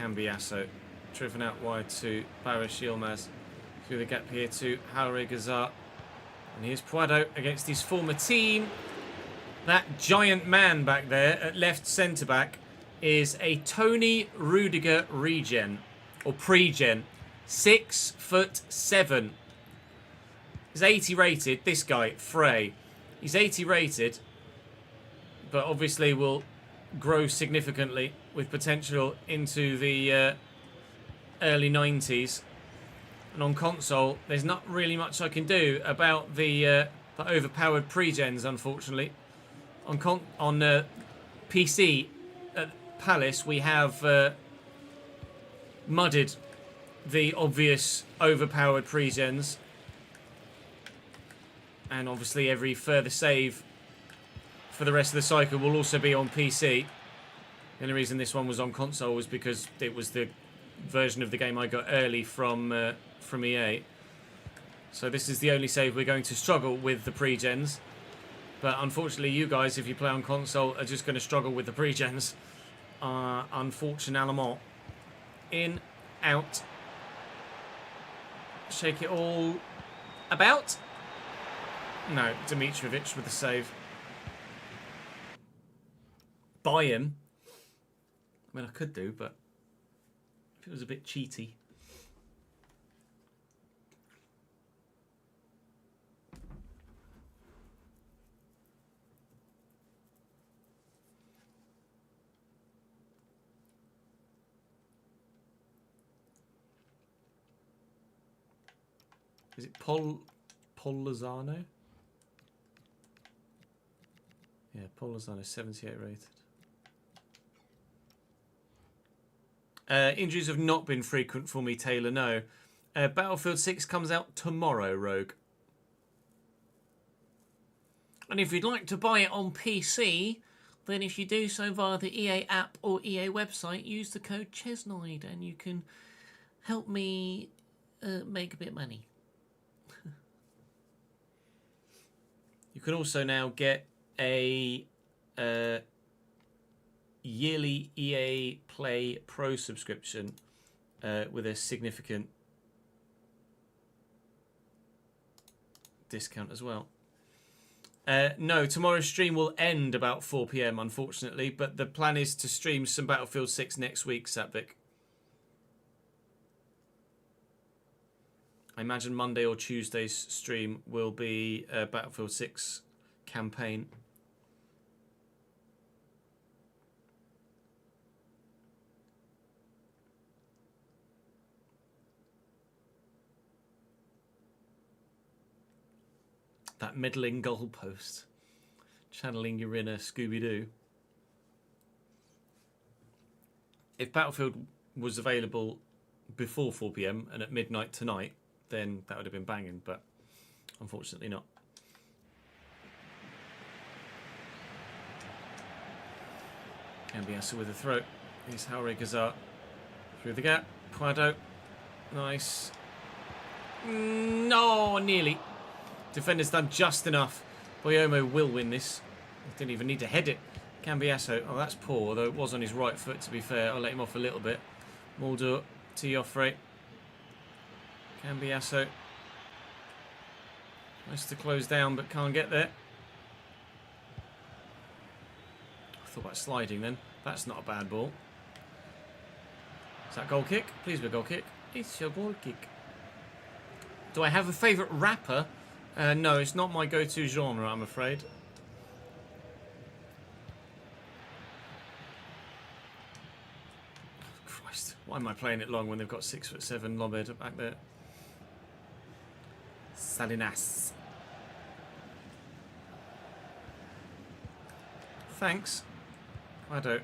Cambiasso. Driven out wide to Barish Yilmaz. Through the gap here to Haure Gazar. And here's Puado against his former team. That giant man back there at left centre-back is a Tony Rudiger regen. Or pre-gen. 6'7". He's 80 rated. This guy, Frey. He's 80 rated. But obviously will grow significantly with potential into the early 90s. And on console, there's not really much I can do about the overpowered pre-gens, unfortunately. On PC at Palace, we have mudded the obvious overpowered pre-gens. And obviously every further save for the rest of the cycle will also be on PC. The only reason this one was on console was because it was the version of the game I got early from EA. So this is the only save we're going to struggle with the pre-gens. But unfortunately you guys, if you play on console, are just going to struggle with the pre-gens. Unfortunately. In, out. Shake it all about. No, Dimitrovic with the save. Buy him. I mean, I could do, but if it was a bit cheaty. Is it Paul Lozano? Yeah, Paul Lozano, 78 rated. Injuries have not been frequent for me, Taylor, no. Battlefield 6 comes out tomorrow, Rogue. And if you'd like to buy it on PC, then if you do so via the EA app or EA website, use the code Chesnoid and you can help me make a bit of money. You can also now get a yearly EA Play Pro subscription with a significant discount as well. No, tomorrow's stream will end about 4 PM, unfortunately, but the plan is to stream some Battlefield 6 next week, Sapvik. I imagine Monday or Tuesday's stream will be a Battlefield 6 campaign. That middling goalpost. Channeling your inner Scooby-Doo. If Battlefield was available before 4 PM and at midnight tonight, then that would have been banging, but unfortunately not. Cambiasso with a throw. Here's Haure Gazar through the gap. Puado. Nice. No, nearly. Defender's done just enough. Boyomo will win this. Didn't even need to head it. Cambiasso. Oh, that's poor, although it was on his right foot, to be fair. I'll let him off a little bit. Mulder to Joffre. Cambiasso. Nice to close down, but can't get there. I thought about sliding then. That's not a bad ball. Is that a goal kick? Please be a goal kick. It's your goal kick. Do I have a favourite rapper? No, it's not my go-to genre, I'm afraid. Oh, Christ, why am I playing it long when they've got 6'7" Lobed back there? Salinas. Thanks. Puado.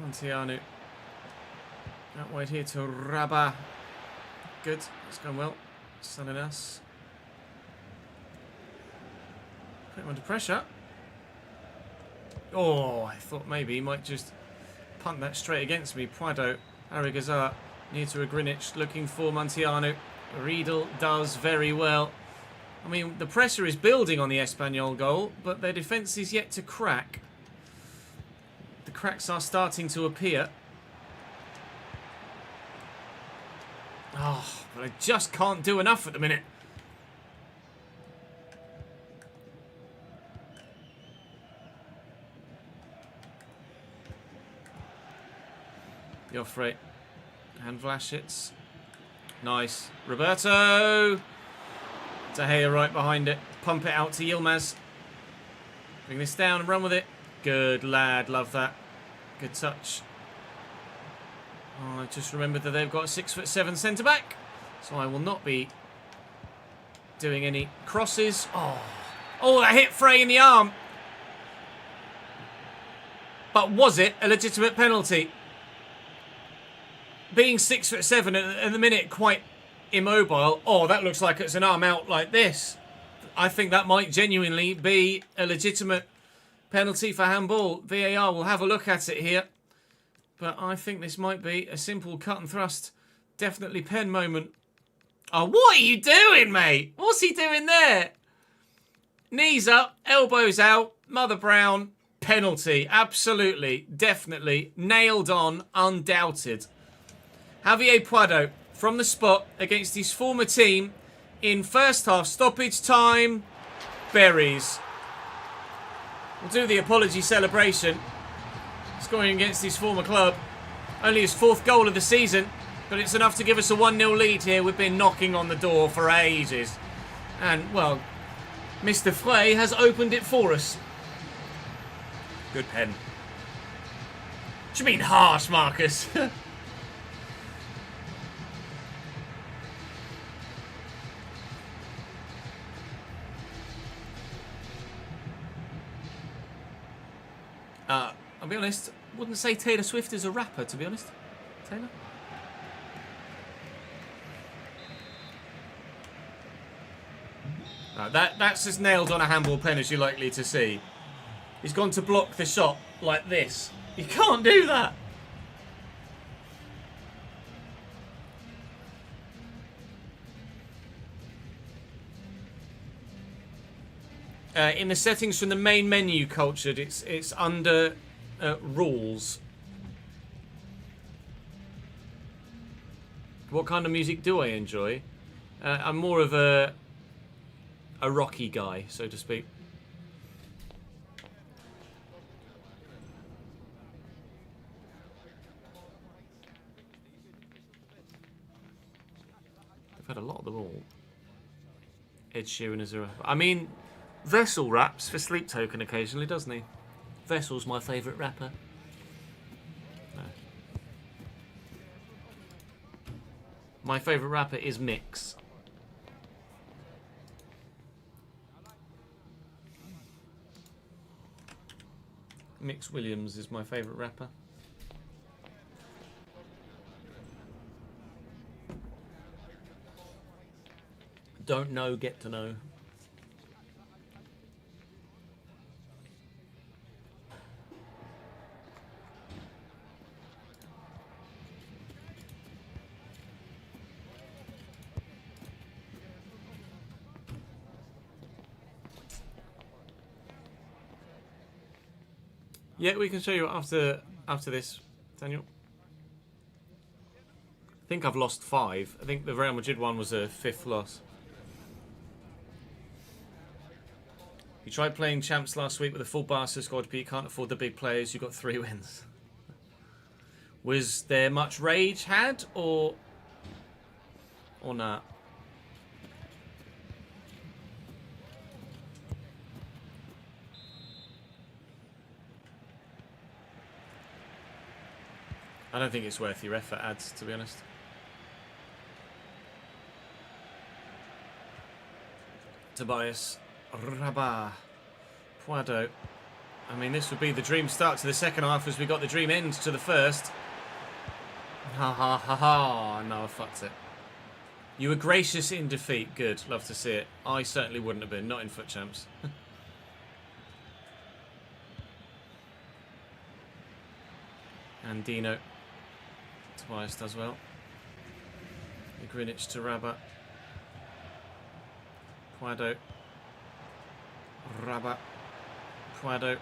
Montiano. Out wide here to Rabah. Good. It's gone well. Salinas. Put him under pressure. Oh, I thought maybe he might just punt that straight against me. Puado. Arigazar. Near to a Greenwich. Looking for Montiano. Riedel does very well. I mean, the pressure is building on the Espanyol goal, but their defence is yet to crack. The cracks are starting to appear. Oh, but I just can't do enough at the minute. Joffrey. And Vlasic. Nice. Roberto! De Gea right behind it. Pump it out to Yilmaz. Bring this down and run with it. Good lad. Love that. Good touch. Oh, I just remembered that they've got a 6'7" centre-back. So I will not be doing any crosses. Oh, that hit Frey in the arm. But was it a legitimate penalty? Being 6'7" at the minute, quite immobile. Oh, that looks like it's an arm out like this. I think that might genuinely be a legitimate penalty for handball. VAR will have a look at it here. But I think this might be a simple cut and thrust. Definitely pen moment. Oh, what are you doing, mate? What's he doing there? Knees up, elbows out, Mother Brown, penalty. Absolutely, definitely, nailed on, undoubted. Javier Puado from the spot against his former team in first half stoppage time. Berries. We'll do the apology celebration. Scoring against his former club. Only his 4th goal of the season, but it's enough to give us a 1-0 lead here. We've been knocking on the door for ages. And, well, Mr. Frey has opened it for us. Good pen. What do you mean harsh, Marcus? I'll be honest, wouldn't say Taylor Swift is a rapper, to be honest. Taylor? That's as nailed on a handball pen as you're likely to see. He's gone to block the shot like this. You can't do that. In the settings from the main menu, Cultured, it's under rules. What kind of music do I enjoy? I'm more of a rocky guy, so to speak. I've had a lot of them all. Ed Sheeran is a rapper. I mean, Vessel raps for Sleep Token occasionally, doesn't he? Vessel's my favourite rapper. No. My favourite rapper is Mix. Mix Williams is my favourite rapper. Don't know, get to know. Yeah, we can show you after this, Daniel. I think I've lost 5. I think the Real Madrid one was a 5th loss. You tried playing champs last week with a full Barca squad, but you can't afford the big players. You got 3 wins. Was there much rage had, or not? I don't think it's worth your effort, ads, to be honest. Tobias, Rabah, Puado. I mean, this would be the dream start to the second half as we got the dream end to the first. Ha ha ha ha. No, I fucked it. You were gracious in defeat. Good. Love to see it. I certainly wouldn't have been. Not in foot champs. And Dino. Tobias does well. Greenwich to Rabat. Puado. Rabat. Puado.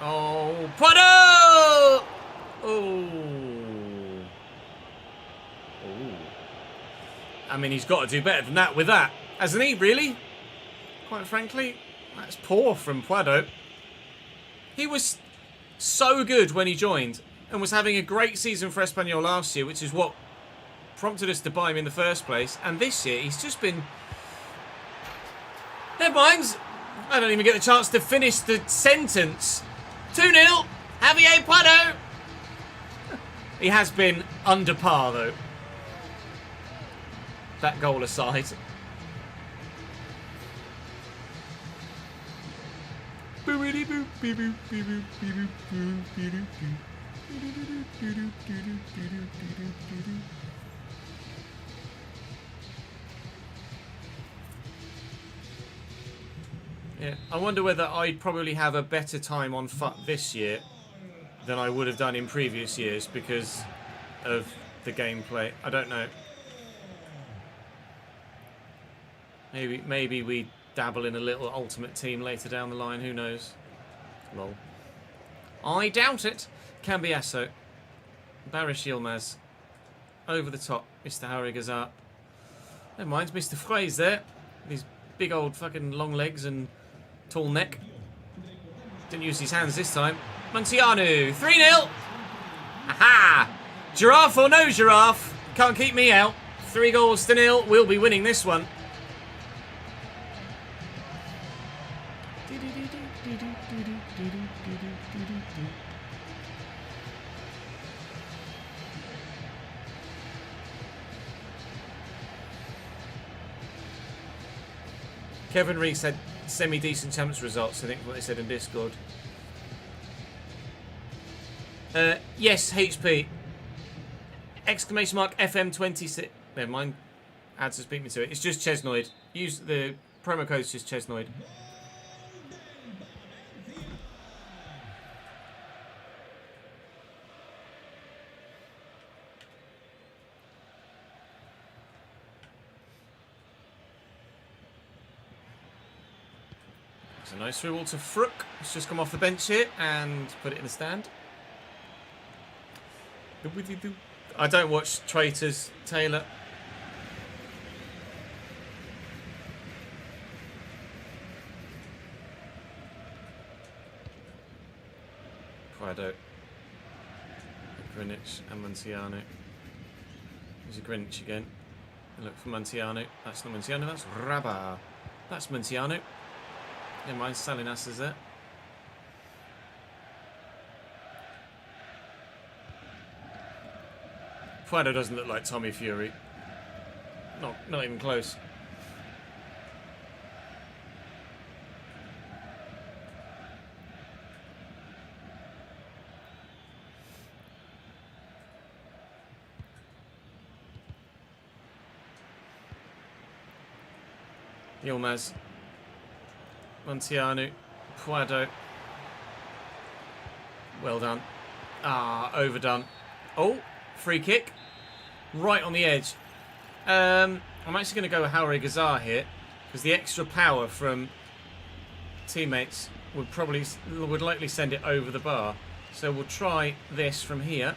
Oh, Puado! Oh. I mean, he's got to do better than that with that, hasn't he, really? Quite frankly, that's poor from Puado. He was so good when he joined and was having a great season for Espanyol last year, which is what prompted us to buy him in the first place. And this year, he's just been... Never mind. I don't even get the chance to finish the sentence. 2-0, Javier Puado. He has been under par, though. That goal aside. Yeah, I wonder whether I'd probably have a better time on FUT this year than I would have done in previous years because of the gameplay. I don't know. Maybe we dabble in a little Ultimate Team later down the line. Who knows? Lol. I doubt it. Cambiasso. Barish Yilmaz. Over the top. Mr. Harigazar. Never mind. Mr. Fraze there. His big old fucking long legs and tall neck. Didn't use his hands this time. Muntianu. 3-0. Aha! Giraffe or no giraffe. Can't keep me out. 3-0. We'll be winning this one. Kevin Reese had semi-decent champs results, I think what they said in Discord. Yes, HP. Exclamation mark FM26. Never mind. Ads has beat me to it. It's just Chesnoid. Use the promo code, is just Chesnoid. It's a nice through ball to Frook. It's just come off the bench here and put it in the stand. I don't watch Traitors, Taylor. Prado. Greenwich and Muntianu. There's a Greenwich again. Look for Muntianu. That's not Muntianu, that's Rabah. That's Muntianu. Never mind, Salinas is there. Prado doesn't look like Tommy Fury. Not even close. Yilmaz. Muntianu. Puado. Well done. Ah, overdone. Oh, free kick. Right on the edge. I'm actually going to go with Hauri Gazar here because the extra power from teammates would likely send it over the bar. So we'll try this from here.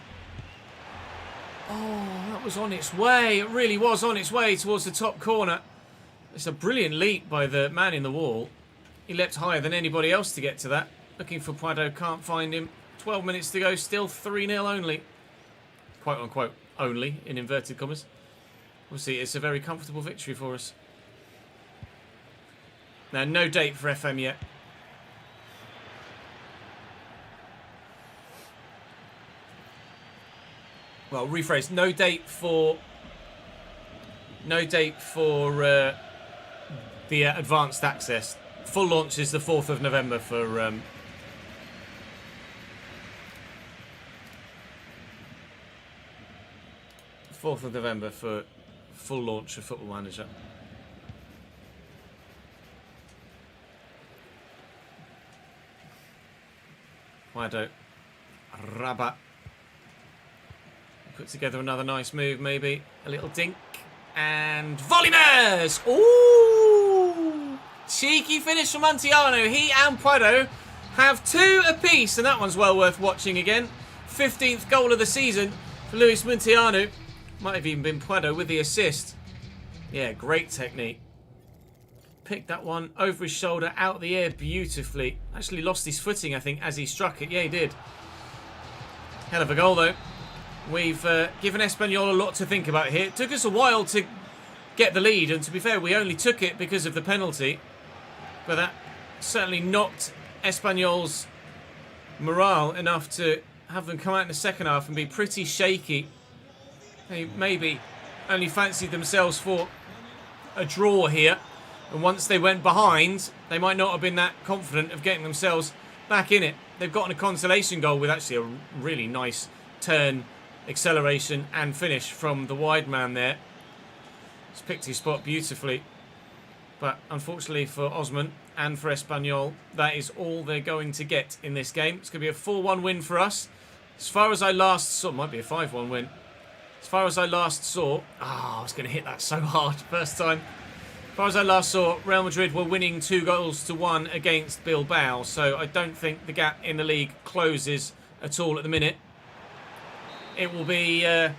Oh, that was on its way. It really was on its way towards the top corner. It's a brilliant leap by the man in the wall. He leapt higher than anybody else to get to that. Looking for Puado, can't find him. 12 minutes to go, still 3-0 only. Quote unquote only, in inverted commas. We'll see, it's a very comfortable victory for us. Now, no date for FM yet. Well, rephrase, no date for the advanced access. Full launch is the 4th of November for 4th of November for full launch of Football Manager. Puado. Rabat. Put together another nice move, maybe. A little dink. And volleybers! Ooh! Cheeky finish from Muntianu. He and Puado have 2 apiece, and that one's well worth watching again. 15th goal of the season for Luis Muntianu. Might have even been Puado with the assist. Yeah, great technique. Picked that one over his shoulder, out of the air beautifully. Actually lost his footing, I think, as he struck it. Yeah, he did. Hell of a goal, though. We've given Espanyol a lot to think about here. It took us a while to get the lead, and to be fair, we only took it because of the penalty. But that certainly knocked Espanyol's morale enough to have them come out in the second half and be pretty shaky. They maybe only fancied themselves for a draw here. And once they went behind, they might not have been that confident of getting themselves back in it. They've gotten a consolation goal with actually a really nice turn, acceleration and finish from the wide man there. He's picked his spot beautifully. But unfortunately for Osman and for Espanyol, that is all they're going to get in this game. It's going to be a 4-1 win for us. As far as I last saw, might be a 5-1 win. As far as I last saw, I was going to hit that so hard first time. As far as I last saw, Real Madrid were winning 2-1 against Bilbao. So I don't think the gap in the league closes at all at the minute. It will be, I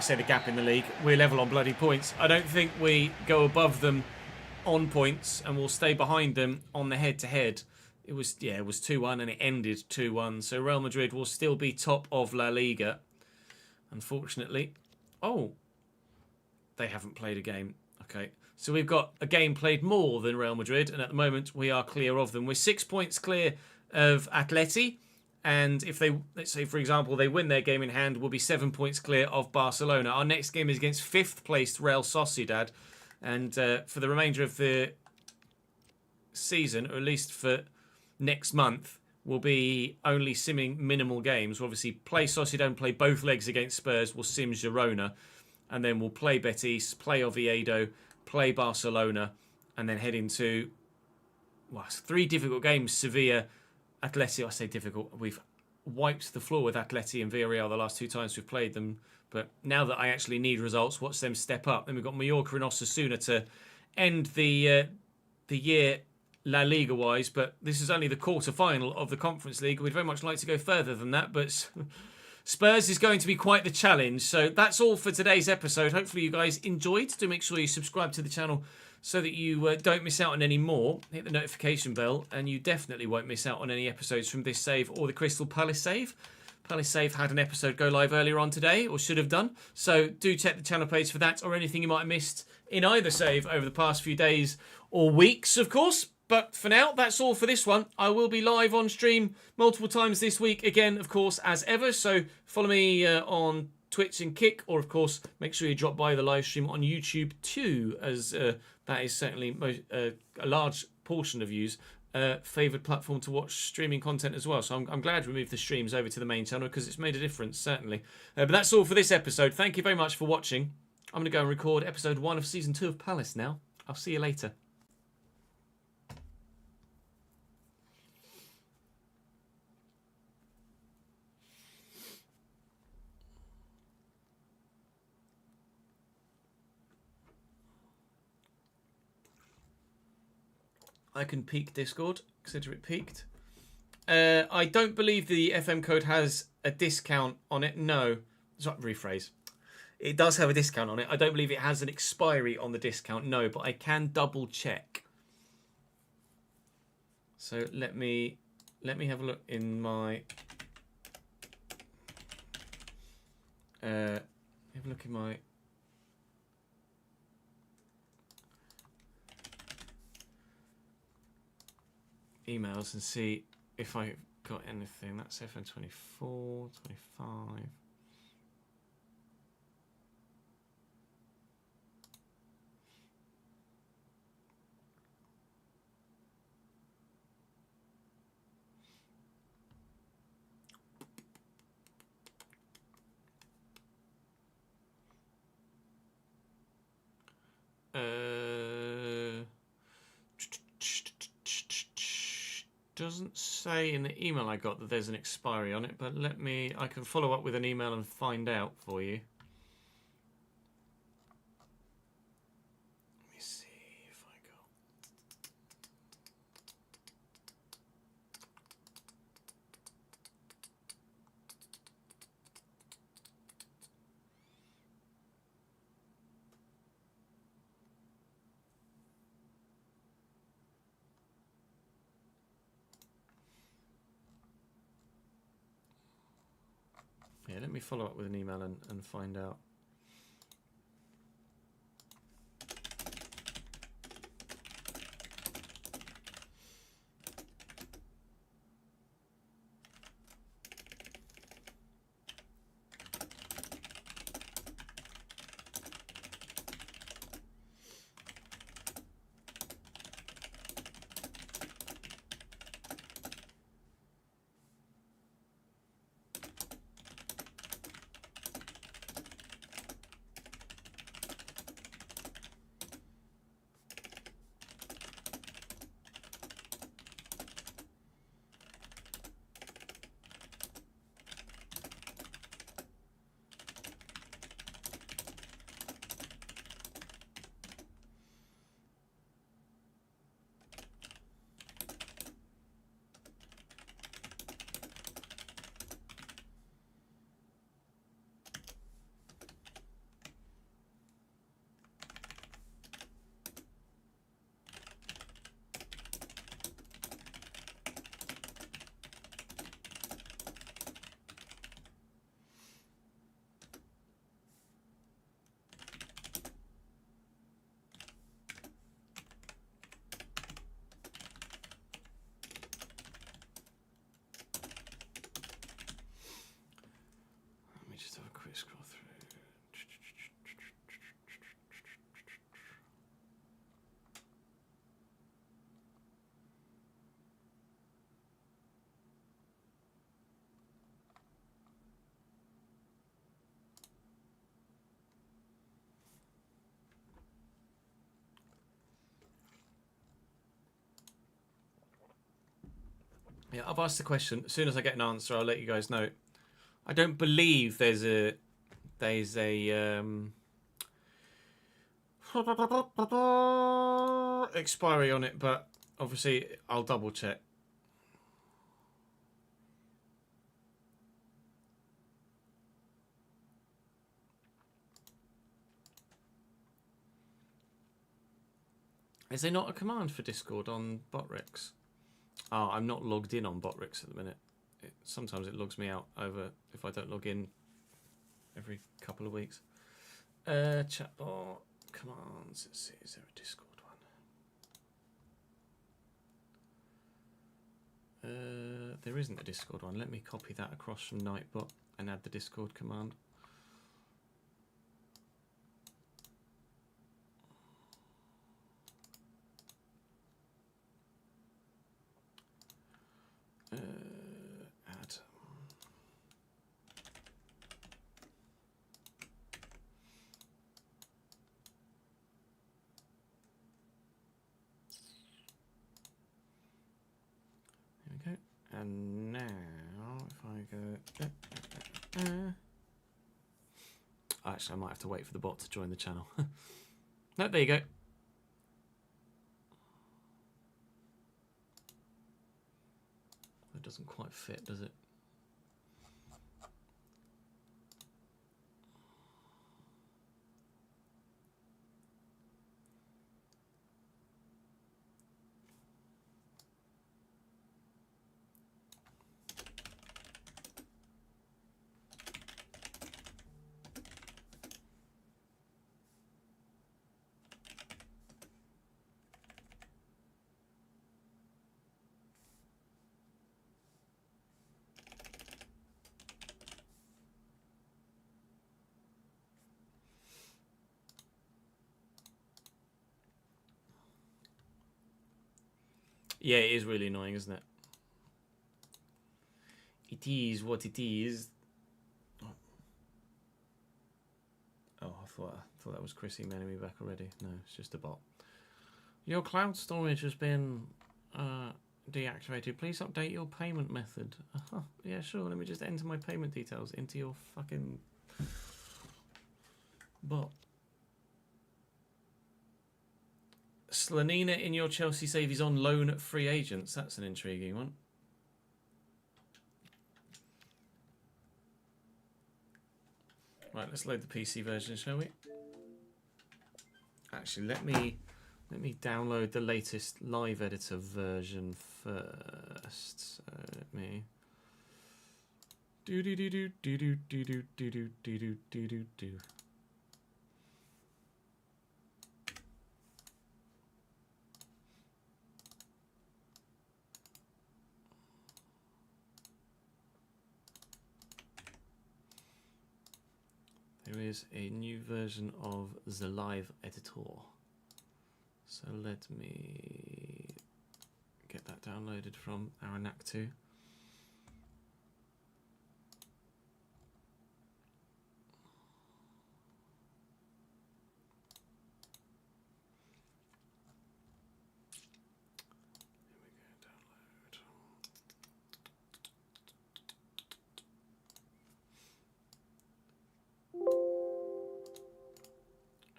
say the gap in the league, we're level on bloody points. I don't think we go above them on points, and we'll stay behind them on the head-to-head. It was 2-1 and it ended 2-1. So Real Madrid will still be top of La Liga, unfortunately. Oh, they haven't played a game. Okay, so we've got a game played more than Real Madrid, and at the moment we are clear of them. We're 6 points clear of Atleti, and if they, let's say for example, they win their game in hand, we'll be 7 points clear of Barcelona. Our next game is against 5th placed Real Sociedad. And for the remainder of the season, or at least for next month, we'll be only simming minimal games. We'll obviously play Sociedad and play both legs against Spurs. We'll sim Girona. And then we'll play Betis, play Oviedo, play Barcelona, and then head into 3 difficult games. Sevilla, Atleti, I say difficult. We've wiped the floor with Atleti and Villarreal the last 2 times we've played them. But now that I actually need results, watch them step up. Then we've got Mallorca and Osasuna to end the year La Liga-wise. But this is only the quarter-final of the Conference League. We'd very much like to go further than that. But Spurs is going to be quite the challenge. So that's all for today's episode. Hopefully you guys enjoyed. Do make sure you subscribe to the channel so that you don't miss out on any more. Hit the notification bell and you definitely won't miss out on any episodes from this save or the Crystal Palace save. Palace Save had an episode go live earlier on today, or should have done. So do check the channel page for that, or anything you might have missed in either save over the past few days or weeks, of course. But for now, that's all for this one. I will be live on stream multiple times this week, again, of course, as ever. So follow me on Twitch and Kick, or of course, make sure you drop by the live stream on YouTube too, as that is certainly a large portion of you's favoured platform to watch streaming content as well. So I'm glad we moved the streams over to the main channel because it's made a difference, certainly. But that's all for this episode. Thank you very much for watching. I'm going to go and record episode 1 of season 2 of Palace now. I'll see you later. I can peek Discord. Consider it peaked. I don't believe the FM code has a discount on it. No. Sorry, rephrase. It does have a discount on it. I don't believe it has an expiry on the discount. No, but I can double check. So let me have a look in my have a look in my emails and see if I got anything. That's FN24, 25. Doesn't say in the email I got that there's an expiry on it, but I can follow up with an email and find out for you. Let me see if I got... Yeah, let me follow up with an email and find out. Let me just have a quick scroll through. Yeah, I've asked the question. As soon as I get an answer, I'll let you guys know. I don't believe there's a expiry on it, but obviously I'll double check. Is there not a command for Discord on Botrix? Oh, I'm not logged in on Botrix at the minute. Sometimes it logs me out over if I don't log in every couple of weeks. Chatbot commands. Let's see, is there a Discord one? There isn't a Discord one. Let me copy that across from Nightbot and add the Discord command. Add. There we go. And now, if I go... Actually, I might have to wait for the bot to join the channel. No, there you go. It doesn't quite fit, does it? Yeah, it is really annoying, isn't it? It is what it is. Oh, I thought that was Chris emailing me back already. No, it's just a bot. Your cloud storage has been deactivated. Please update your payment method. Yeah, sure. Let me just enter my payment details into your fucking bot. Slanina in your Chelsea save is on loan at free agents. That's an intriguing one. Right, let's load the PC version, shall we? Actually, let me download the latest live editor version first. So let me Do do do do do do do do do do do do do do. There is a new version of the live editor. So let me get that downloaded from Aranactu.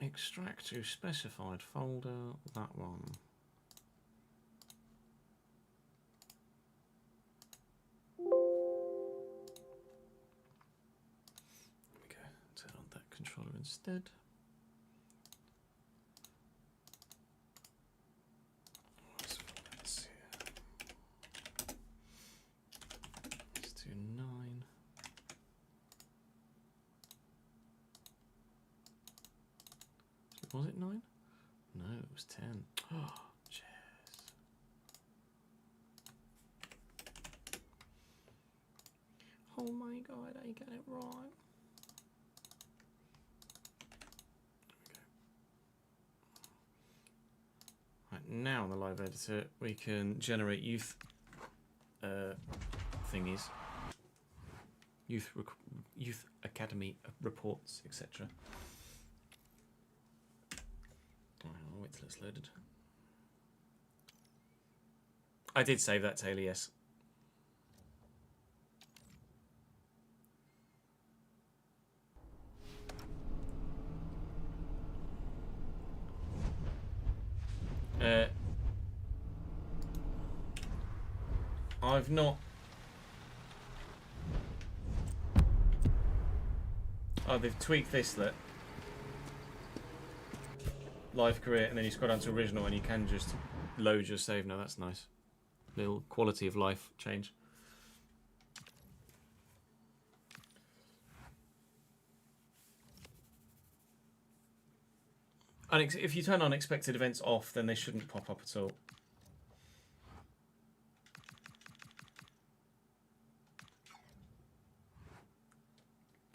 Extract to specified folder, that one. There we go, turn on that controller instead. Let's see. Let's do 9. Was it 9? No, it was 10. Oh, cheers. Oh my god, I got it wrong. Right, now in the live editor, we can generate youth thingies. Youth academy reports, etc. I'll wait till it's loaded. I did save that, Taylor, yes. I've not... Oh, they've tweaked this, look. Live career, and then you scroll down to original and you can just load your save now. That's nice. Little quality of life change. If you turn unexpected events off, then they shouldn't pop up at all.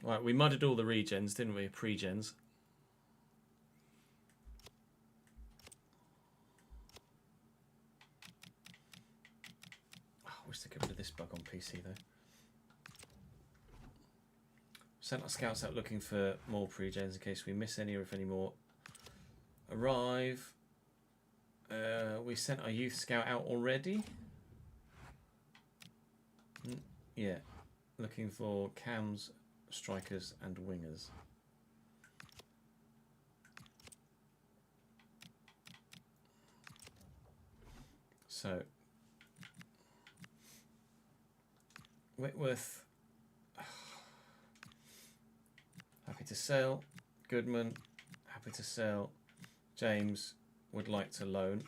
Right, we mudded all the regens, didn't we? Pre-gens. I wish they got rid of this bug on PC though. Sent our scouts out looking for more pre-gens in case we miss any or if any more arrive. We sent our youth scout out already. Yeah, looking for cams, strikers and wingers. So Whitworth, happy to sell. Goodman, happy to sell. James would like to loan.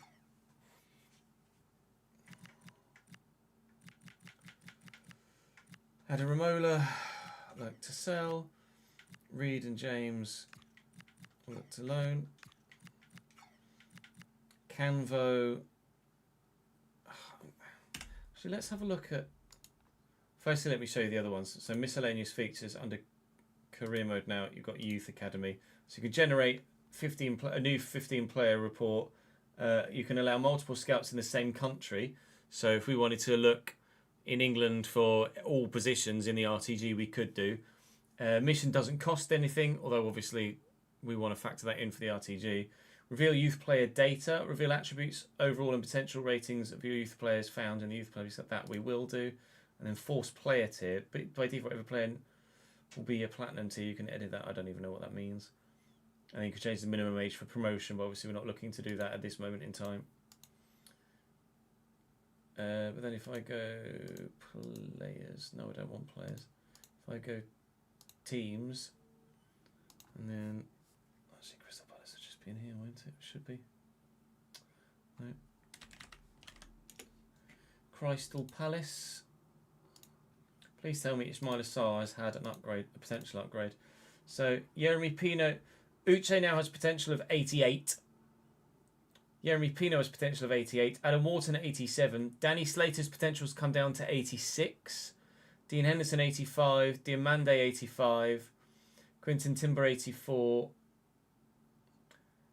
Adaramola, like to sell. Reed and James look to loan. Canvo. Actually, let's have a look at. Firstly, let me show you the other ones. So miscellaneous features under career mode now. You've got Youth Academy. So you can generate a new 15-player report. You can allow multiple scouts in the same country. So if we wanted to look in England for all positions in the RTG, we could do. Mission doesn't cost anything, although obviously we want to factor that in for the RTG. Reveal youth player data. Reveal attributes, overall and potential ratings of your youth players found in the youth players. That we will do. And then force player tier. But by default, every player will be a platinum tier. You can edit that. I don't even know what that means. And then you can change the minimum age for promotion, but obviously we're not looking to do that at this moment in time. But then if I go players, no, I don't want players. If I go teams, and then actually Crystal Palace will just be in here, won't it? Should be. No. Crystal Palace. Please tell me Ismail Assar has had an upgrade, a potential upgrade. So, Yeremy Pino. Uche now has potential of 88. Yeremy Pino has potential of 88. Adam Wharton at 87. Danny Slater's potential has come down to 86. Dean Henderson 85. Diamande 85. Quinton Timber 84.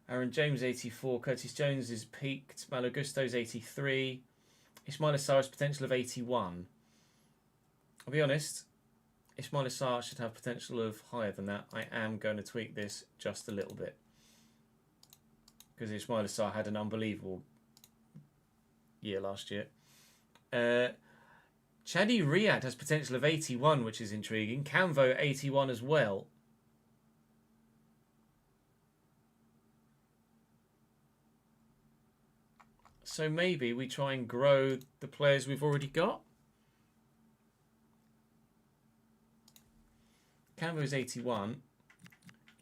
Aaron James 84. Curtis Jones is peaked. Malo Gusto's 83. Ismail Assar's potential of 81. I'll be honest, Ismail Assar should have potential of higher than that. I am going to tweak this just a little bit. Because Ismail Assar had an unbelievable year last year. Chadi Riyad has potential of 81, which is intriguing. Canvo 81 as well. So maybe we try and grow the players we've already got. Canvo is 81.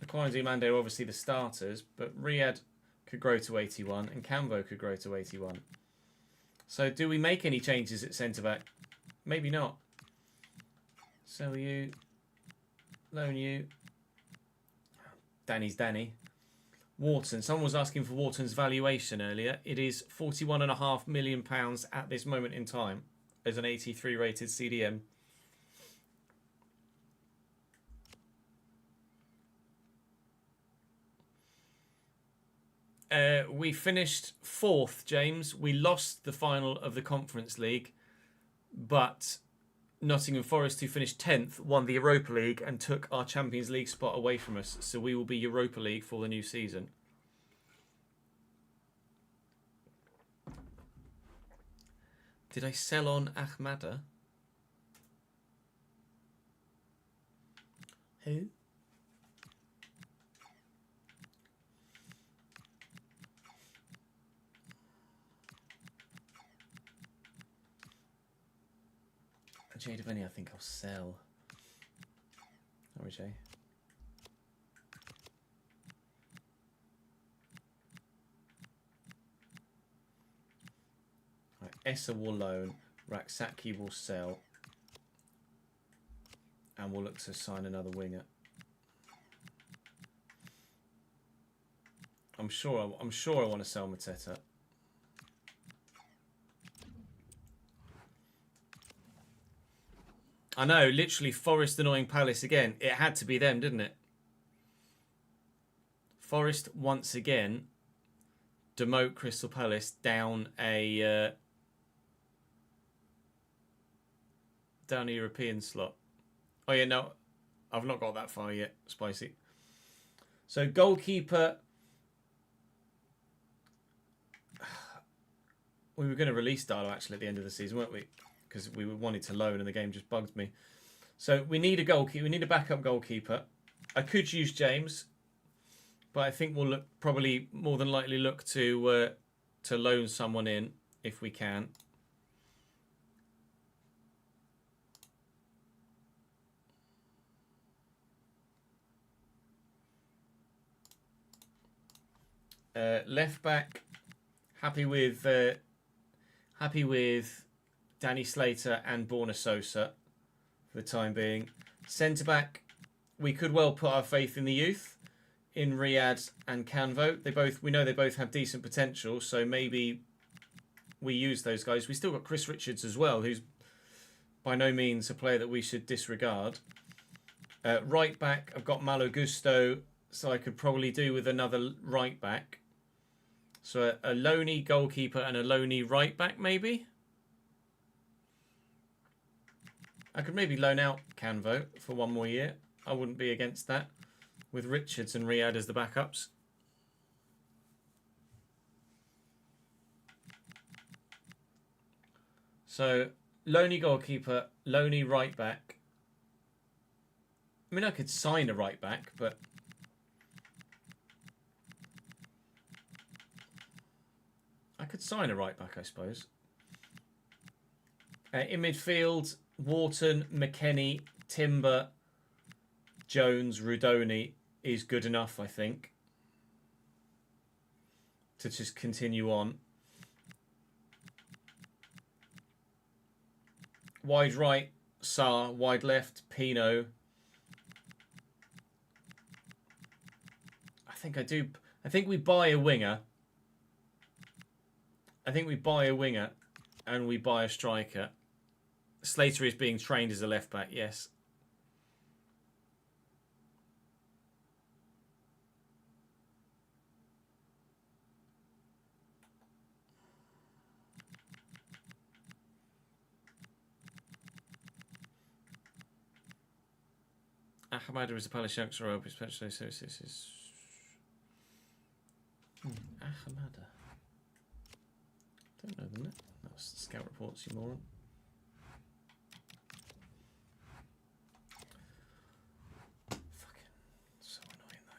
Aquan and Diamande are obviously the starters, but Riyad could grow to 81 and Canvo could grow to 81. So do we make any changes at centre-back? Maybe not. Sell you. Loan you. Danny's Danny. Wharton. Someone was asking for Wharton's valuation earlier. It is £41.5 million at this moment in time as an 83 rated CDM. We finished 4th, James. We lost the final of the Conference League, but Nottingham Forest, who finished 10th, won the Europa League and took our Champions League spot away from us. So we will be Europa League for the new season. Did I sell on Ahmada? Who? Jade of any, I think I'll sell. Sorry, Jay. Right, Essa will loan. Raksaki will sell. And we'll look to sign another winger. I'm sure I want to sell Mateta. I know, literally Forest annoying Palace again. It had to be them, didn't it? Forest once again demote Crystal Palace down a European slot. Oh yeah, no, I've not got that far yet. Spicy. So goalkeeper. We were going to release Darlow actually at the end of the season, weren't we? Because we wanted to loan and the game just bugged me. So we need a goalkeeper. We need a backup goalkeeper. I could use James, but I think we'll probably more than likely look to loan someone in if we can. Left back, happy with Danny Slater and Borna Sosa for the time being. Centre back, we could well put our faith in the youth, in Riyad and Canvo. We know they both have decent potential, so maybe we use those guys. We still got Chris Richards as well, who's by no means a player that we should disregard. Right back, I've got Malo Gusto, so I could probably do with another right back. So a loanee goalkeeper and a loanee right back, maybe. I could maybe loan out Canvo for one more year. I wouldn't be against that, with Richards and Riyad as the backups. So, loanee goalkeeper, loanee right back. I mean, I could sign a right back, but I could sign a right back, I suppose. In midfield, Wharton, McKennie, Timber, Jones, Rudoni is good enough, I think, to just continue on. Wide right, Sarr, wide left. Pino. I think I do. I think we buy a winger. And we buy a striker. Slater is being trained as a left back, yes. Ahmada is a Polish youngster. I hope his pension services is. Ahmada. Don't know them. That was scout reports, you moron. Fucking so annoying that,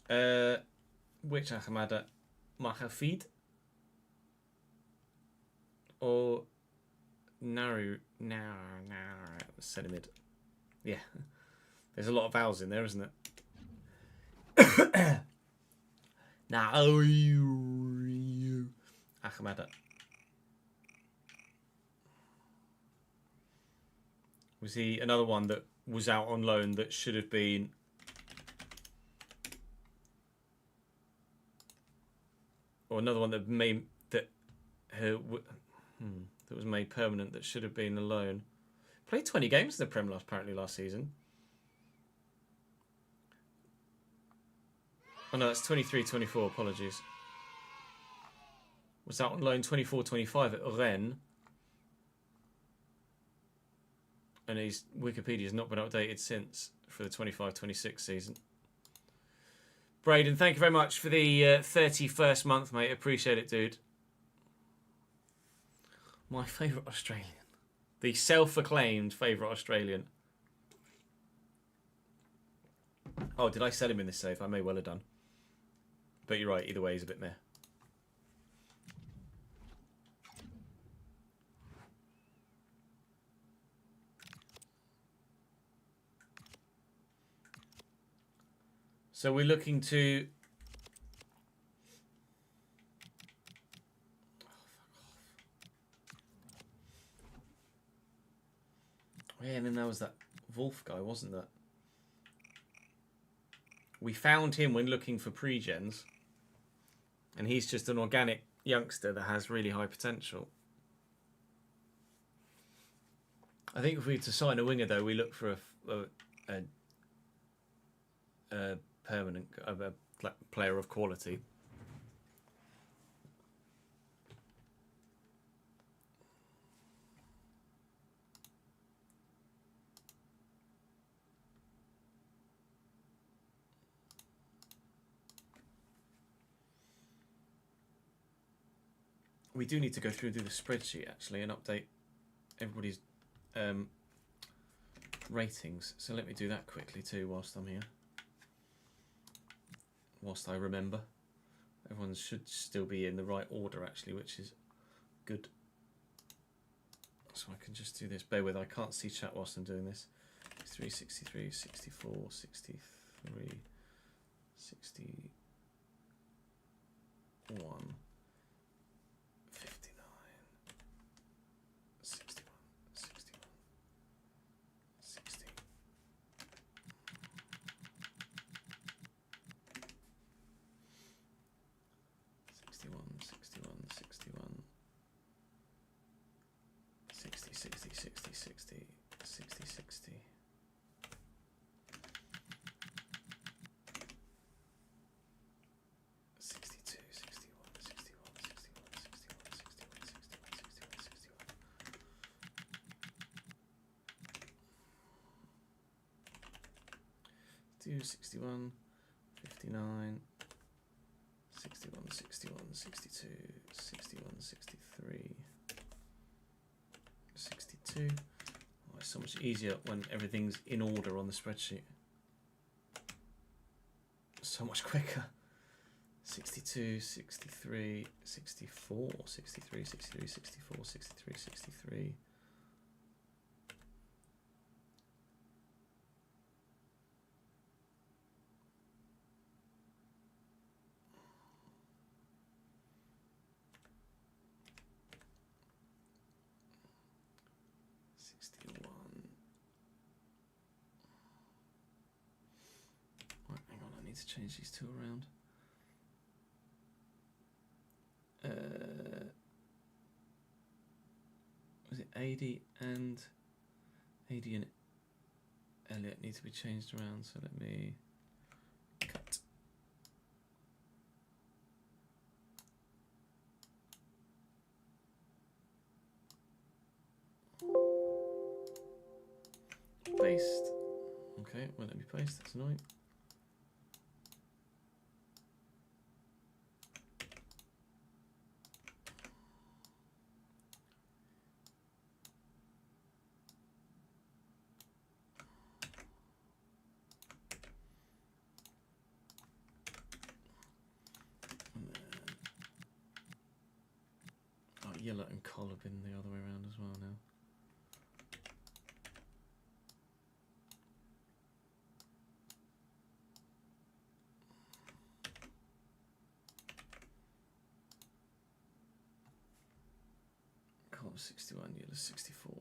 isn't it? Which Ahmada? Mahafid? Or Naru? Centimid. Yeah. There's a lot of vowels in there, isn't it? Ahmada. Was he another one that was out on loan that should have been or another one that was made permanent that should have been a loan? Played 20 games in the Prem apparently last season. Oh no, that's 23-24, apologies. Was out on loan 24-25 at Rennes. And his Wikipedia has not been updated since for the 25-26 season. Braden, thank you very much for the 31st month, mate. Appreciate it, dude. My favourite Australian. The self-acclaimed favourite Australian. Oh, did I sell him in this save? I may well have done. But you're right, either way, he's a bit meh. So we're looking to... Oh, yeah, and then there was that Wolf guy, wasn't there? We found him when looking for pre-gens. And he's just an organic youngster that has really high potential. I think if we were to sign a winger, though, we look for a permanent player of quality. We do need to go through the spreadsheet actually and update everybody's ratings. So let me do that quickly too whilst I'm here. Whilst I remember. Everyone should still be in the right order actually, which is good. So I can just do this. Bear with, I can't see chat whilst I'm doing this. 63, 63, 64, 63, 61. 59, 61, 61, 60. 61, 61, 61. 60, 60, 60, 60, 60, 60. 62, 61, 61, 61, 61, 61, 61, 61, 61. 61, 59, 61, 61, 62, 61, 63, 62. Oh, it's so much easier when everything's in order on the spreadsheet. So much quicker. 62, 63, 64, 63, 63, 64, 63, 63. 61. Right, hang on, I need to change these two around. Was it AD and Elliot need to be changed around, so let me cut. Paste. Okay, won't let me paste, that's annoying. Yellow and collar bin the other way around as well now. Collar 61, yellow 64.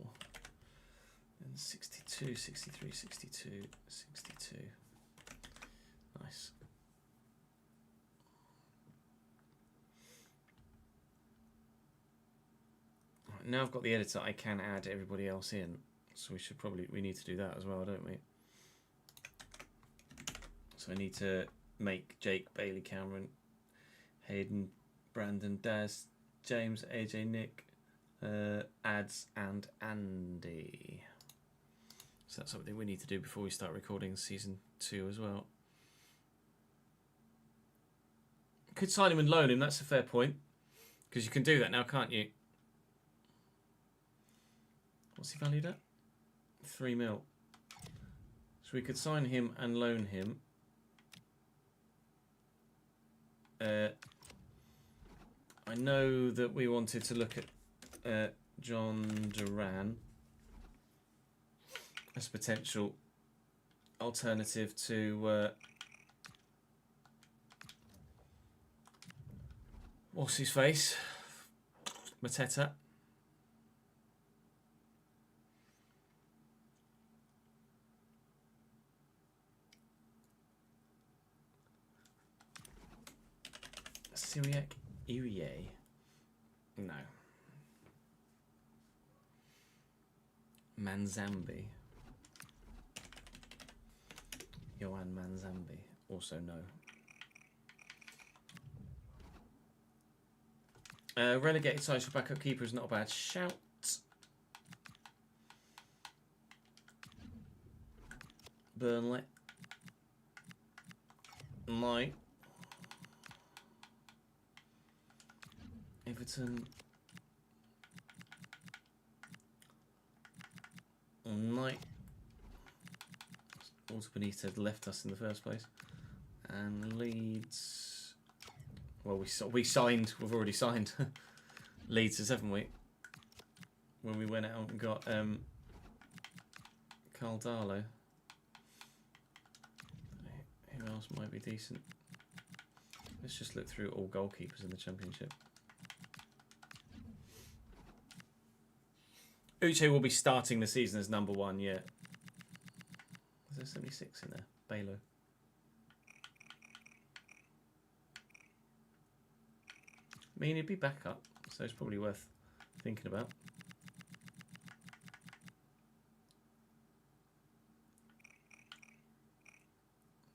And 62, 63, 62, 62. Nice. Now I've got the editor, I can add everybody else in. So we need to do that as well, don't we? So I need to make Jake, Bailey, Cameron, Hayden, Brandon, Daz, James, AJ, Nick, Ads, and Andy. So that's something we need to do before we start recording season 2 as well. Could sign him and loan him, that's a fair point. Because you can do that now, can't you? What's he valued at? 3 mil. So we could sign him and loan him. I know that we wanted to look at John Duran as a potential alternative to what's his face? Mateta. Syriac Irie. No. Manzambi. Johan Manzambi. Also no. Relegated size for backup keeper is not a bad shout. Burnley. No. Everton. No. Walter Benitez left us in the first place. And Leeds. Well, we've already signed Leeds, haven't we? When we went out and got Carl Darlow. Who else might be decent? Let's just look through all goalkeepers in the Championship. Uche will be starting the season as number 1, yeah. Is there 76 in there? Balo. I mean, he'd be back up, so it's probably worth thinking about.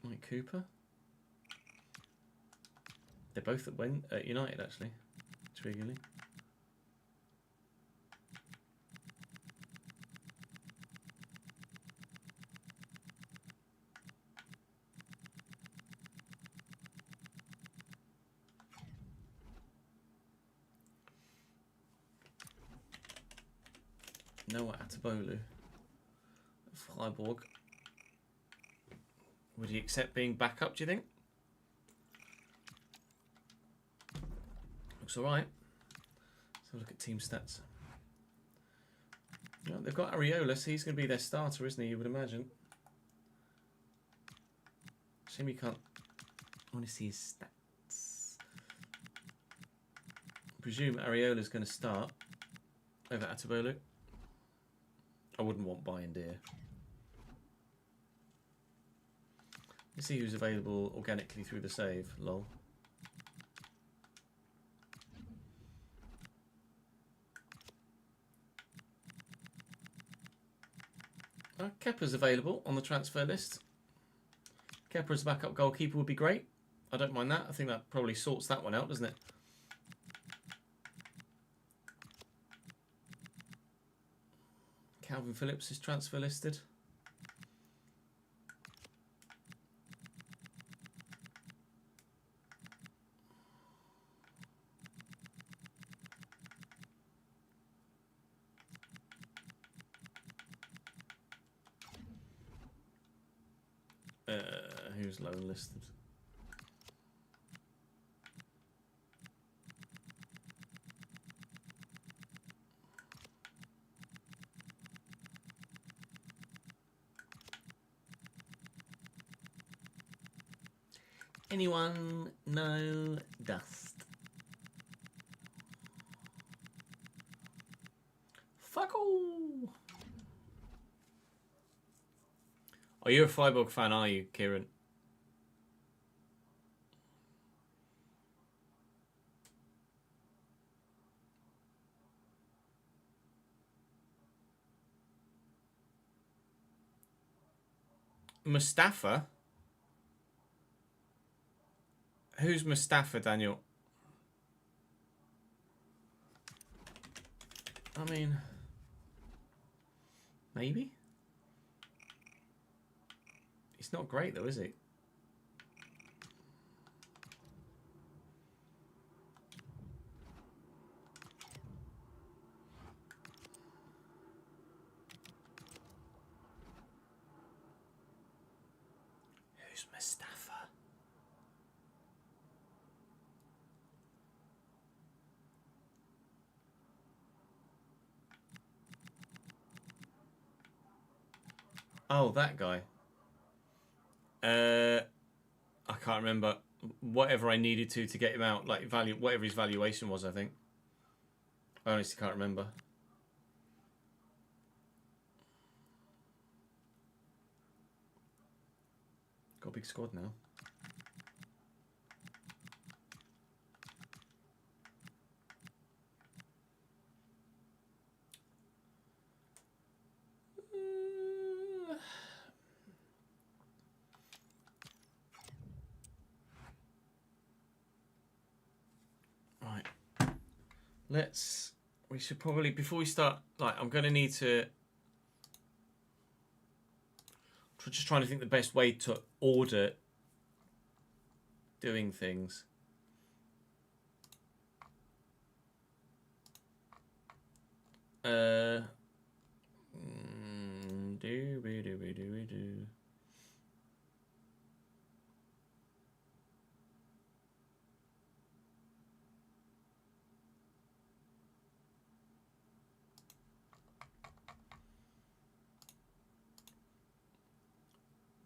Mike Cooper. They're both at United, actually, intriguingly. Noah Atabolu of Freiburg. Would he accept being back up, do you think? Looks alright. Let's have a look at team stats. No, they've got Areola, so he's going to be their starter, isn't he, you would imagine? Shame you can't... I want to see his stats. I presume Areola's going to start over Atabolu. I wouldn't want buying deer. Let's see who's available organically through the save. Lol. Kepa's available on the transfer list. Kepa as a backup goalkeeper would be great. I don't mind that. I think that probably sorts that one out, doesn't it? Calvin Phillips is transfer listed. Who's loan listed? Anyone? No dust. Fuck all. Oh, you're a Freiburg fan, are you, Kieran? Mustafa? Who's Mustafa, Daniel? I mean, maybe? He's not great though, is he? Who's Mustafa? Oh, that guy. I can't remember. Whatever I needed to get him out, like value, whatever his valuation was, I think. I honestly can't remember. Got a big squad now. Right. We should probably, before we start, like, I'm going to need to, just trying to think the best way to order doing things. Do.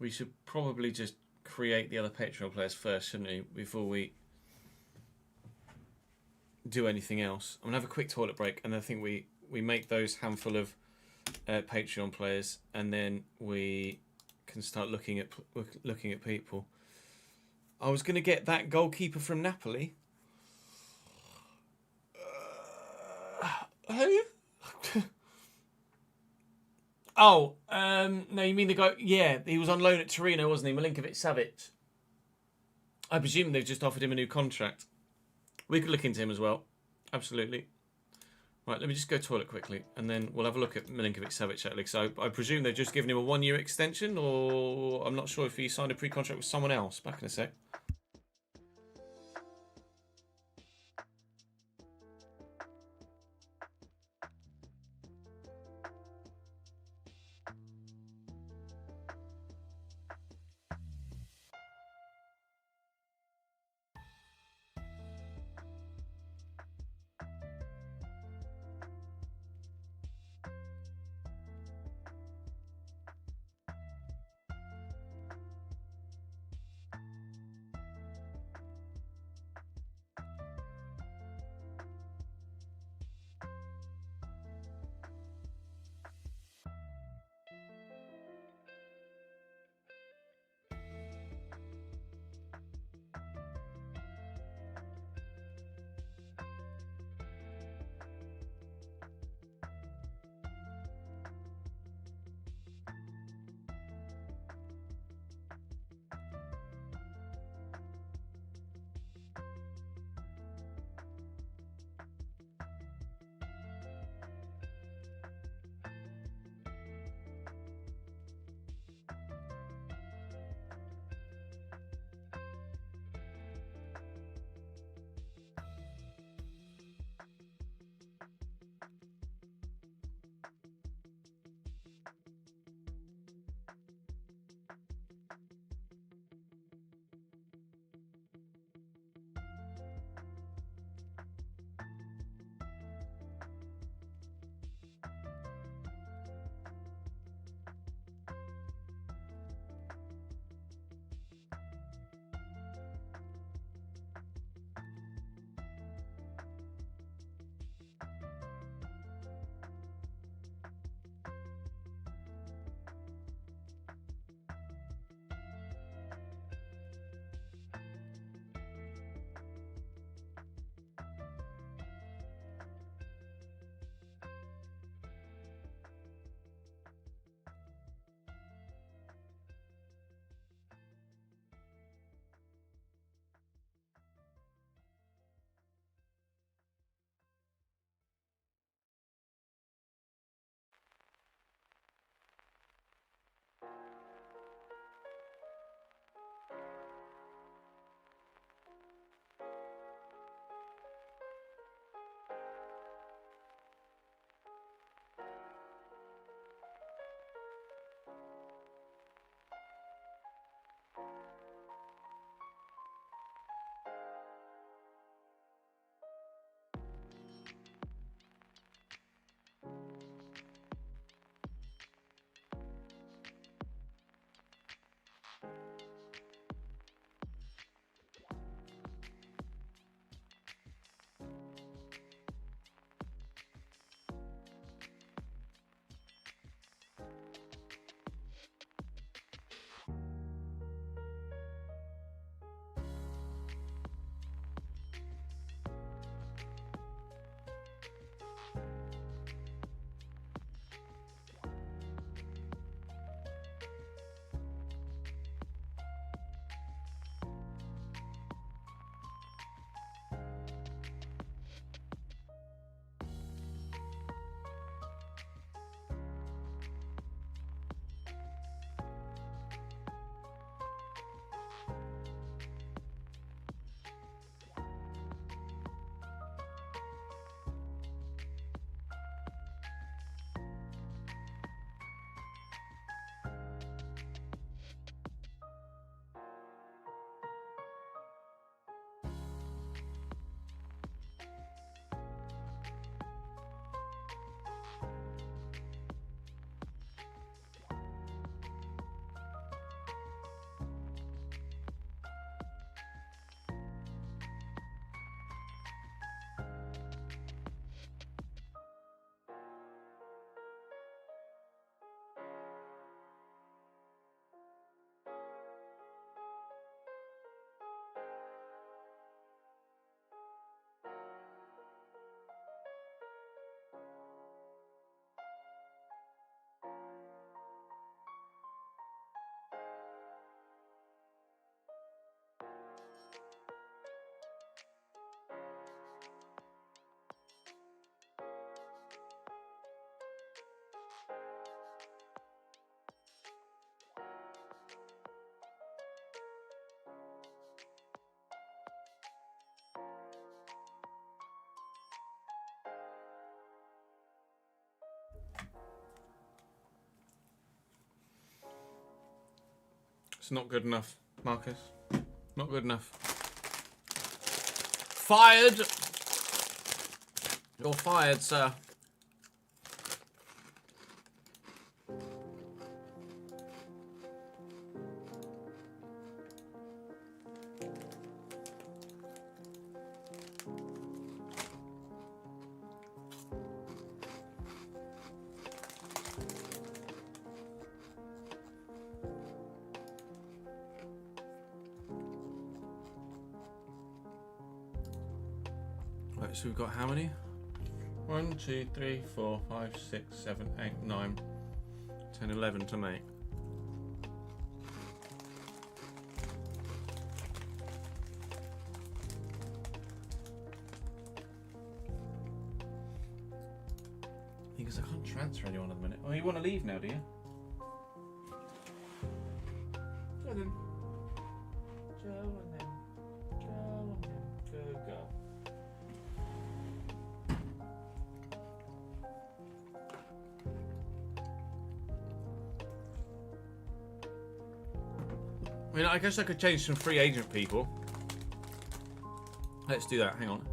We should probably just create the other Patreon players first, shouldn't we? Before we do anything else. I'm going to have a quick toilet break, and I think we make those handful of Patreon players, and then we can start looking at people. I was going to get that goalkeeper from Napoli. Who? Oh, no, you mean the guy? Yeah, he was on loan at Torino, wasn't he? Milinkovic Savic. I presume they've just offered him a new contract. We could look into him as well. Absolutely. Right, let me just go toilet quickly, and then we'll have a look at Milinkovic Savic actually. So I presume they've just given him a 1-year extension, or I'm not sure if he signed a pre-contract with someone else. Back in a sec. It's not good enough, Marcus. Not good enough. Fired! You're fired, sir. Right, so we've got how many? 1, 2, 3, 4, 5, 6, 7, 8, 9, 10, 11 to make. Because I can't transfer anyone at the minute. Oh, you want to leave now, do you? Go then. Go and then. Go and then. Go, go. I mean, I guess I could change some free agent people. Let's do that. Hang on.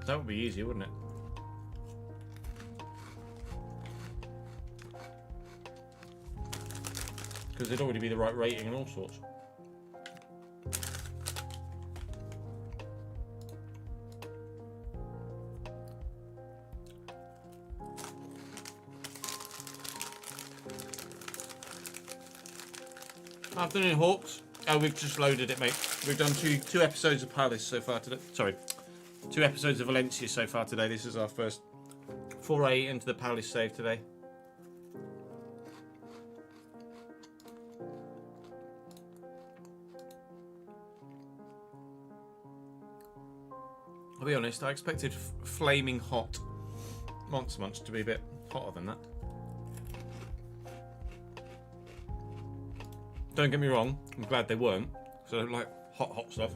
That would be easier, wouldn't it? Because it'd already be the right rating and all sorts. Afternoon, Hawks. Oh, we've just loaded it, mate. We've done two episodes of Palace so far today. Sorry, 2 episodes of Valencia so far today. This is our first foray into the Palace save today. I'll be honest, I expected flaming hot Monster Munch to be a bit hotter than that. Don't get me wrong, I'm glad they weren't, because I don't like hot stuff.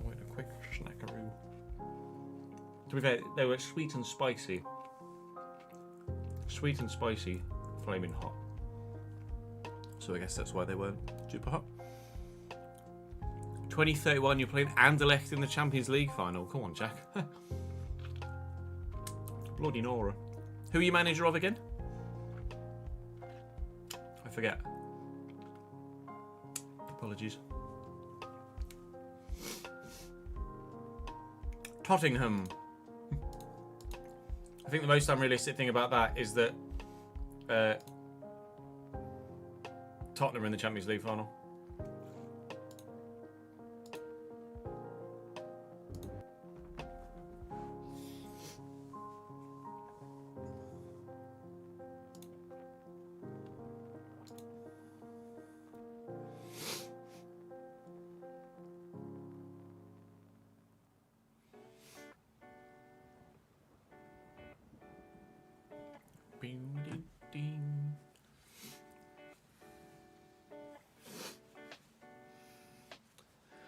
Wait, a quick snackaroo. To be fair, they were sweet and spicy. Sweet and spicy, flaming hot. So I guess that's why they weren't super hot. 2031, you're playing Anderlecht in the Champions League final. Come on, Jack. Bloody Nora. Who are you manager of again? I forget. Apologies. Tottenham. I think the most unrealistic thing about that is that Tottenham are in the Champions League final.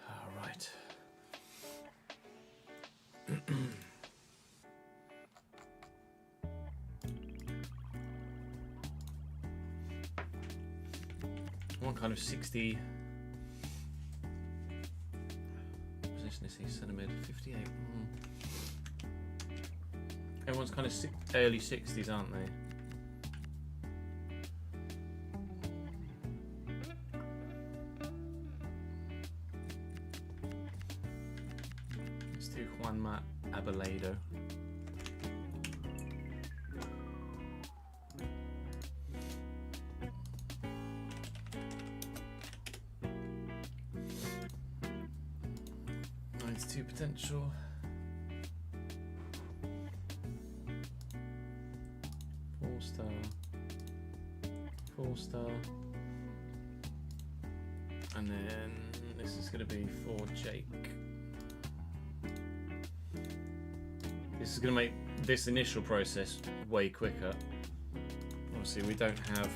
All right. One kind of 60 position is he? Centre mid 58. Everyone's kind of early 60s, aren't they? Let's do Juanma Abeledo. Two potential. Four star. And then this is going to be for Jake. This is going to make this initial process way quicker. Obviously we don't have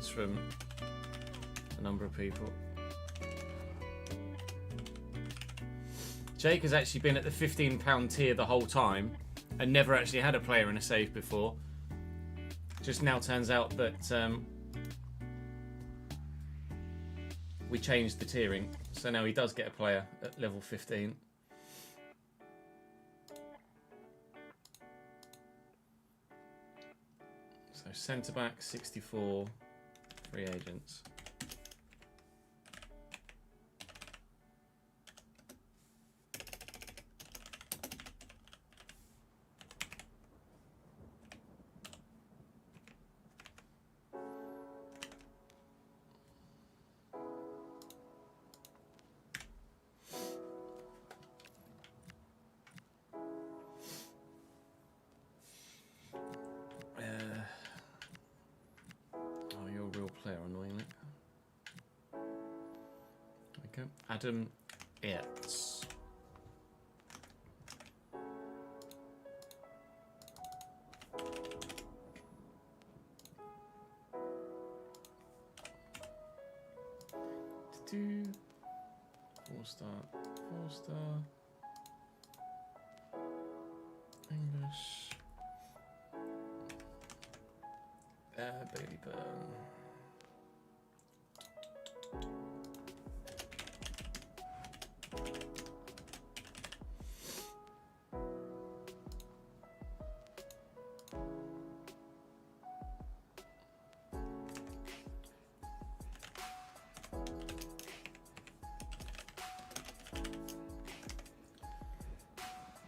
comments from a number of people. Jake has actually been at the £15 tier the whole time and never actually had a player in a save before. Just now turns out that we changed the tiering, so now he does get a player at level 15. So centre back 64, free agents. Adam Yates. Four-star. English. Bailey Burn.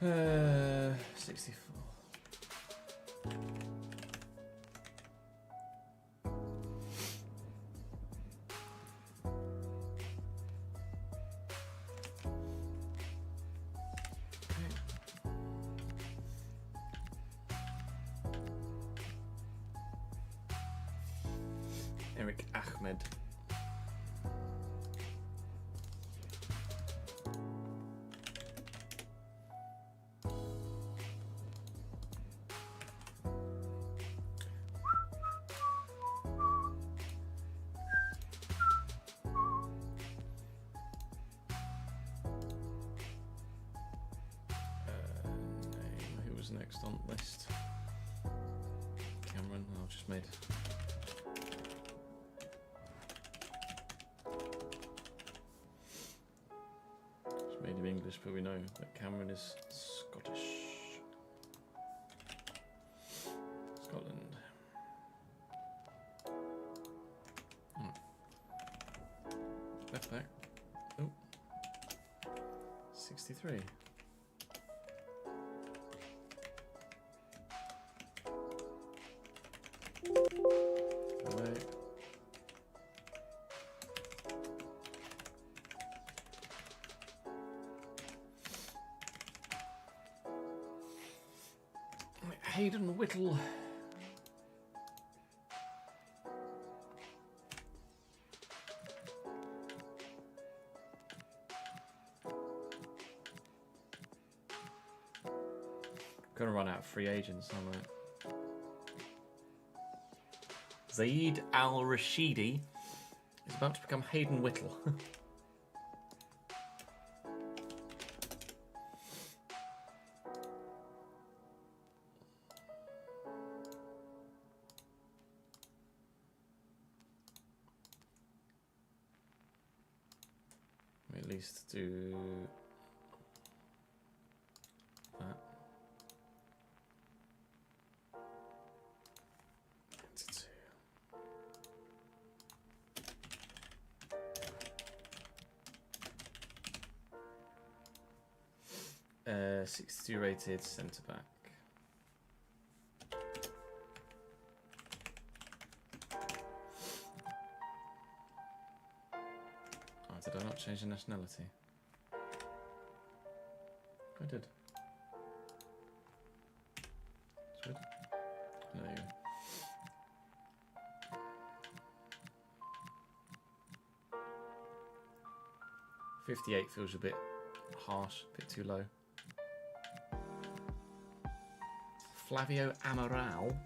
Uh, 64. Eric Ahmed. Next on the list. Cameron, I've just made. Just made him English, but we know that Cameron is Scottish. Scotland. Left back. Oh. 63. Hayden Whittle. Gonna run out of free agents, aren't I? Zaid Al Rashidi is about to become Hayden Whittle. At least do that. Uh, 62 rated centre back. Did I not change the nationality? I did. Should? There you go. $58 feels a bit harsh, a bit too low. Flavio Amaral.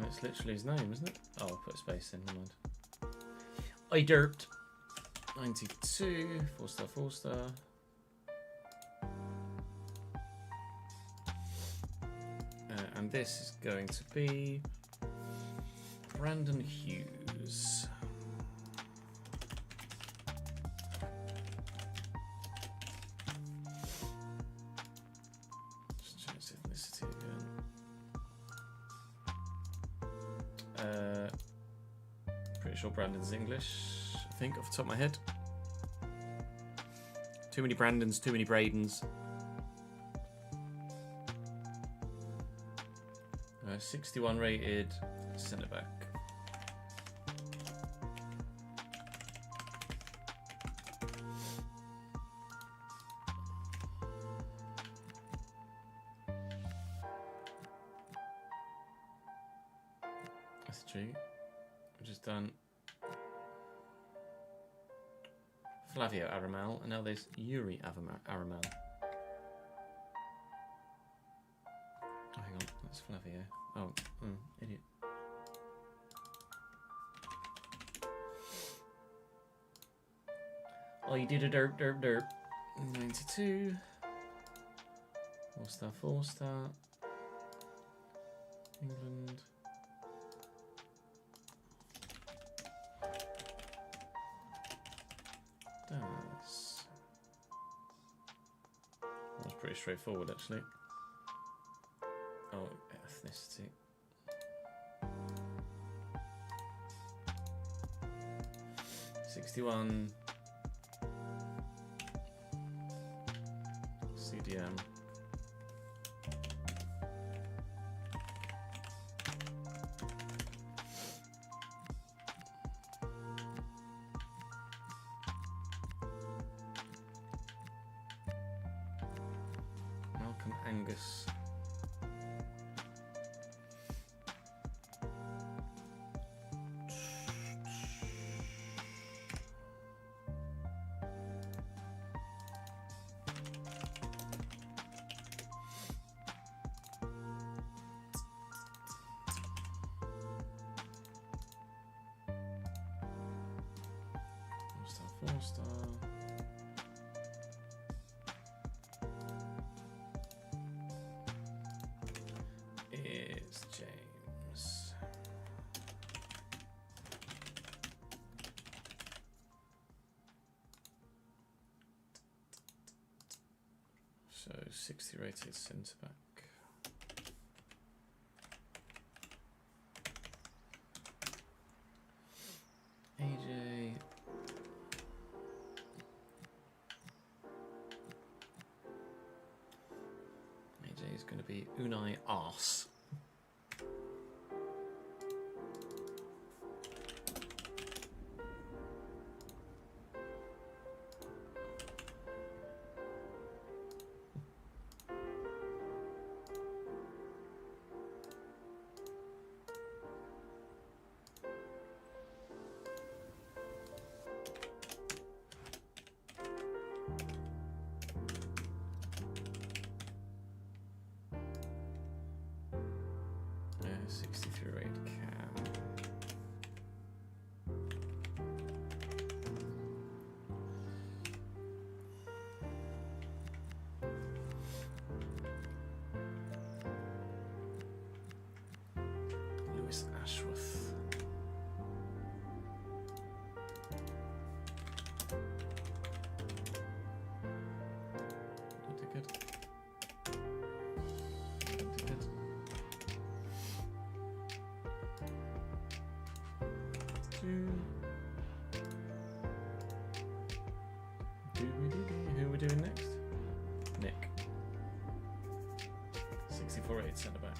It's literally his name, isn't it? Oh, I'll put a space in, never mind. I derped. 92, 4-star, 4-star. And this is going to be Brandon Hughes. Just check his ethnicity again. Pretty sure Brandon's English, I think, off the top of my head. Too many Brandons, too many Bradens. 61 rated centre back. That's a G. We've just done Flavio Aramal, and now there's Yuri Aramal. Oh, hang on, that's Flavio. Oh, idiot. Oh, you did a derp. 92. 4-star, 4-star. England. That's pretty straightforward, actually. Oh, ethnicity. '61 CDM. Malcolm Angus. Four-star. It's James. So 60 rated centre back. AJ. Is going to be Unai Arse. Ashworth. Not good. Who are we doing next? Nick. 64-8 centre back.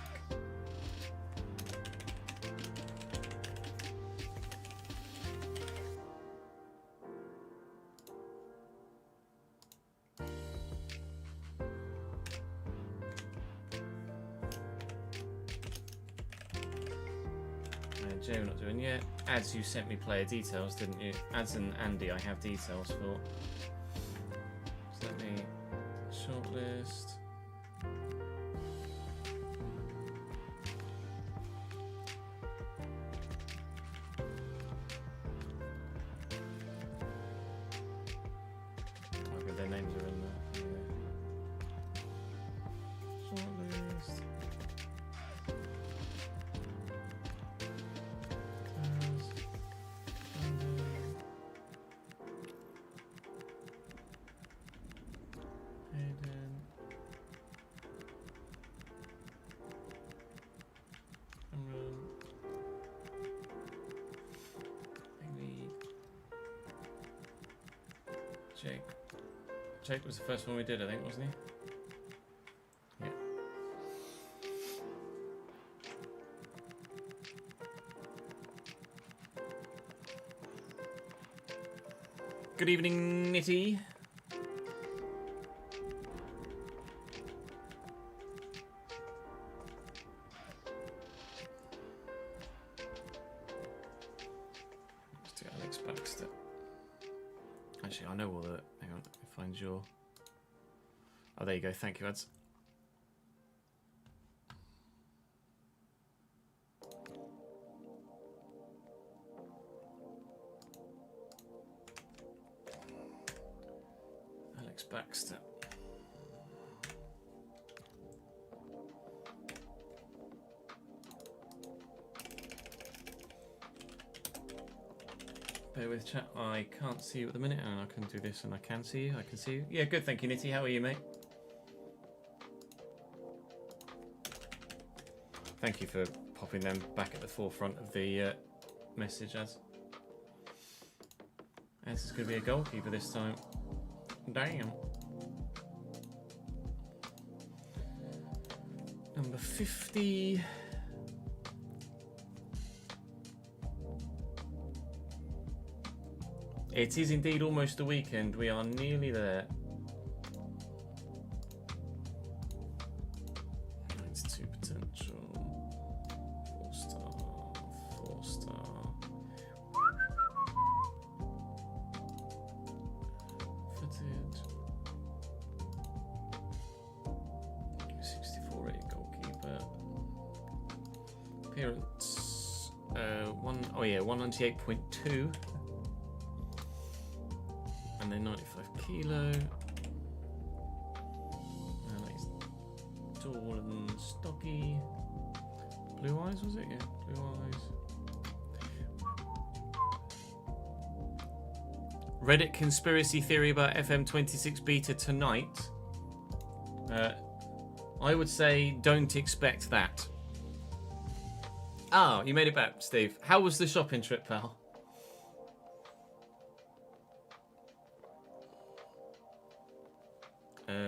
Jay, we're not doing yet. Ads, you sent me player details, didn't you? Ads and Andy, I have details for. So let me shortlist. Jake was the first one we did, I think, wasn't he? Yeah. Good evening, Nitty. Let's do Alex Baxter. Actually, I know all the... Hang on, let me find your... Oh, there you go. Thank you, Ads. Alex Baxter. Bear with chat. I can't see you at the minute, and I can do this, and I can see you. I can see you. Yeah, good. Thank you, Nitty. How are you, mate? Thank you for popping them back at the forefront of the message, As. This is going to be a goalkeeper this time. Damn. Number 50. It is indeed almost the weekend. We are nearly there. 92 potential. 4-star. 4-star. Footage. 64 rated goalkeeper. Appearance. 198.2. And then 95 kilo. And he's tall and stocky. Blue eyes, was it? Yeah, blue eyes. Reddit conspiracy theory about FM26 beta tonight. I would say don't expect that. Oh, you made it back, Steve. How was the shopping trip, pal?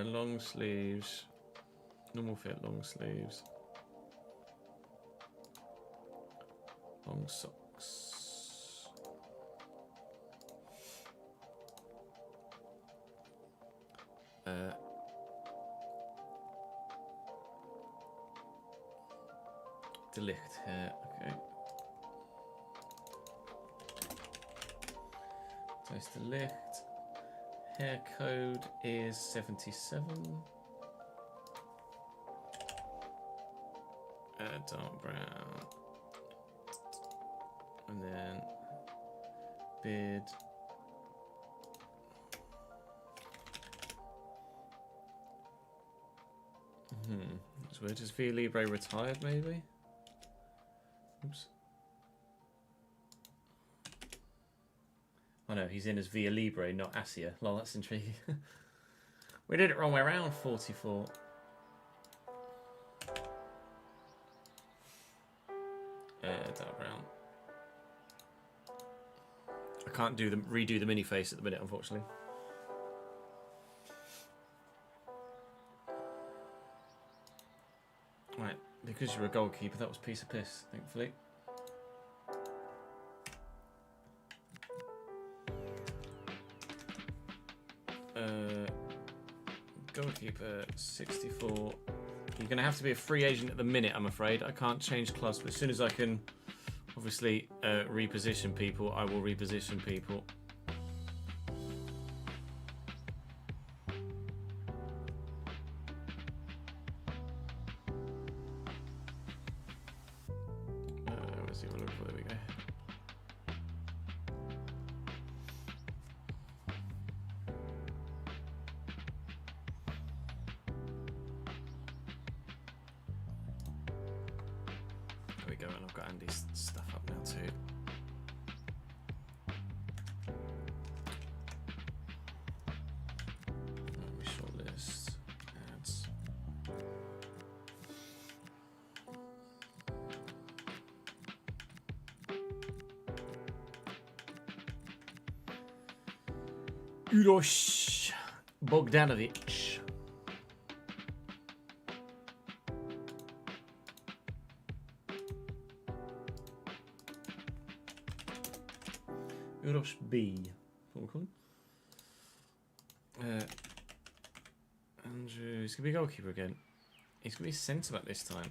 Long sleeves, normal fit, long sleeves, long socks. De Licht hair, okay. There's De Licht. Hair code is 77. Dark brown. And then beard. It's weird. Is Via Libre retired, maybe? Oops. Oh no, he's in as Via Libre, not Asia. Lol, that's intriguing. We did it wrong way around, 44. Dark brown. I can't redo the mini face at the minute, unfortunately. Right, because you're a goalkeeper, that was a piece of piss, thankfully. Goalkeeper 64. You're going to have to be a free agent at the minute, I'm afraid. I can't change clubs, but as soon as I can obviously reposition people, I will reposition people. Where's he? There we go. Go, and I've got Andy's stuff up now too. Let me shortlist ads. Uroš Bogdanovic. Uroš B. What we call him? Andrew, he's going to be a goalkeeper again. He's going to be a centre-back this time.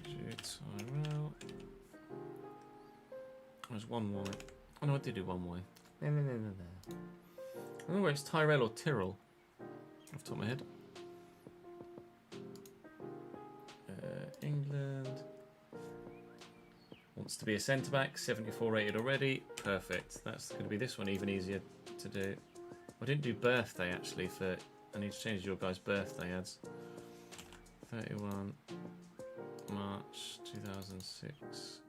Andrew Tyrell. There's one more. Oh no, I did do one more. No. I don't know whether it's Tyrell or Tyrrell. Off the top of my head. England. Wants to be a centre-back. 74 rated already. Perfect. That's going to be this one even easier to do. I didn't do birthday actually for... I need to change your guys' birthday ads. 31 March 2006.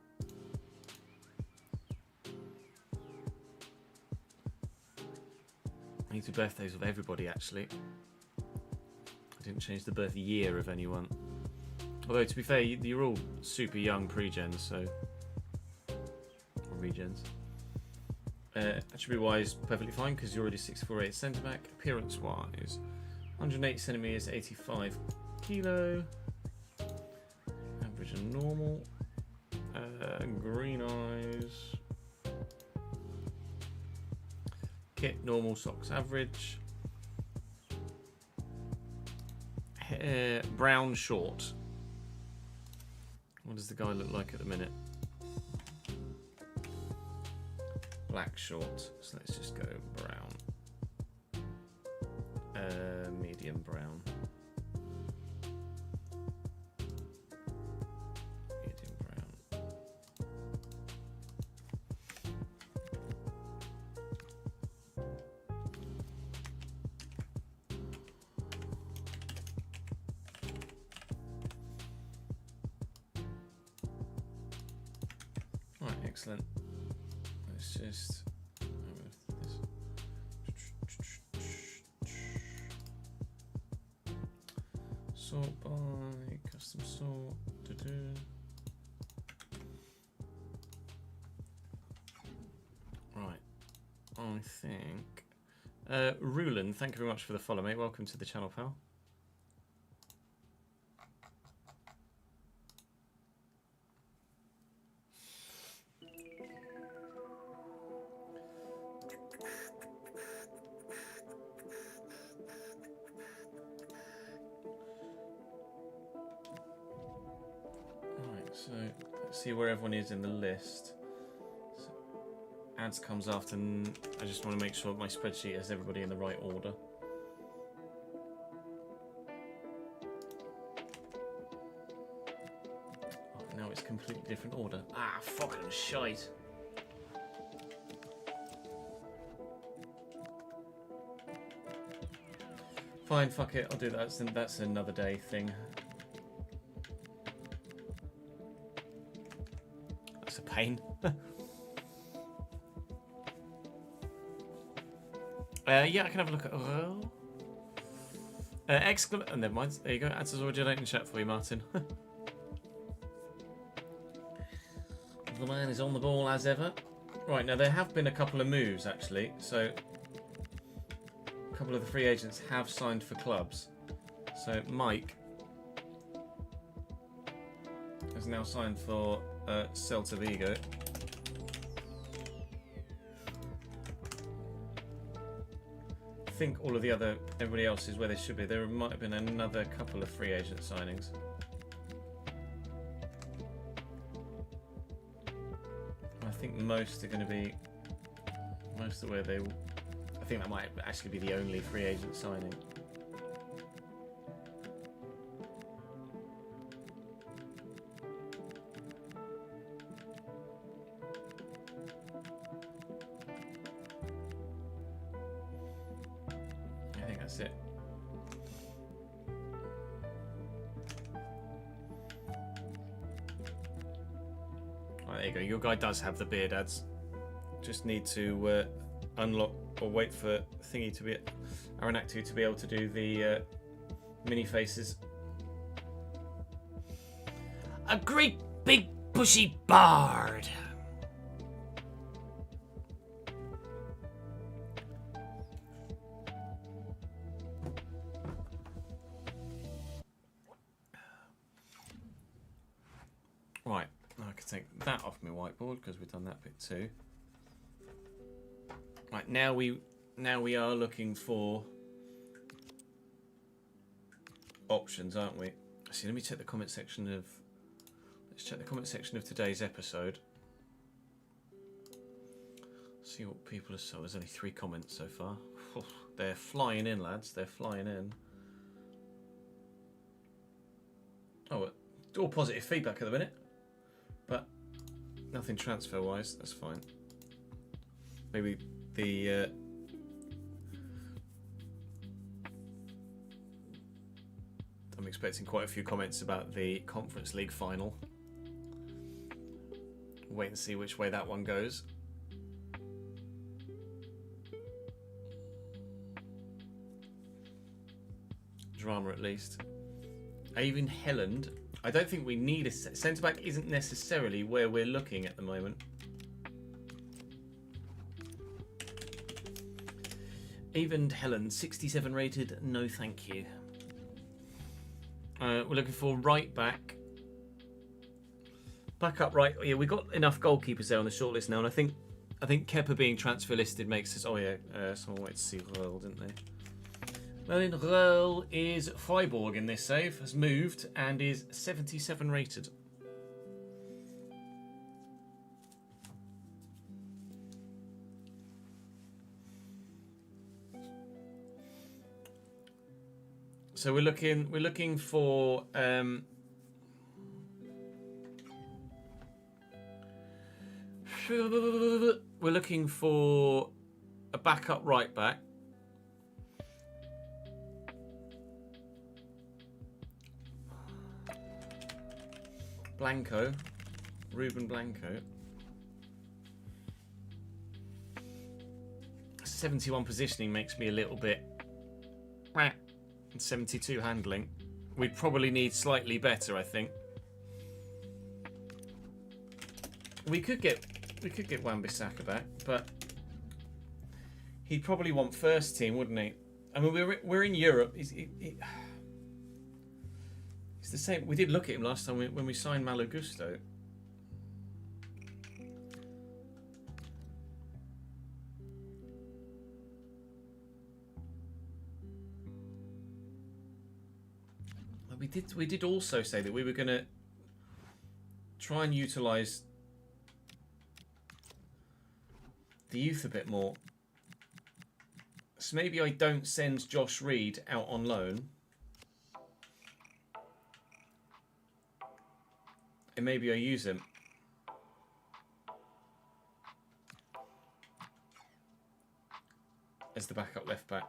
I need to do birthdays of everybody actually. I didn't change the birth year of anyone. Although to be fair, you're all super young pre-gens, so... Or regens. Attribute-wise, perfectly fine because you're already 6'4" centre-back. Appearance-wise, 180 centimetres, 85 kilo. Average and normal. Green eyes. Kit, normal, socks, average. Hair, brown, short. What does the guy look like at the minute? Black short. So let's just go brown. Medium brown. Medium brown. All right, excellent. Let's just sort by custom sort. Right, I think Ruland, thank you very much for the follow, mate. Welcome to the channel, pal. So let's see where everyone is in the list. So, ads comes after, and I just want to make sure my spreadsheet has everybody in the right order. Oh, now it's completely different order. Ah, fucking shite. Fine, fuck it, I'll do that. That's another day thing. That's a pain. Yeah, I can have a look at... exclamation... never mind. There you go. Answers already in chat for you, Martin. The man is on the ball as ever. Right, now there have been a couple of moves, actually. So, a couple of the free agents have signed for clubs. So, Mike has now signed for Celta Vigo. I think all of the other, everybody else is where they should be. There might have been another couple of free agent signings. I think most are going to be, most of where they, I think that might actually be the only free agent signing. It. Right, there you go. Your guy does have the beard ads. Just need to unlock or wait for Thingy to be Aranactu to be able to do the mini faces. A great big bushy bard. take that off my whiteboard because we've done that bit too. Right, now we are looking for options, aren't we? See, let me check the comment section of. Let's check the comment section of today's episode. See what people have said. There's only 3 comments so far. They're flying in, lads. They're flying in. Oh, all positive feedback at the minute, but nothing transfer-wise. That's fine. Maybe the I'm expecting quite a few comments about the Conference League final. Wait and see which way that one goes. Drama at least. Even Helland. I don't think we need a centre back. Isn't necessarily where we're looking at the moment. Even Helland, 67 rated. No, thank you. We're looking for right back. Back up right. Yeah, we've got enough goalkeepers there on the shortlist now, and I think Kepa being transfer listed makes us. Oh yeah, someone wanted to see Royal, didn't they? Merlin Royal is Freiburg in this save, has moved and is 77 rated. So we're looking for we're looking for a backup right back. Blanco, Ruben Blanco. 71 positioning makes me a little bit. 72 handling. We'd probably need slightly better, I think. We could get Wan-Bissaka back, but he'd probably want first team, wouldn't he? I mean, we're in Europe. It's the same. We did look at him last time when we signed Malo Gusto. We did also say that we were going to try and utilise the youth a bit more. So maybe I don't send Josh Reed out on loan. And maybe I use him. As the backup left back.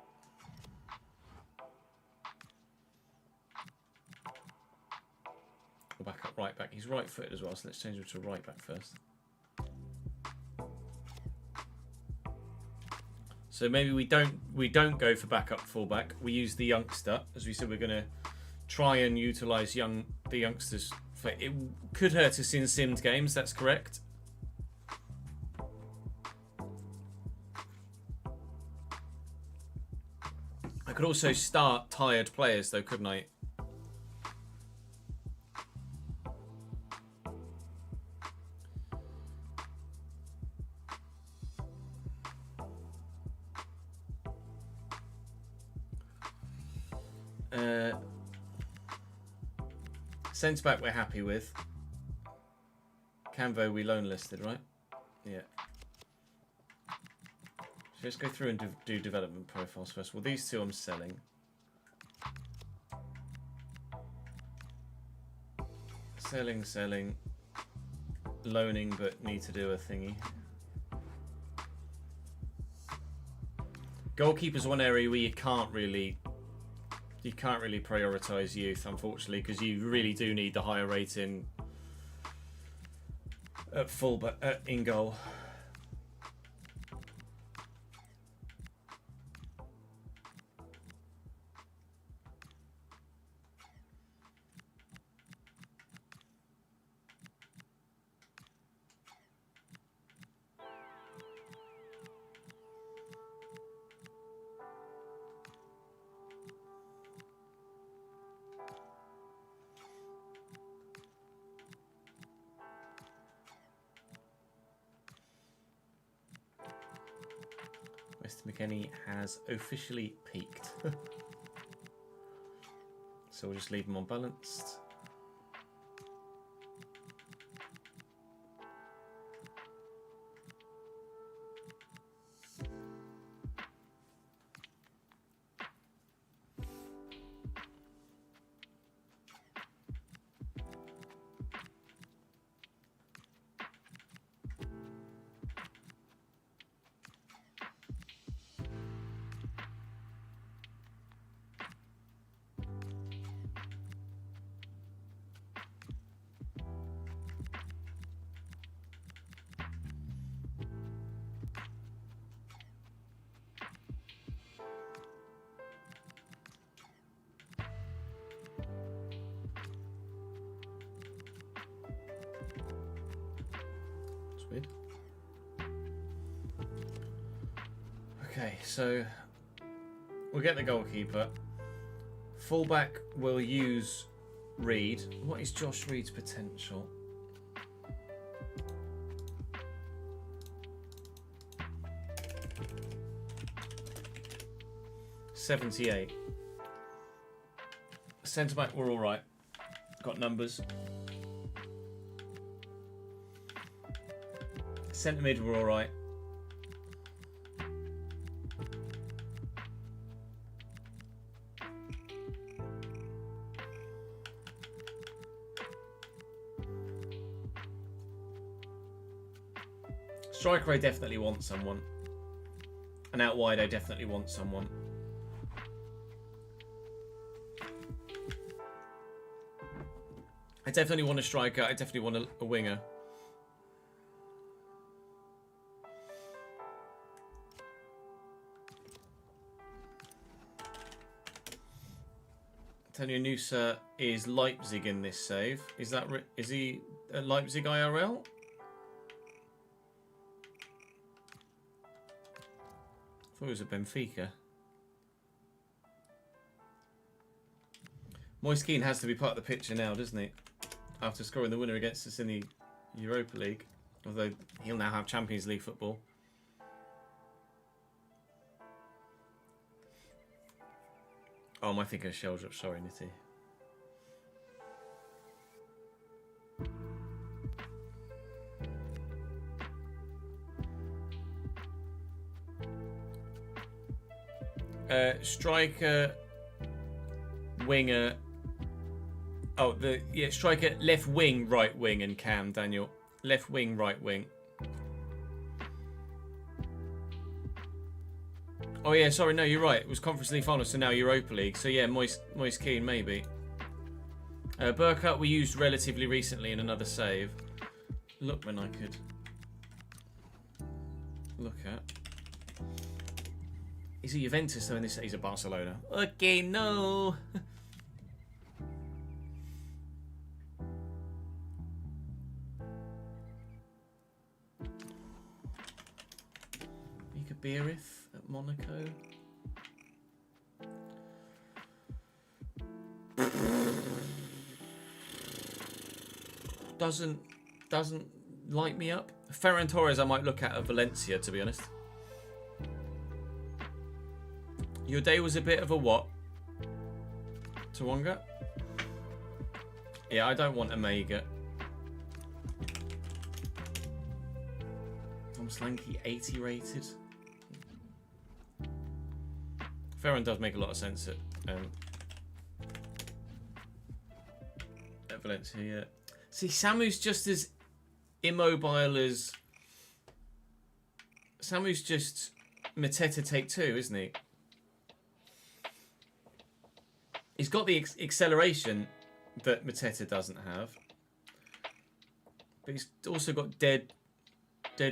Or backup right back. He's right footed as well, so let's change him to right back first. So maybe we don't go for backup fullback. We use the youngster. As we said, we're going to try and utilise the youngsters. It could hurt us in simmed games, that's correct. I could also start tired players though, couldn't I? Centre back we're happy with. Canvo we loan listed, right? Yeah. So let's go through and do development profiles first. Well, these two I'm selling. Selling. Loaning, but need to do a thingy. Goalkeeper's one area where you can't really prioritise youth, unfortunately, because you really do need the higher rating at full, but in goal. McKennie has officially peaked. So we'll just leave him on balanced. Weird. Okay, so we'll get the goalkeeper. Fullback will use Reed. What is Josh Reed's potential? .78. Centre back, we're all right. Got numbers. Centre mid, we're all right. Striker, I definitely want someone. And out wide, I definitely want someone. I definitely want a striker. I definitely want a winger. Antonio Nusa is Leipzig in this save. Is he a Leipzig IRL? I thought it was a Benfica. Moise Keane has to be part of the picture now, doesn't he? After scoring the winner against us in the Europa League. Although he'll now have Champions League football. Oh, my thinking of shells up. Sorry, Nitty. Striker, winger. Oh, striker, left wing, right wing, and Cam, Daniel. Left wing, right wing. Oh yeah, sorry, no, you're right. It was Conference League final, so now Europa League. So yeah, Moise Keane, maybe. Burkhardt we used relatively recently in another save. Look when I could look at. Is he Juventus though in this? He's a Barcelona. Okay, no. Mika Beerith at Monaco. Doesn't light me up. Ferran Torres I might look at Valencia, to be honest. Your day was a bit of a what? Tawonga? Yeah, I don't want Omega. Tom Slanky, 80 rated. Ferran does make a lot of sense at Valencia, yeah. See, Samu's just as immobile as... Samu's just Mateta take two, isn't he? He's got the acceleration that Mateta doesn't have. But he's also got dead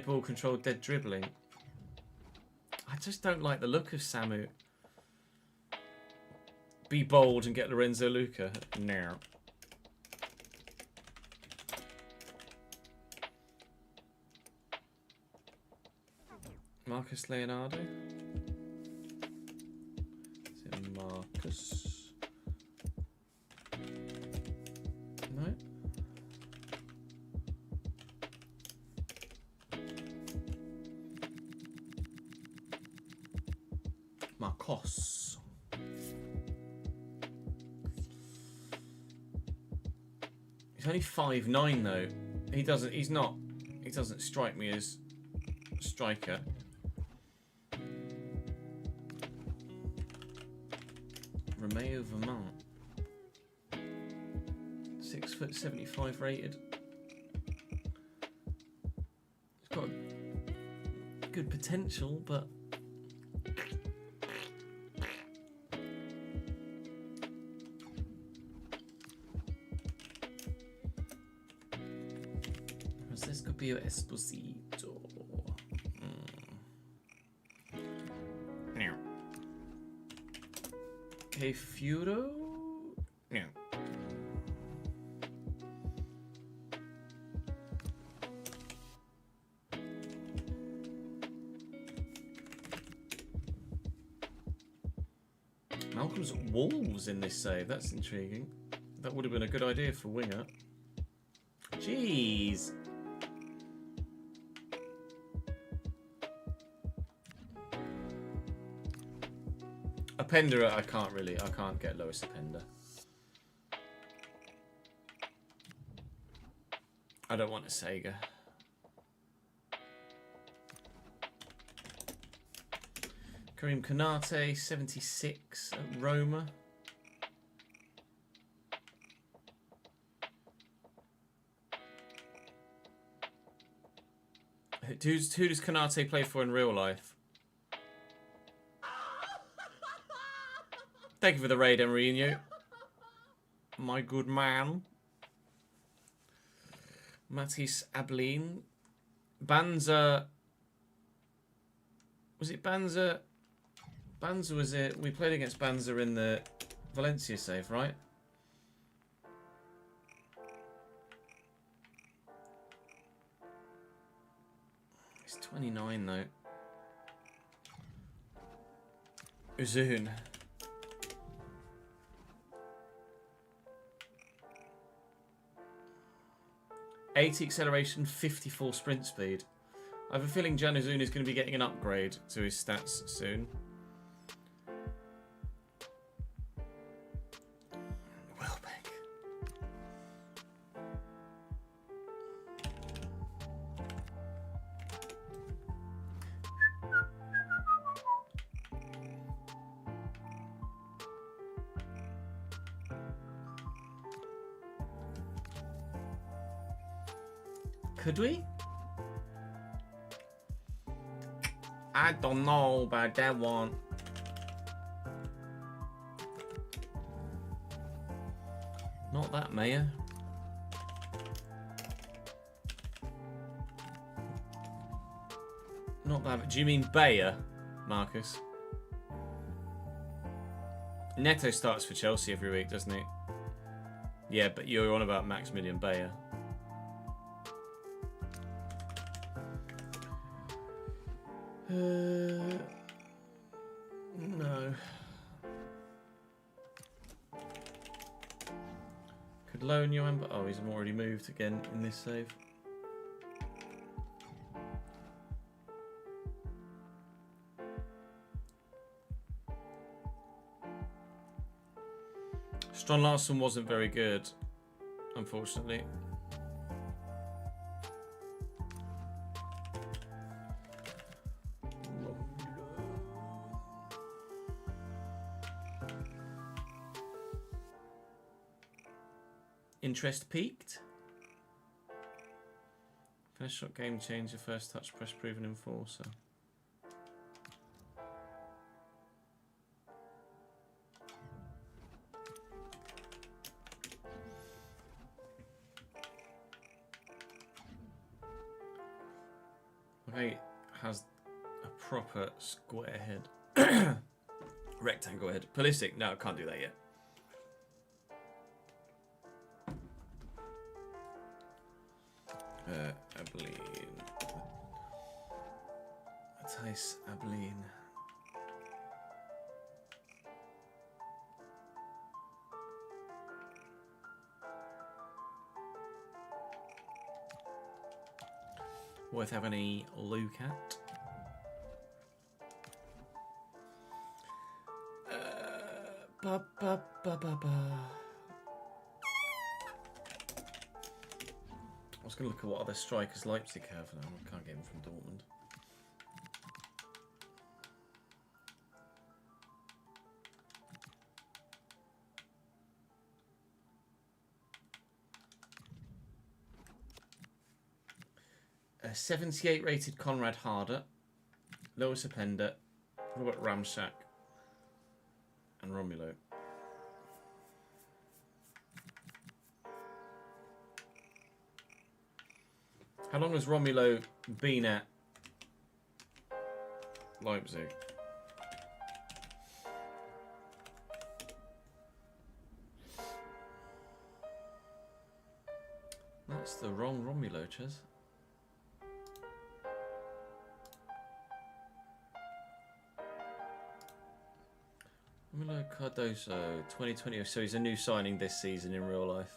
ball control, dead dribbling. I just don't like the look of Samu. Be bold and get Lorenzo Luca. No. Marcus Leonardo. Is it Marcus? No. Marcos. He's only 5'9" though. He doesn't strike me as a striker. Romeo Vermont. 6'75" rated. He's got good potential, but Francisco Pio Esposito. Que Furo? No. Malcolm's Wolves in this save. That's intriguing. That would have been a good idea for winger. Jeez. Openda, I can't get Lois Openda. I don't want a Sega. Karim Konate, 76 at Roma. Who does Konate play for in real life? Thank you for the raid, Emerino. My good man. Matisse Ablin. Banza. Was it Banza? Banza was it? We played against Banza in the Valencia save, right? He's 29 though. Uzun. 80 acceleration, 54 sprint speed. I have a feeling Jan Uzun is going to be getting an upgrade to his stats soon. Welbeck. Could we? I don't know about that one. Not that, Mayor. Not that. Do you mean Bayer, Marcus? Neto starts for Chelsea every week, doesn't he? Yeah, but you're on about Maximilian Bayer. No. Could loan Johan, but oh, he's already moved again in this save. Strond Larsen wasn't very good, unfortunately. Interest peaked. First shot game changer, first touch press proven enforcer. Okay, has a proper square head. Rectangle head. Pulisic, no, I can't do that yet. Ablin. Matthijs Ablin. Worth having a look at. I was going to look at what other strikers Leipzig have. No, I can't get him from Dortmund. A 78 rated Konrad Harder, Lois Openda, Robert Ramsak, and Romulo. How long has Romulo been at Leipzig? That's the wrong Romulo, Ches. Romulo Cardoso, 2020. So he's a new signing this season in real life.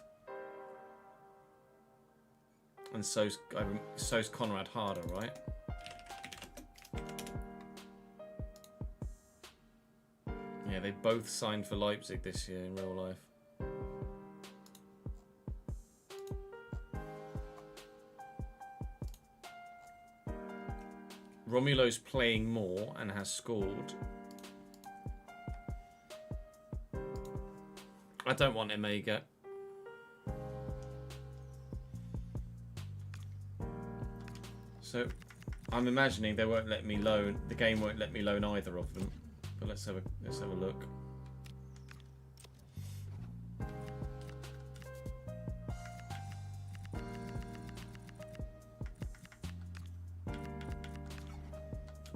And so's Konrad Harder, right? Yeah, they both signed for Leipzig this year in real life. Romulo's playing more and has scored. I don't want Omega. So, I'm imagining they won't let me loan. The game won't let me loan either of them. But let's have a look.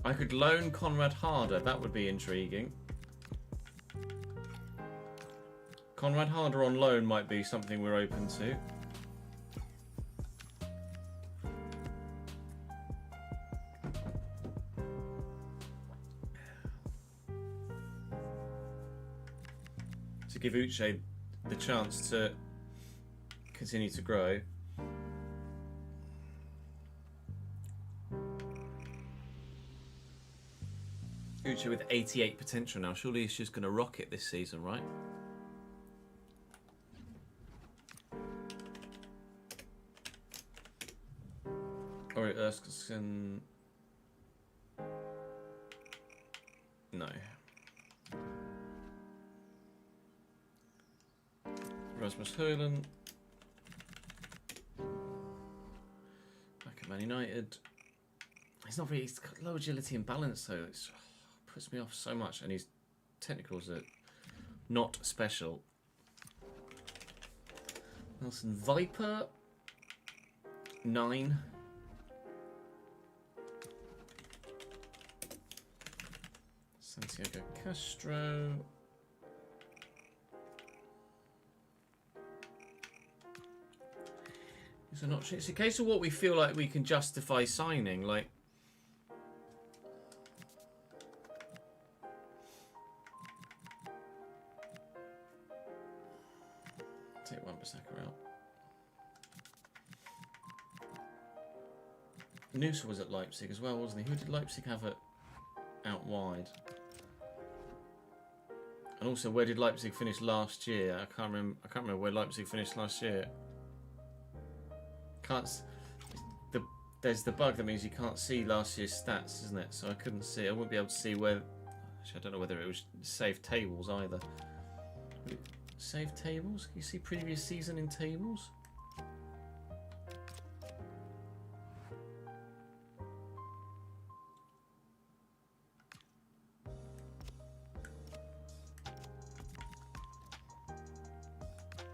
I could loan Konrad Harder. That would be intriguing. Konrad Harder on loan might be something we're open to. To give Uche the chance to continue to grow. Uche with 88 potential now. Surely he's just going to rocket this season, right? Or Erskine. No. Rasmus Højlund. Back at Man United. He's not really. He's got low agility and balance, though. It puts me off so much, and his technicals are not special. Nelson Viper. 9. Santiago Castro. It's a case of what we feel like we can justify signing. Like, take Wan-Bissaka out. Noosa was at Leipzig as well, wasn't he? Who did Leipzig have it out wide? And also, where did Leipzig finish last year? I can't remember where Leipzig finished last year. There's the bug that means you can't see last year's stats, isn't it? So I couldn't see. I wouldn't be able to see where. Actually, I don't know whether it was save tables either. Save tables? Can you see previous season in tables?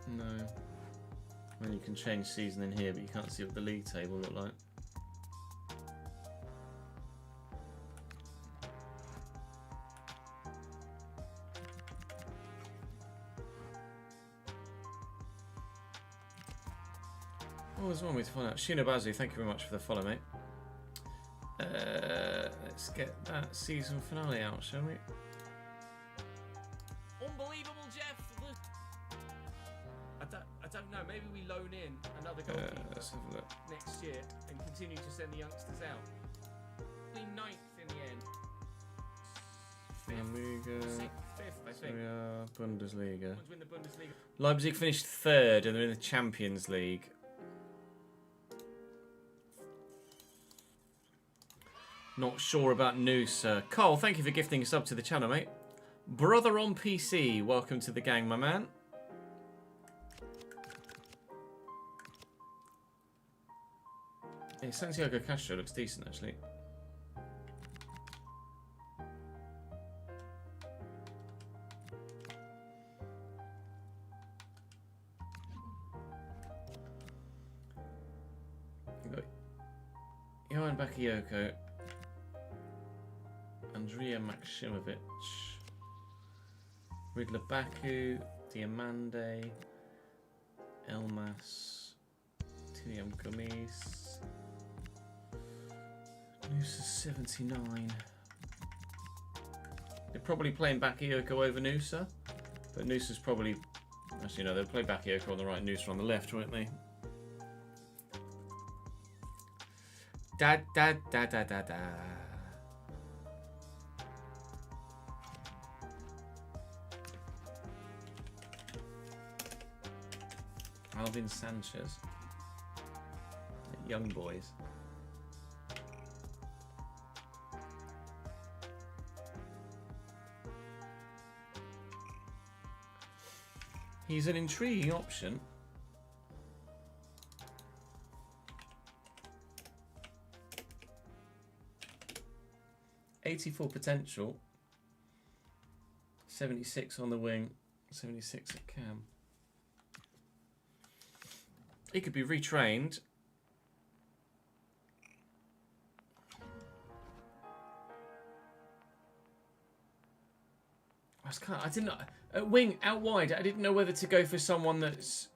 No. And you can change season in here, but you can't see what the league table look like. What was wrong with to find out? Shinabazu, thank you very much for the follow, mate. Let's get that season finale out, shall we? Unbelievable, Jeff. I don't know. Maybe we loan in another goalkeeper next year and continue to send the youngsters out. 9th in the end. 5th, 6th. fifth, I think. Serie A, Bundesliga. Win the Bundesliga. Leipzig finished third and they're in the Champions League. Not sure about Noosa. Cole, thank you for gifting a sub to the channel, mate. Brother on PC, welcome to the gang, my man. Yeah, Santiago Castro looks decent, actually. You've got Johan Bakayoko, Andrea Maximovic, Ridler Baku, Diamande, Elmas, Tiliam Gomis, Noosa 79. They're probably playing Bakayoko over Noosa, but Noosa's probably... Actually, no, they'll play Bakayoko on the right, Noosa on the left, won't they? Da da da da da da. Alvin Sanchez. Young boys. He's an intriguing option. '84 potential. 76 on the wing. 76 at cam. He could be retrained. I didn't know. At wing, out wide, I didn't know whether to go for someone that's...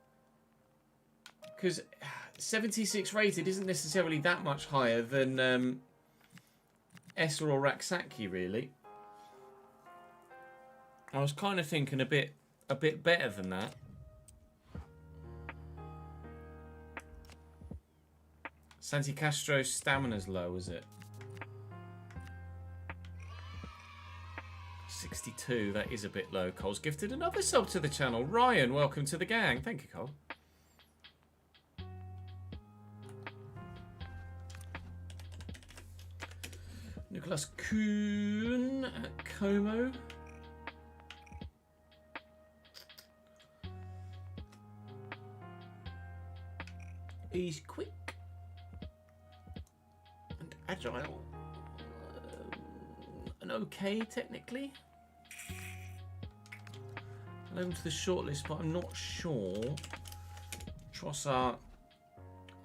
Because 76 rated isn't necessarily that much higher than Esser or Raksaki, really. I was kind of thinking a bit better than that. Santi Castro's stamina's low, is it? 62, that is a bit low. Cole's gifted another sub to the channel. Ryan, welcome to the gang. Thank you, Cole. Nicholas Kuhn at Como. He's quick and agile. And okay, technically. I'll to the shortlist, but I'm not sure. Trossard.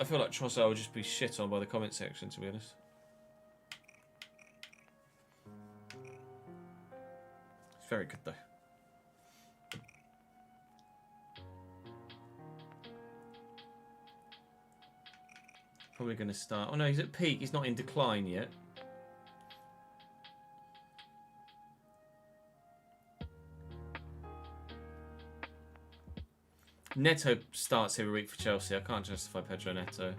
I feel like Trossard will just be shit on by the comment section, to be honest. It's very good, though. Probably going to start. Oh no, he's at peak. He's not in decline yet. Neto starts every week for Chelsea. I can't justify Pedro Neto.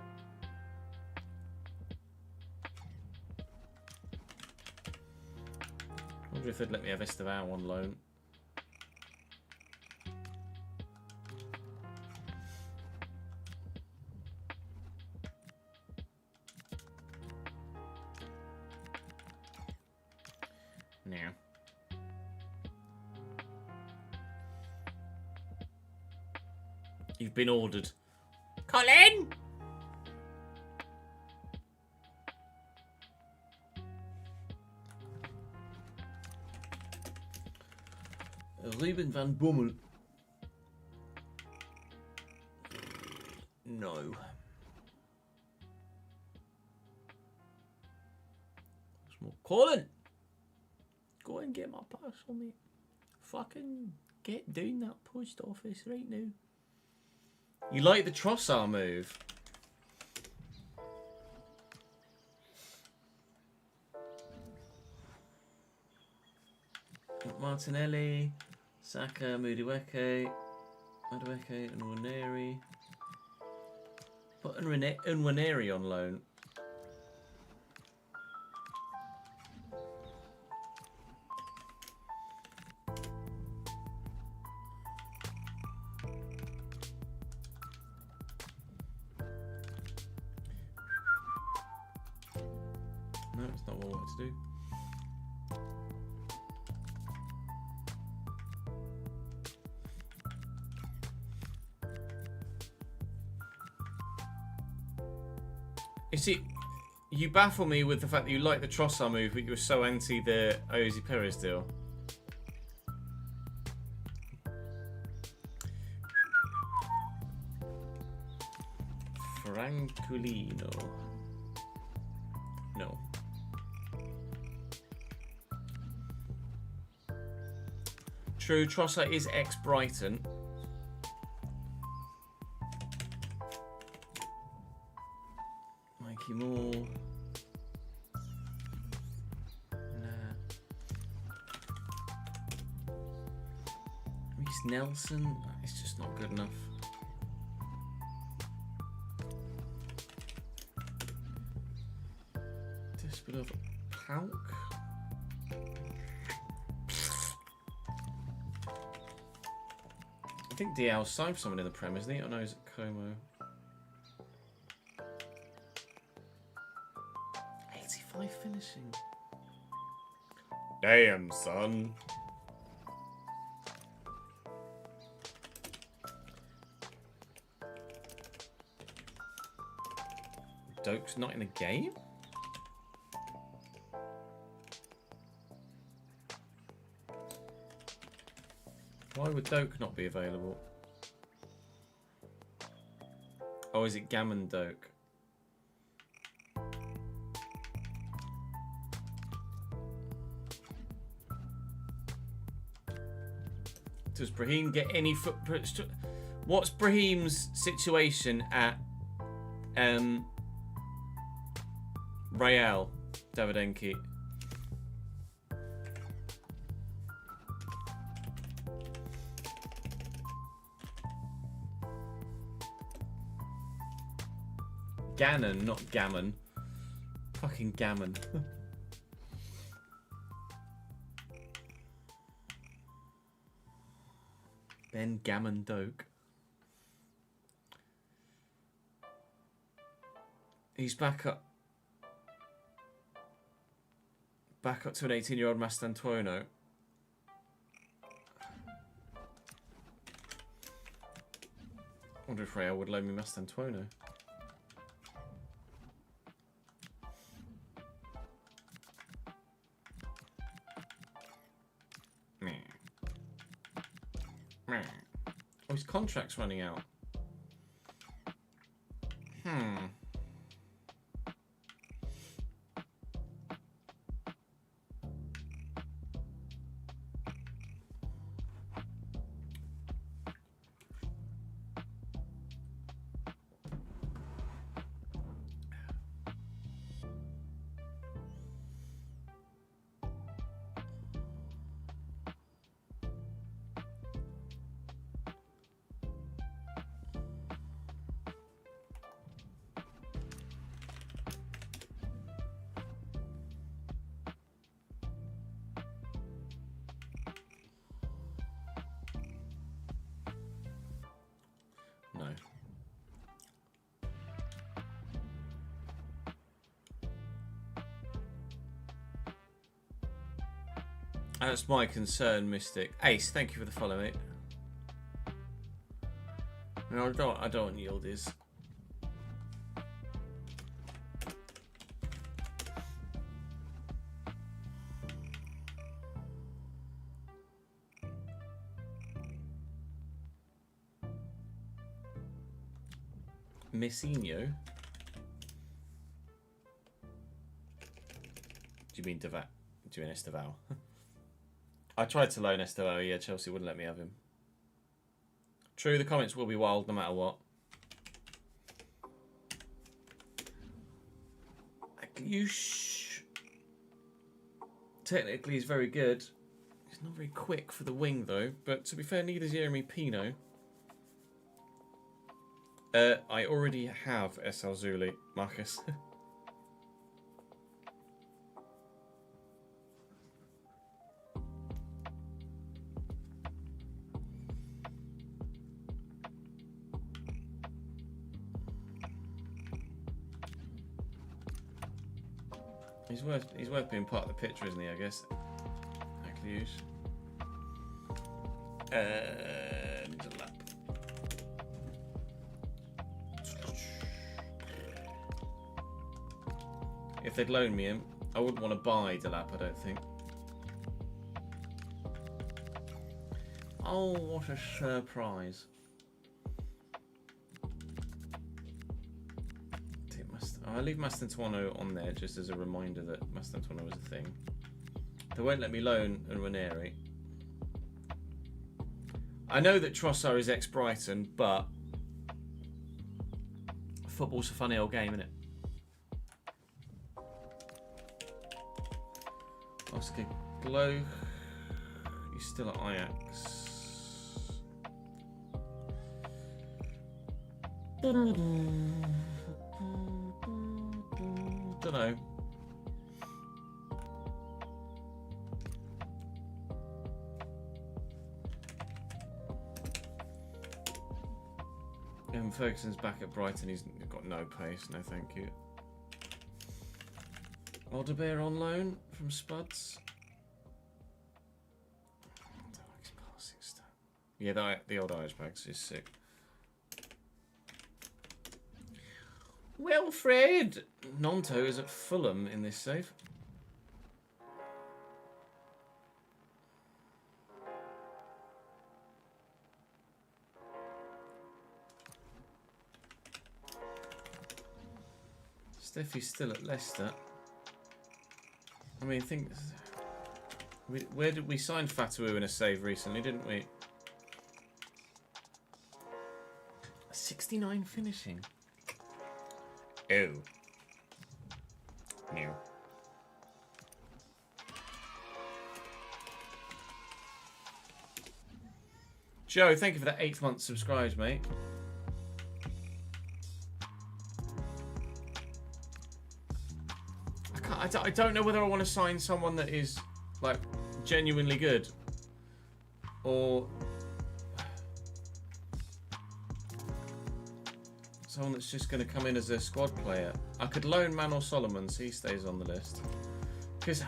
I wonder if they'd let me have Estevao on loan. Now. You've been ordered. Colin! Ruben van Bommel. No. More. Colin! Go and get my parcel, mate. Fucking get down that post office right now. You like the Trossard move? Martinelli, Saka, Madueke, and Nwaneri. Put Nwaneri on loan. No, it's not what I wanted to do. You see, you baffle me with the fact that you like the Trossard move, but you were so anti the Ozzy Perez deal. Franculino. No. True, Trossard is ex-Brighton. Mikey Moore. Nah. Reece Nelson. It's just not good enough. Bit of Pauk. I think DL signed for someone in the Prem, isn't he? Or no, is it Como? 85 finishing. Damn, son. Doak's not in the game? Why would Doak not be available? Oh, is it Gammon Doak? Does Brahim get any footprints? What's Brahim's situation at Real Davidenki? Gannon, not Gammon. Fucking Gammon. Ben Gammon Doak. He's back up. Back up to an 18-year-old Mastantuono. I wonder if Real would loan me Mastantuono. Oh, his contract's running out. No. That's my concern, Mystic. Ace, thank you for the follow, mate. No, I don't want Yildiz. Messinho? Do you mean Devat? Do you mean Esteval? I tried to loan Esteval, yeah, Chelsea wouldn't let me have him. True, the comments will be wild no matter what. Technically he's very good. He's not very quick for the wing though, but to be fair, neither is Jeremy Pino. I already have SL Zuli, Marcus. He's worth being part of the picture, isn't he? I guess. Akliouche. Needs a lap. If they'd loan me him, I wouldn't want to buy Delap, I don't think. Oh, what a surprise. I'll leave Mastantuono on there just as a reminder that Mastantuono was a thing. They won't let me loan and Ranieri. I know that Trossard is ex-Brighton, but football's a funny old game, isn't it? Oscar Glow, he's still at Ajax. Don't know. Evan Ferguson's back at Brighton. He's got no pace. No, thank you. Alderweireld on loan from Spuds. Yeah, the old Irish bags is sick. Wilfred! Nonto is at Fulham in this save. Steffi's still at Leicester. I mean, where did we sign Fatawu in a save recently, didn't we? 69 finishing. Oh. No. Joe, thank you for that 8 month subscribes, mate. I don't know whether I want to sign someone that is like genuinely good or someone that's just going to come in as a squad player. I could loan Manor Solomon so he stays on the list. Because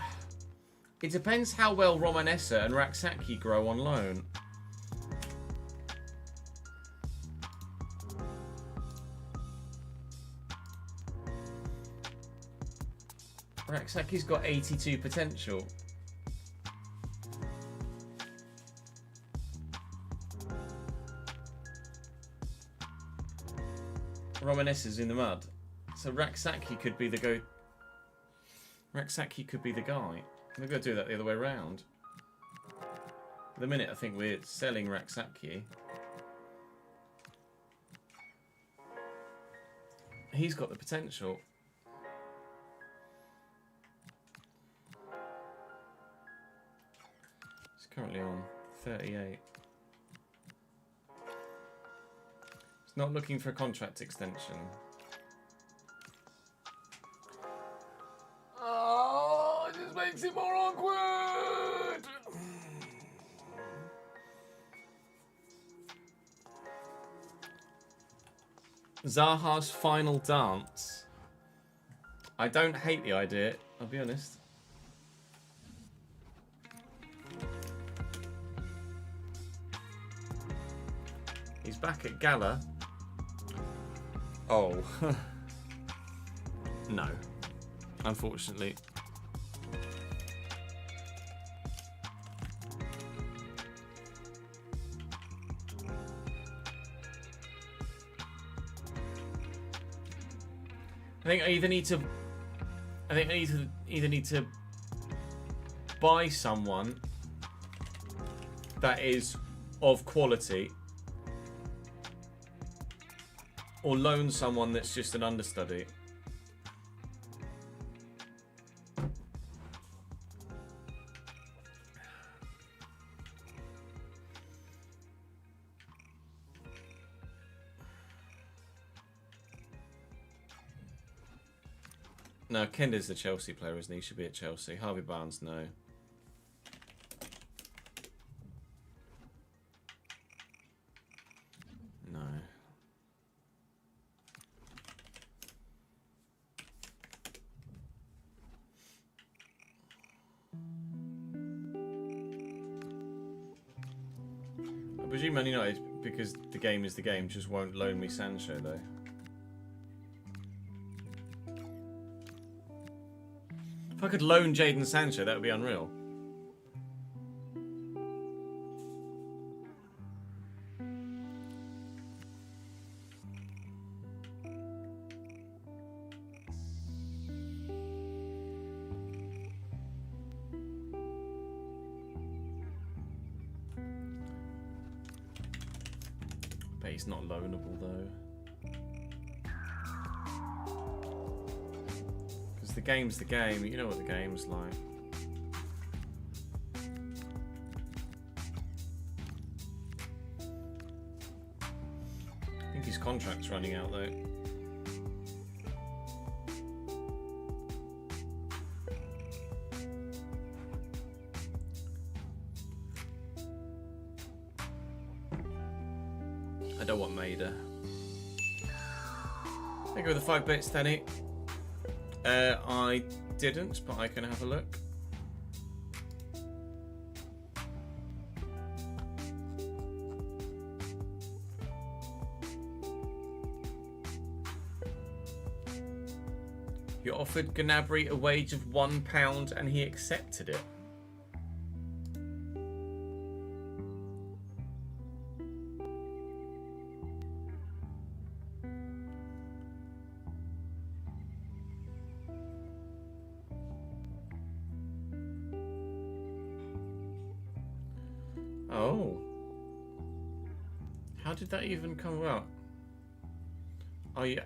it depends how well Romanessa and Raksaki grow on loan. Raksaki's got 82 potential. Romanessa's in the mud. So Raksaki could be the Raksaki could be the guy. Maybe I'll do that the other way around. At the minute, I think we're selling Raksaki. He's got the potential. He's currently on 38. He's not looking for a contract extension. Oh, it just makes it more awkward. Zaha's final dance. I don't hate the idea, I'll be honest. He's back at Gala. Oh. No. Unfortunately. I think I either need to buy someone that is of quality or loan someone that's just an understudy. No, Kenda's the Chelsea player, isn't he? He should be at Chelsea. Harvey Barnes, no. No. presume Man United, because the game is the game, just won't loan me Sancho though. If I could loan Jadon Sancho, that would be unreal. But he's not loanable though. Because the game's the game, you know what the game's like. I think his contract's running out though. I don't want Maida. Thank you for the 5 bits, Danny. I didn't, but I can have a look. You offered Gnabry a wage of £1 and he accepted it. Oh. How did that even come about? Oh, yeah.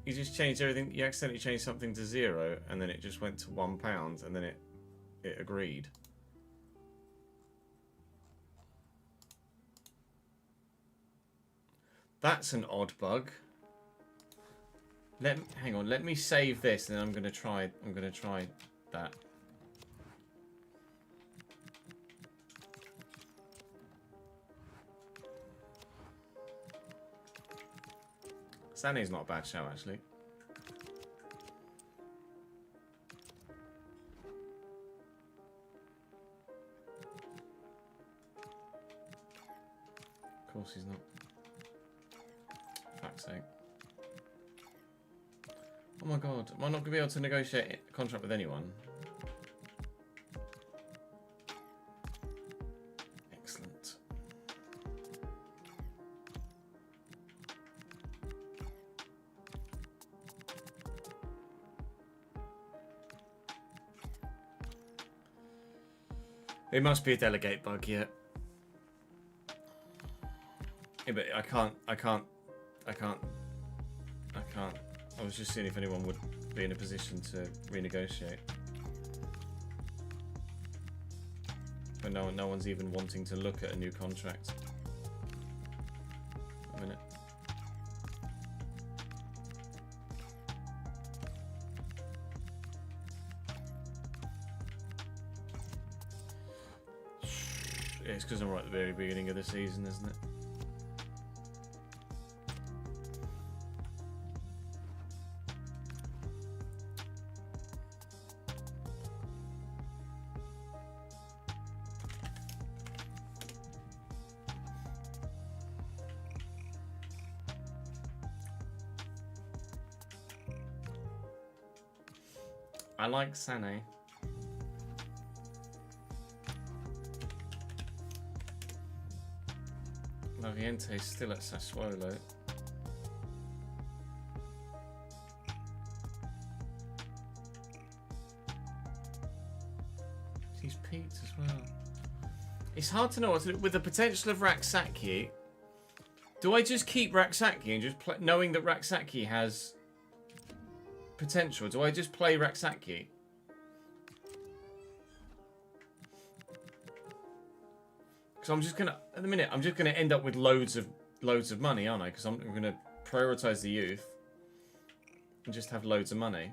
You just changed everything. You accidentally changed something to 0 and then it just went to £1 and then it agreed. That's an odd bug. Hang on, let me save this and then I'm gonna try that. Sané's not a bad show, actually. Of course he's not. Fuck's sake. Oh my god, am I not going to be able to negotiate a contract with anyone? Excellent. It must be a delegate bug, yeah. Yeah, but I can't. I was just seeing if anyone would be in a position to renegotiate. But no one's even wanting to look at a new contract. A minute. Yeah, it's because I'm right at the very beginning of the season, isn't it? I like Sané. Laviente's still at Sassuolo. He's peaked as well. It's hard to know what to do. With the potential of Raksaki, do I just keep Raksaki and just play, knowing that Raksaki has potential? Do I just play Raksaki? Because I'm just gonna, at the minute, I'm just gonna end up with loads of money, aren't I? Because I'm gonna prioritize the youth and just have loads of money.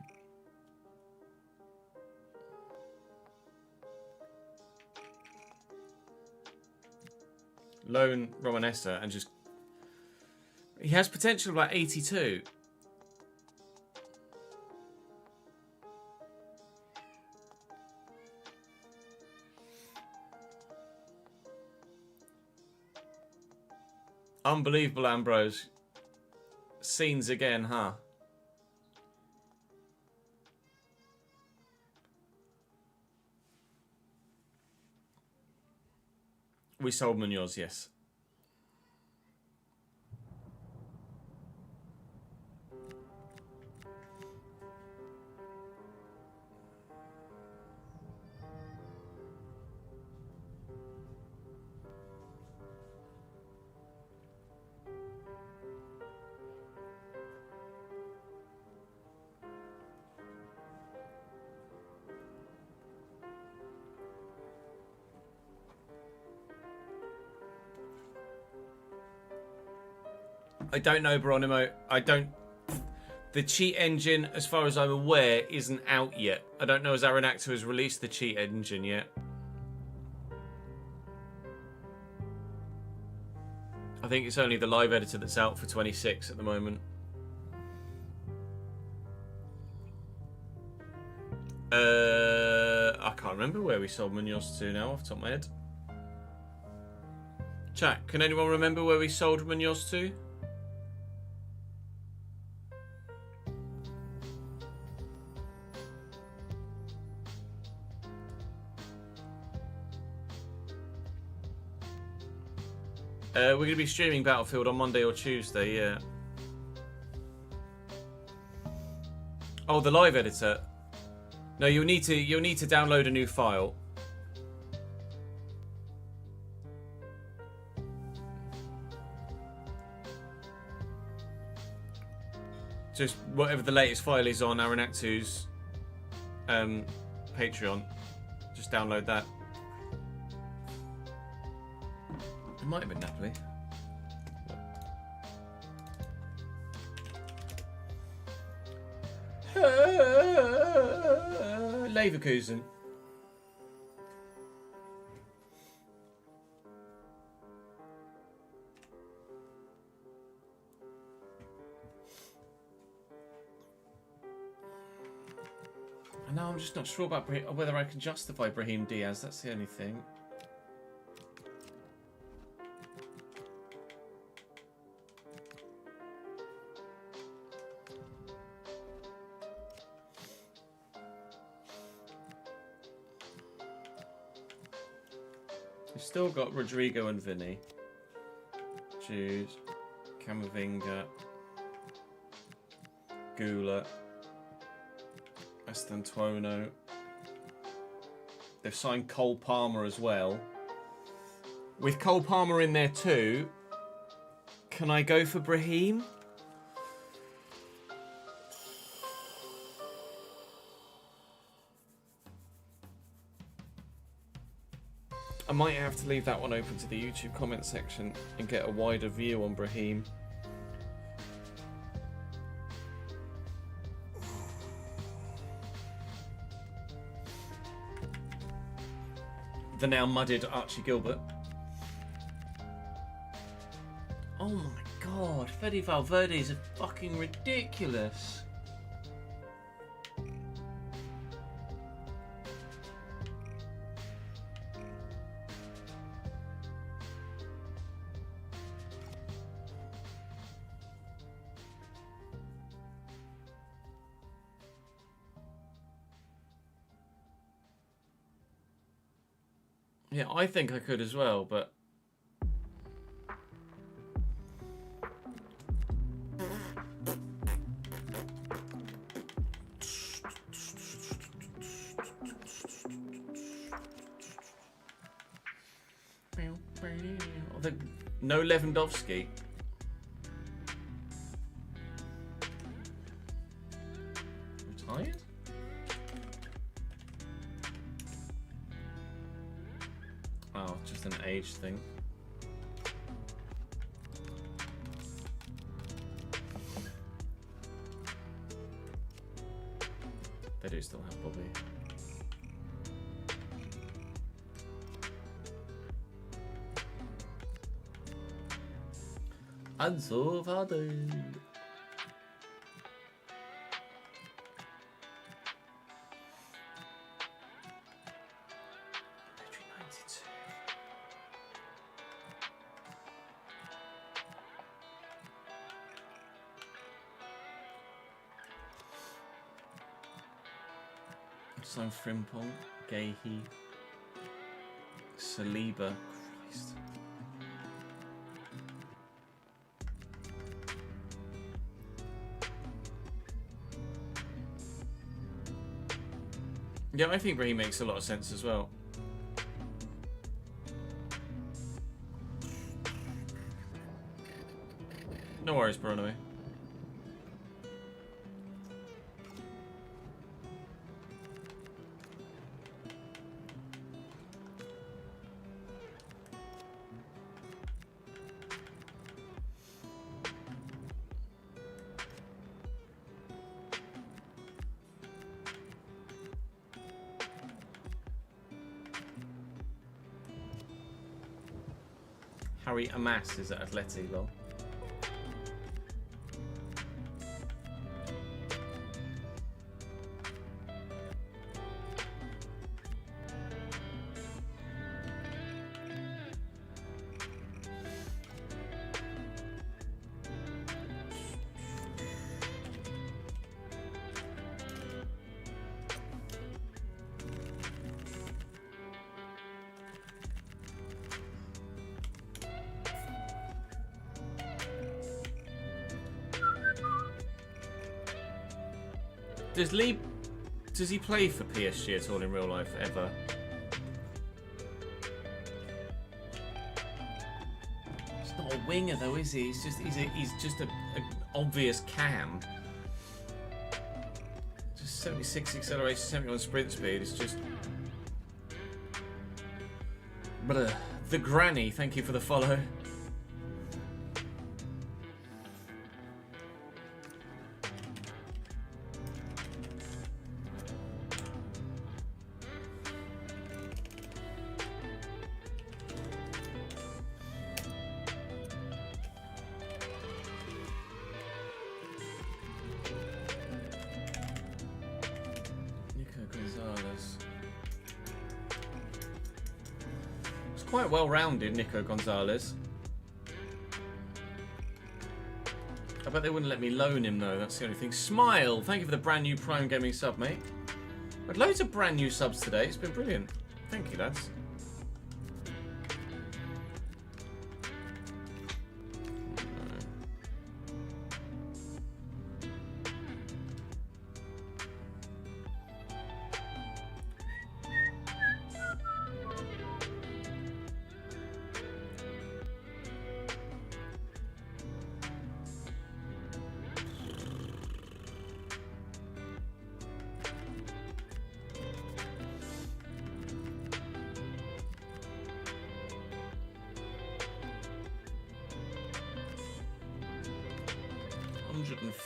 Loan Romanessa and just, he has potential of like 82. Unbelievable, Ambrose. Scenes again, huh? We sold Munoz, yes. I don't know, Bronimo. I don't... The cheat engine, as far as I'm aware, isn't out yet. I don't know as Aranacto has released the cheat engine yet. I think it's only the live editor that's out for 26 at the moment. I can't remember where we sold Munoz to now off the top of my head. Chat, can anyone remember where we sold Munoz to? We're going to be streaming Battlefield on Monday or Tuesday, yeah. Oh, the live editor. No, you'll need to download a new file. Just whatever the latest file is on Aranactu's Patreon. Just download that. It might have been Napoli. Leverkusen. And now I'm just not sure about whether I can justify Brahim Diaz. That's the only thing. We've still got Rodrigo and Vinny. Jude, Camavinga, Gula, Estantuono. They've signed Cole Palmer as well. With Cole Palmer in there too, can I go for Brahim? I might have to leave that one open to the YouTube comment section and get a wider view on Brahim. The now mudded Archie Gilbert. Oh my god, Fede Valverde is fucking ridiculous. Yeah, I think I could as well, but... No Lewandowski. Retired? Oh, just an age thing. They do still have Bobby. Ansu Fati. Sign Frimpong, Gahey, Saliba. Christ. Yeah, I think Raheem makes a lot of sense as well. No worries, Bruno. Harry Amas is at Atleti, lol. Does he play for PSG at all in real life ever? He's not a winger though, is he? He's just an obvious cam. Just 76 acceleration, 71 sprint speed. It's just. Blah. The Granny, thank you for the follow. Quite well-rounded, Nico Gonzalez. I bet they wouldn't let me loan him though, that's the only thing. Smile, thank you for the brand new Prime Gaming sub, mate. Had loads of brand new subs today, it's been brilliant. Thank you, lads.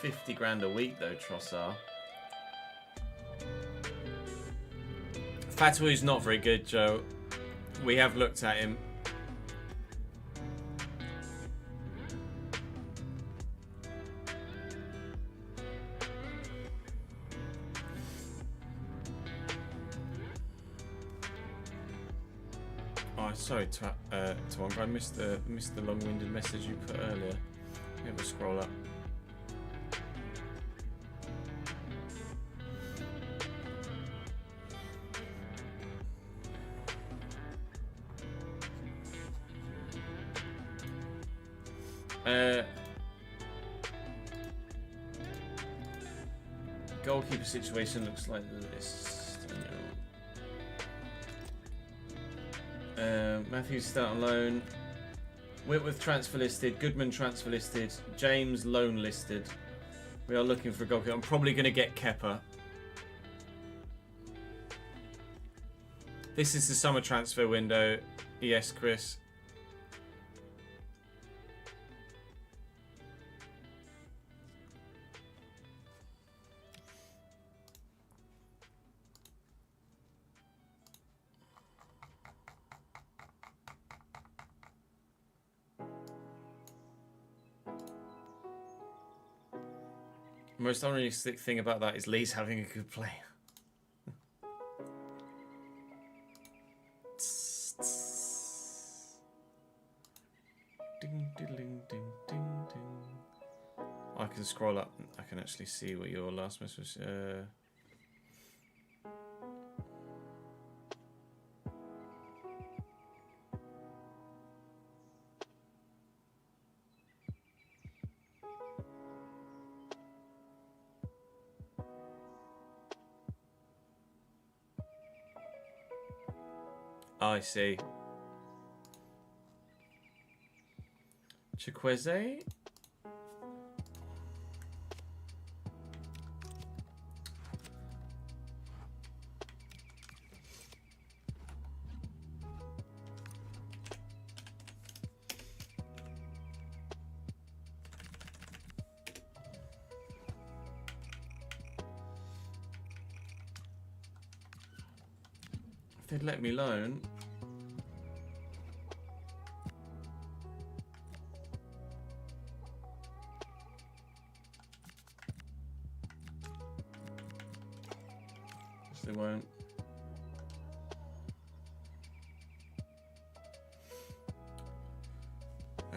£150,000 a week though, Trossard. Fatou's not very good, Joe. We have looked at him. Oh, sorry, Twonk. I missed the long-winded message you put earlier. Let me have a scroll up. Goalkeeper situation looks like this. Matthews start on loan. Whitworth transfer listed. Goodman transfer listed. James loan listed. We are looking for a goalkeeper. I'm probably going to get Kepa. This is the summer transfer window. Yes, Chris. The most unrealistic thing about that is Lee's having a good play. Ding, ding, ding, ding, ding. I can scroll up. I can actually see what your last message was. I see. Chikwueze. If they'd let me loan. They won't.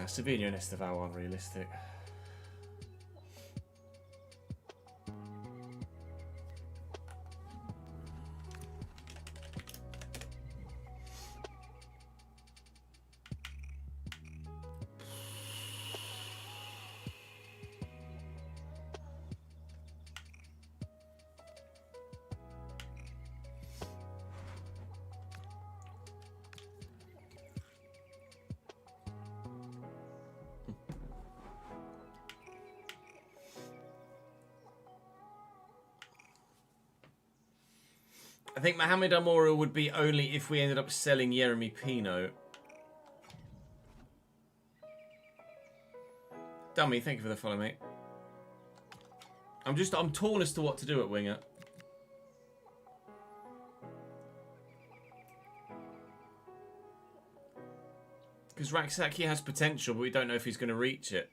Savinho and Esteval aren't realistic. I think Mohamed Amoura would be only if we ended up selling Yeremy Pino. Dummy, thank you for the follow, mate. I'm torn as to what to do at winger. Because Raksaki has potential, but we don't know if he's going to reach it.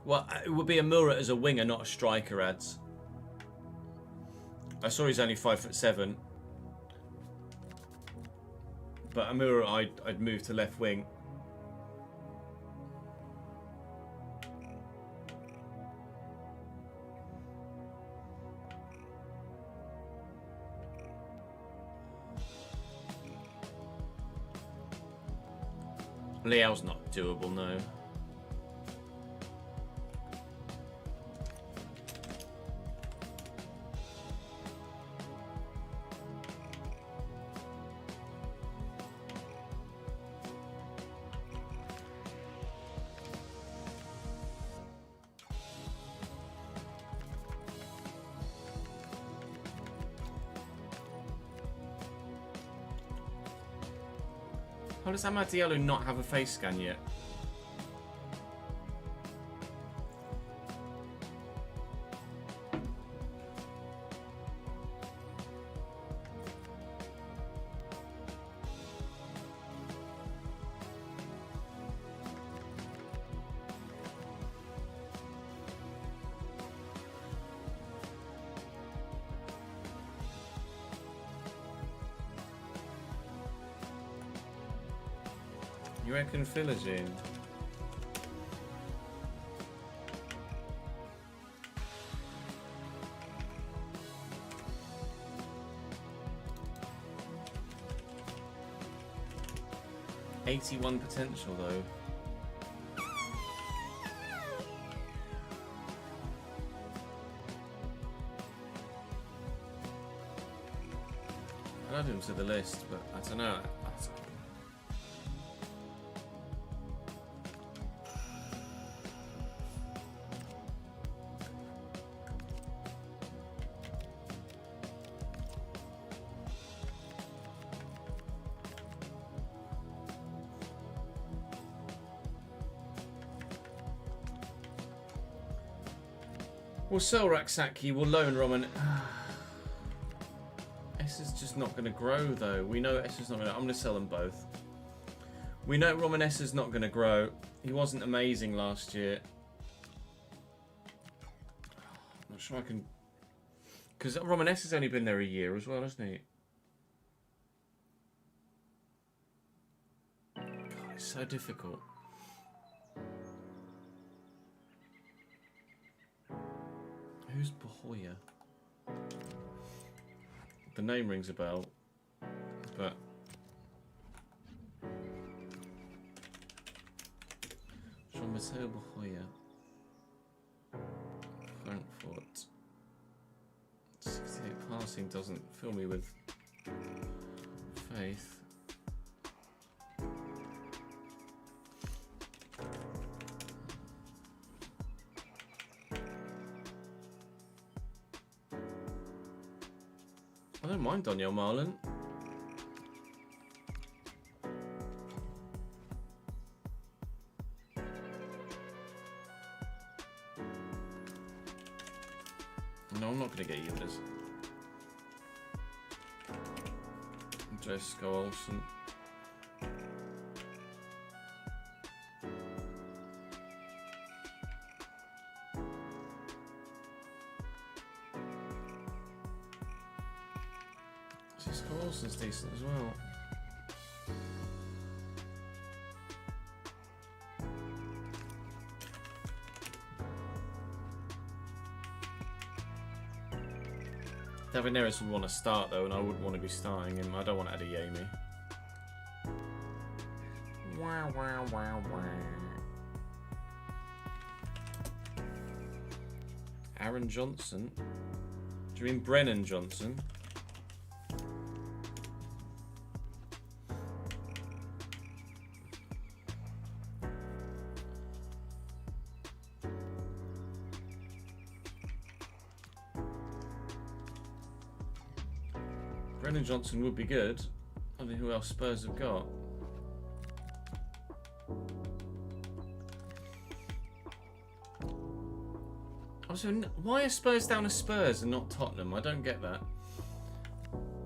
Well, it would be Amoura as a winger, not a striker, ads. I saw he's only 5'7". But Amoura, I'd move to left wing. Leao's not doable, no. How does Amad Diallo not have a face scan yet? You reckon Finalizing? $81 potential though. I'd add him to the list, but I don't know. We'll sell Raksaki, we'll loan Roman. S is just not going to grow though. We know S is not going to... I'm going to sell them both. We know Roman S is not going to grow. He wasn't amazing last year. I'm not sure I can... Because Roman S has only been there a year as well, hasn't he? God, it's so difficult. Who's Bahoya? The name rings a bell, but Jean-Matteo Bahoya, Frankfurt. 68 passing doesn't fill me with faith. I don't mind Daniel Marlin. No, I'm not going to get Eulers. Jessica Olsen. Jessica Olsen's decent as well. David Neres would want to start though, and I wouldn't want to be starting him. I don't want Adeyemi. Wow, wow, wow, wow. Aaron Johnson? Do you mean Brennan Johnson? Brennan Johnson would be good. I don't know who else Spurs have got. Also, why are Spurs down as Spurs and not Tottenham? I don't get that.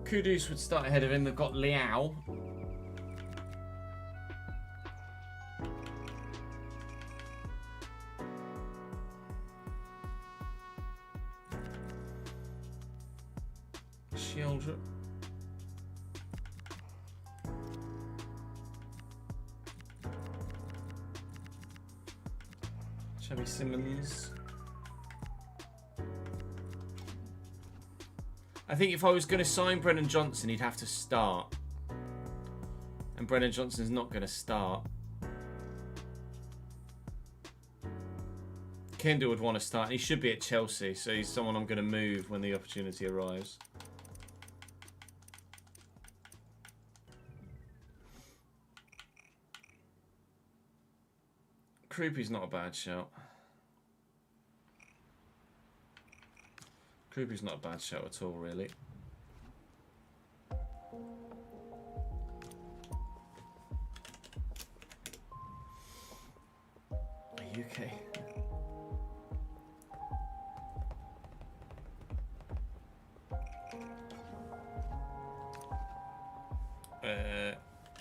Kudus would start ahead of him. They've got Liao. Shieldrup. Chevy Simmons. I think if I was going to sign Brennan Johnson, he'd have to start. And Brennan Johnson's not going to start. Kendall would want to start. And he should be at Chelsea, so he's someone I'm going to move when the opportunity arrives. Krupi's not a bad shout. Krupi's not a bad shout at all, really. UK.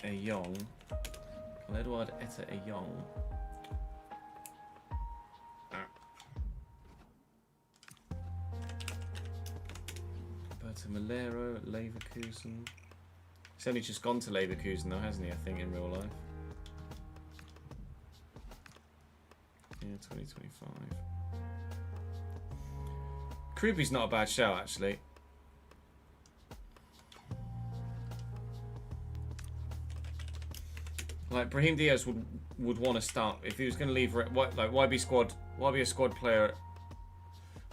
A Young. Edward Etta A Young. Malero at Leverkusen. He's only just gone to Leverkusen though, hasn't he? I think in real life. Yeah, 2025. Krupi's not a bad shout actually. Like Brahim Diaz would want to start if he was going to leave. Why be squad? Why be a squad player?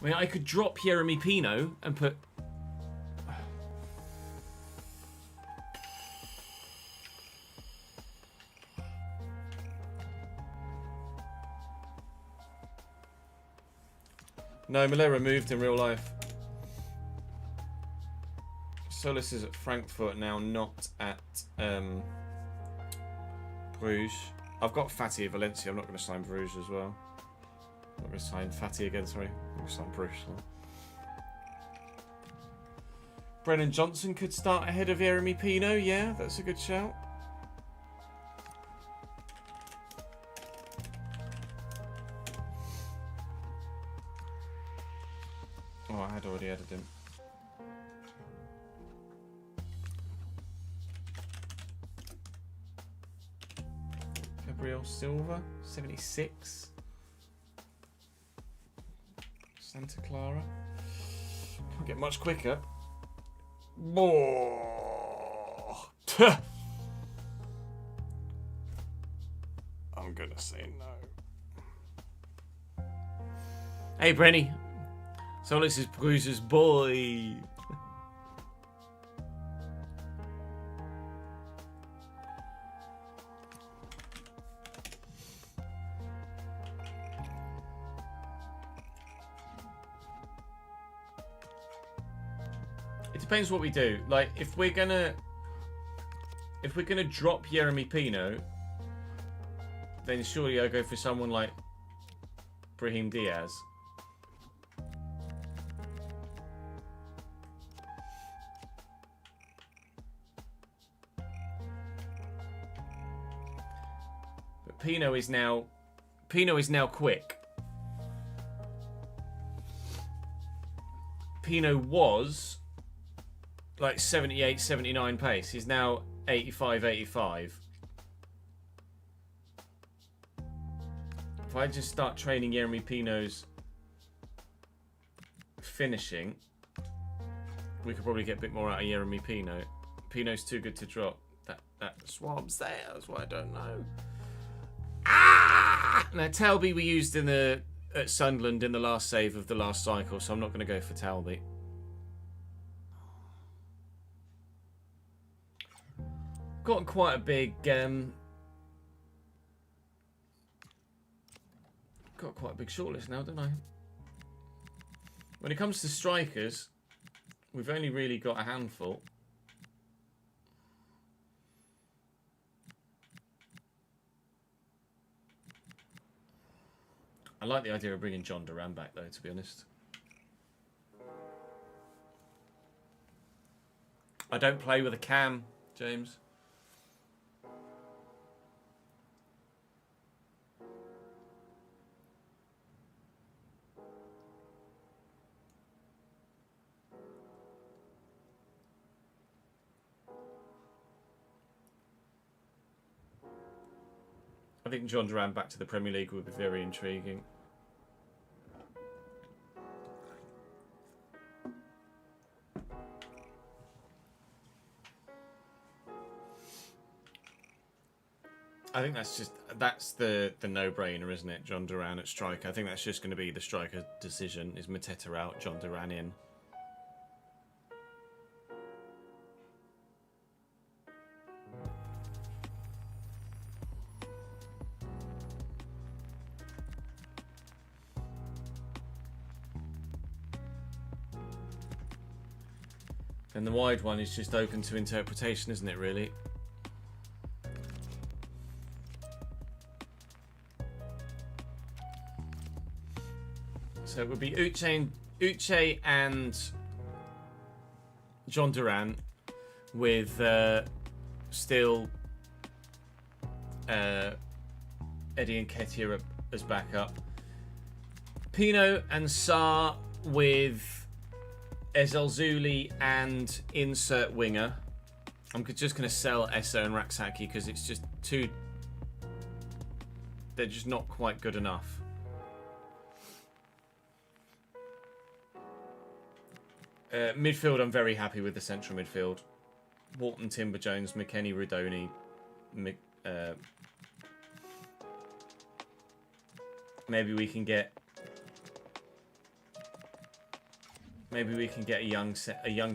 I mean, I could drop Jeremy Pino and put. No, Malera moved in real life. Solis is at Frankfurt now, not at Bruges. I've got Fatty at Valencia. I'm not going to sign Bruges as well. I'm not going to sign Fatty again, sorry. I'm going to sign Bruges. Brennan Johnson could start ahead of Jeremy Pino. Yeah, that's a good shout. Oh, I had already added him. Gabriel Silva, 76. Santa Clara. Can't get much quicker. Oh. I'm gonna say no. Hey, Brenny. So this is Bruce's boy. It depends what we do. Like, if we're gonna drop Yeremy Pino, then surely I'll go for someone like Brahim Diaz. But Pino is now quick. Pino was like 78, 79 pace. He's now 85, 85. If I just start training Yeremy Pino's finishing, we could probably get a bit more out of Yeremy Pino. Pino's too good to drop. That's what I'm saying. That's what I don't know. Ah! Now, Talby we used at Sunderland in the last save of the last cycle, so I'm not going to go for Talby. Got quite a big shortlist now, don't I? When it comes to strikers, we've only really got a handful. I like the idea of bringing John Duran back, though, to be honest. I don't play with a cam, James. I think John Duran back to the Premier League would be very intriguing. I think that's the no-brainer, isn't it? John Duran at striker. I think that's just going to be the striker decision. Is Mateta out, John Duran in? And the wide one is just open to interpretation, isn't it, really? So it would be Uche and John Duran with still Eddie Nketiah as backup. Pino and Sarr with Ezelzuli and insert winger. I'm just going to sell Essa and Raksaki because it's just too... They're just not quite good enough. Midfield, I'm very happy with the central midfield. Walton, Timber Jones, McKennie, Rudoni. Maybe we can get a young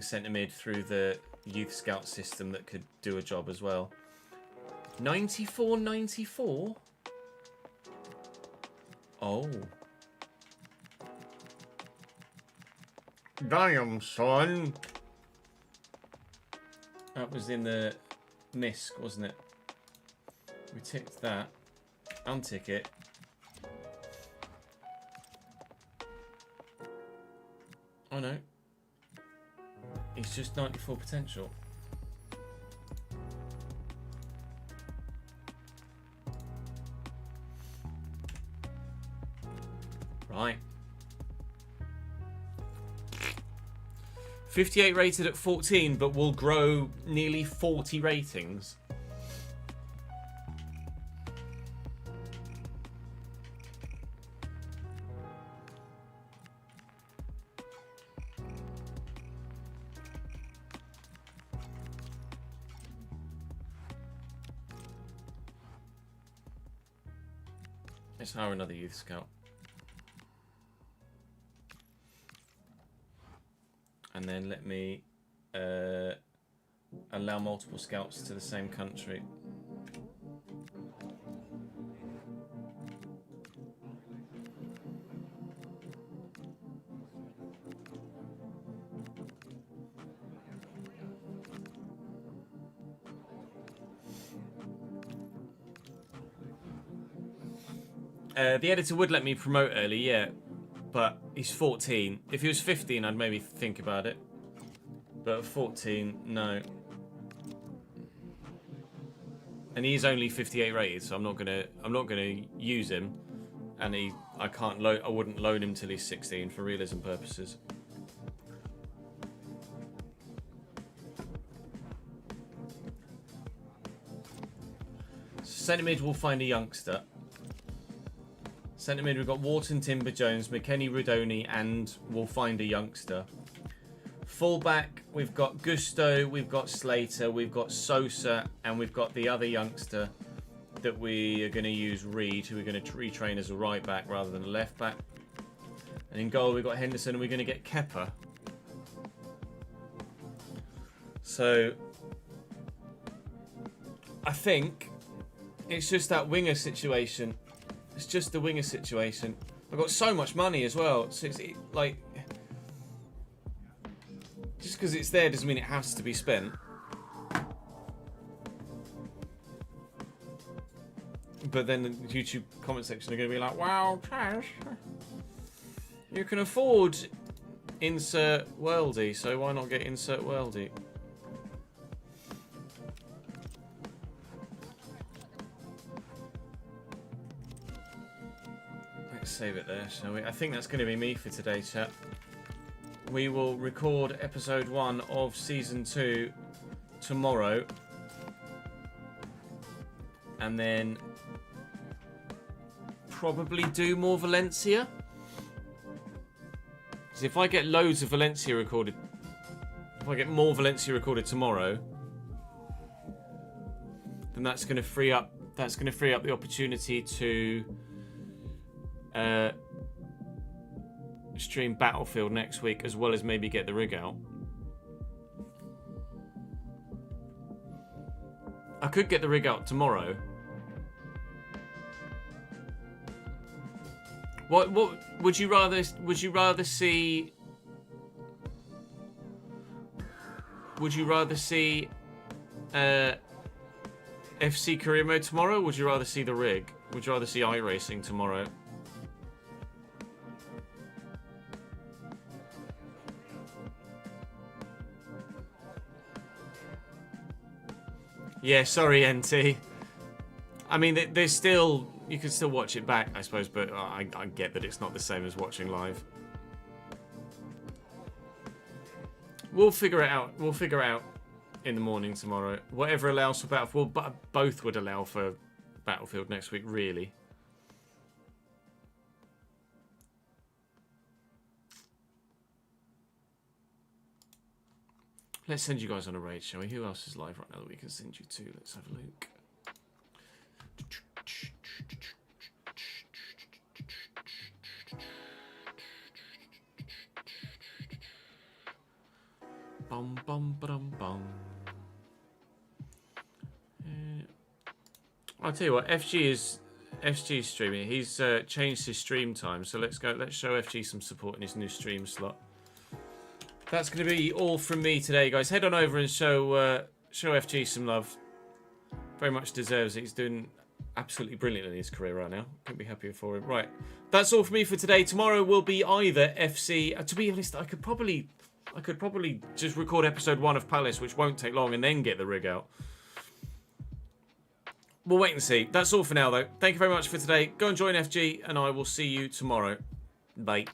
centre mid through the youth scout system that could do a job as well. 94. Oh. Damn, son. That was in the MISC, wasn't it? We ticked that. Untick it. Oh no. He's just 94 potential. Right. 58 rated at 14, but will grow nearly 40 ratings. Let's hire another youth scout. And then let me allow multiple scouts to the same country. The editor would let me promote early, yeah, but he's 14. If he was 15, I'd maybe think about it. But at 14, no. And he's only 58 rated, so I'm not gonna use him. And I wouldn't loan him till he's 16 for realism purposes. Centre mid will find a youngster. Centre mid, we've got Wharton, Timber Jones, McKennie, Rudoni, and we'll find a youngster. Fullback, we've got Gusto, we've got Slater, we've got Sosa, and we've got the other youngster that we are going to use, Reed, who we're going to retrain as a right back rather than a left back. And in goal, we've got Henderson, and we're going to get Kepa. So, I think it's just that winger situation. It's just the winger situation. I've got so much money as well. So it's like, just because it's there doesn't mean it has to be spent. But then the YouTube comment section are going to be like, wow, Trash, you can afford insert worldy, so why not get insert worldy? Save it there, shall we? I think that's going to be me for today, chat. We will record episode 1 of season 2 tomorrow, and then probably do more Valencia. Because if I get loads of Valencia recorded, if I get more Valencia recorded tomorrow, then that's going to free up. That's going to free up the opportunity to stream Battlefield next week, as well as maybe get the rig out. I could get the rig out tomorrow. What would you rather see? Would you rather see FC Career Mode tomorrow? Or would you rather see the rig? Would you rather see iRacing tomorrow? Yeah, sorry, NT. I mean, there's still... You can still watch it back, I suppose, but I get that it's not the same as watching live. We'll figure it out. We'll figure it out in the morning tomorrow. Whatever allows for Battlefield. But both would allow for Battlefield next week, really. Let's send you guys on a raid, shall we? Who else is live right now that we can send you to? Let's have a look. Bum bum bum bum. I'll tell you what, FG is streaming. He's changed his stream time, so let's go. Let's show FG some support in his new stream slot. That's going to be all from me today, guys. Head on over and show FG some love. Very much deserves it. He's doing absolutely brilliant in his career right now. Couldn't be happier for him. Right, that's all from me for today. Tomorrow will be either FC. To be honest, I could probably just record episode 1 of Palace, which won't take long, and then get the rig out. We'll wait and see. That's all for now, though. Thank you very much for today. Go and join FG, and I will see you tomorrow. Bye.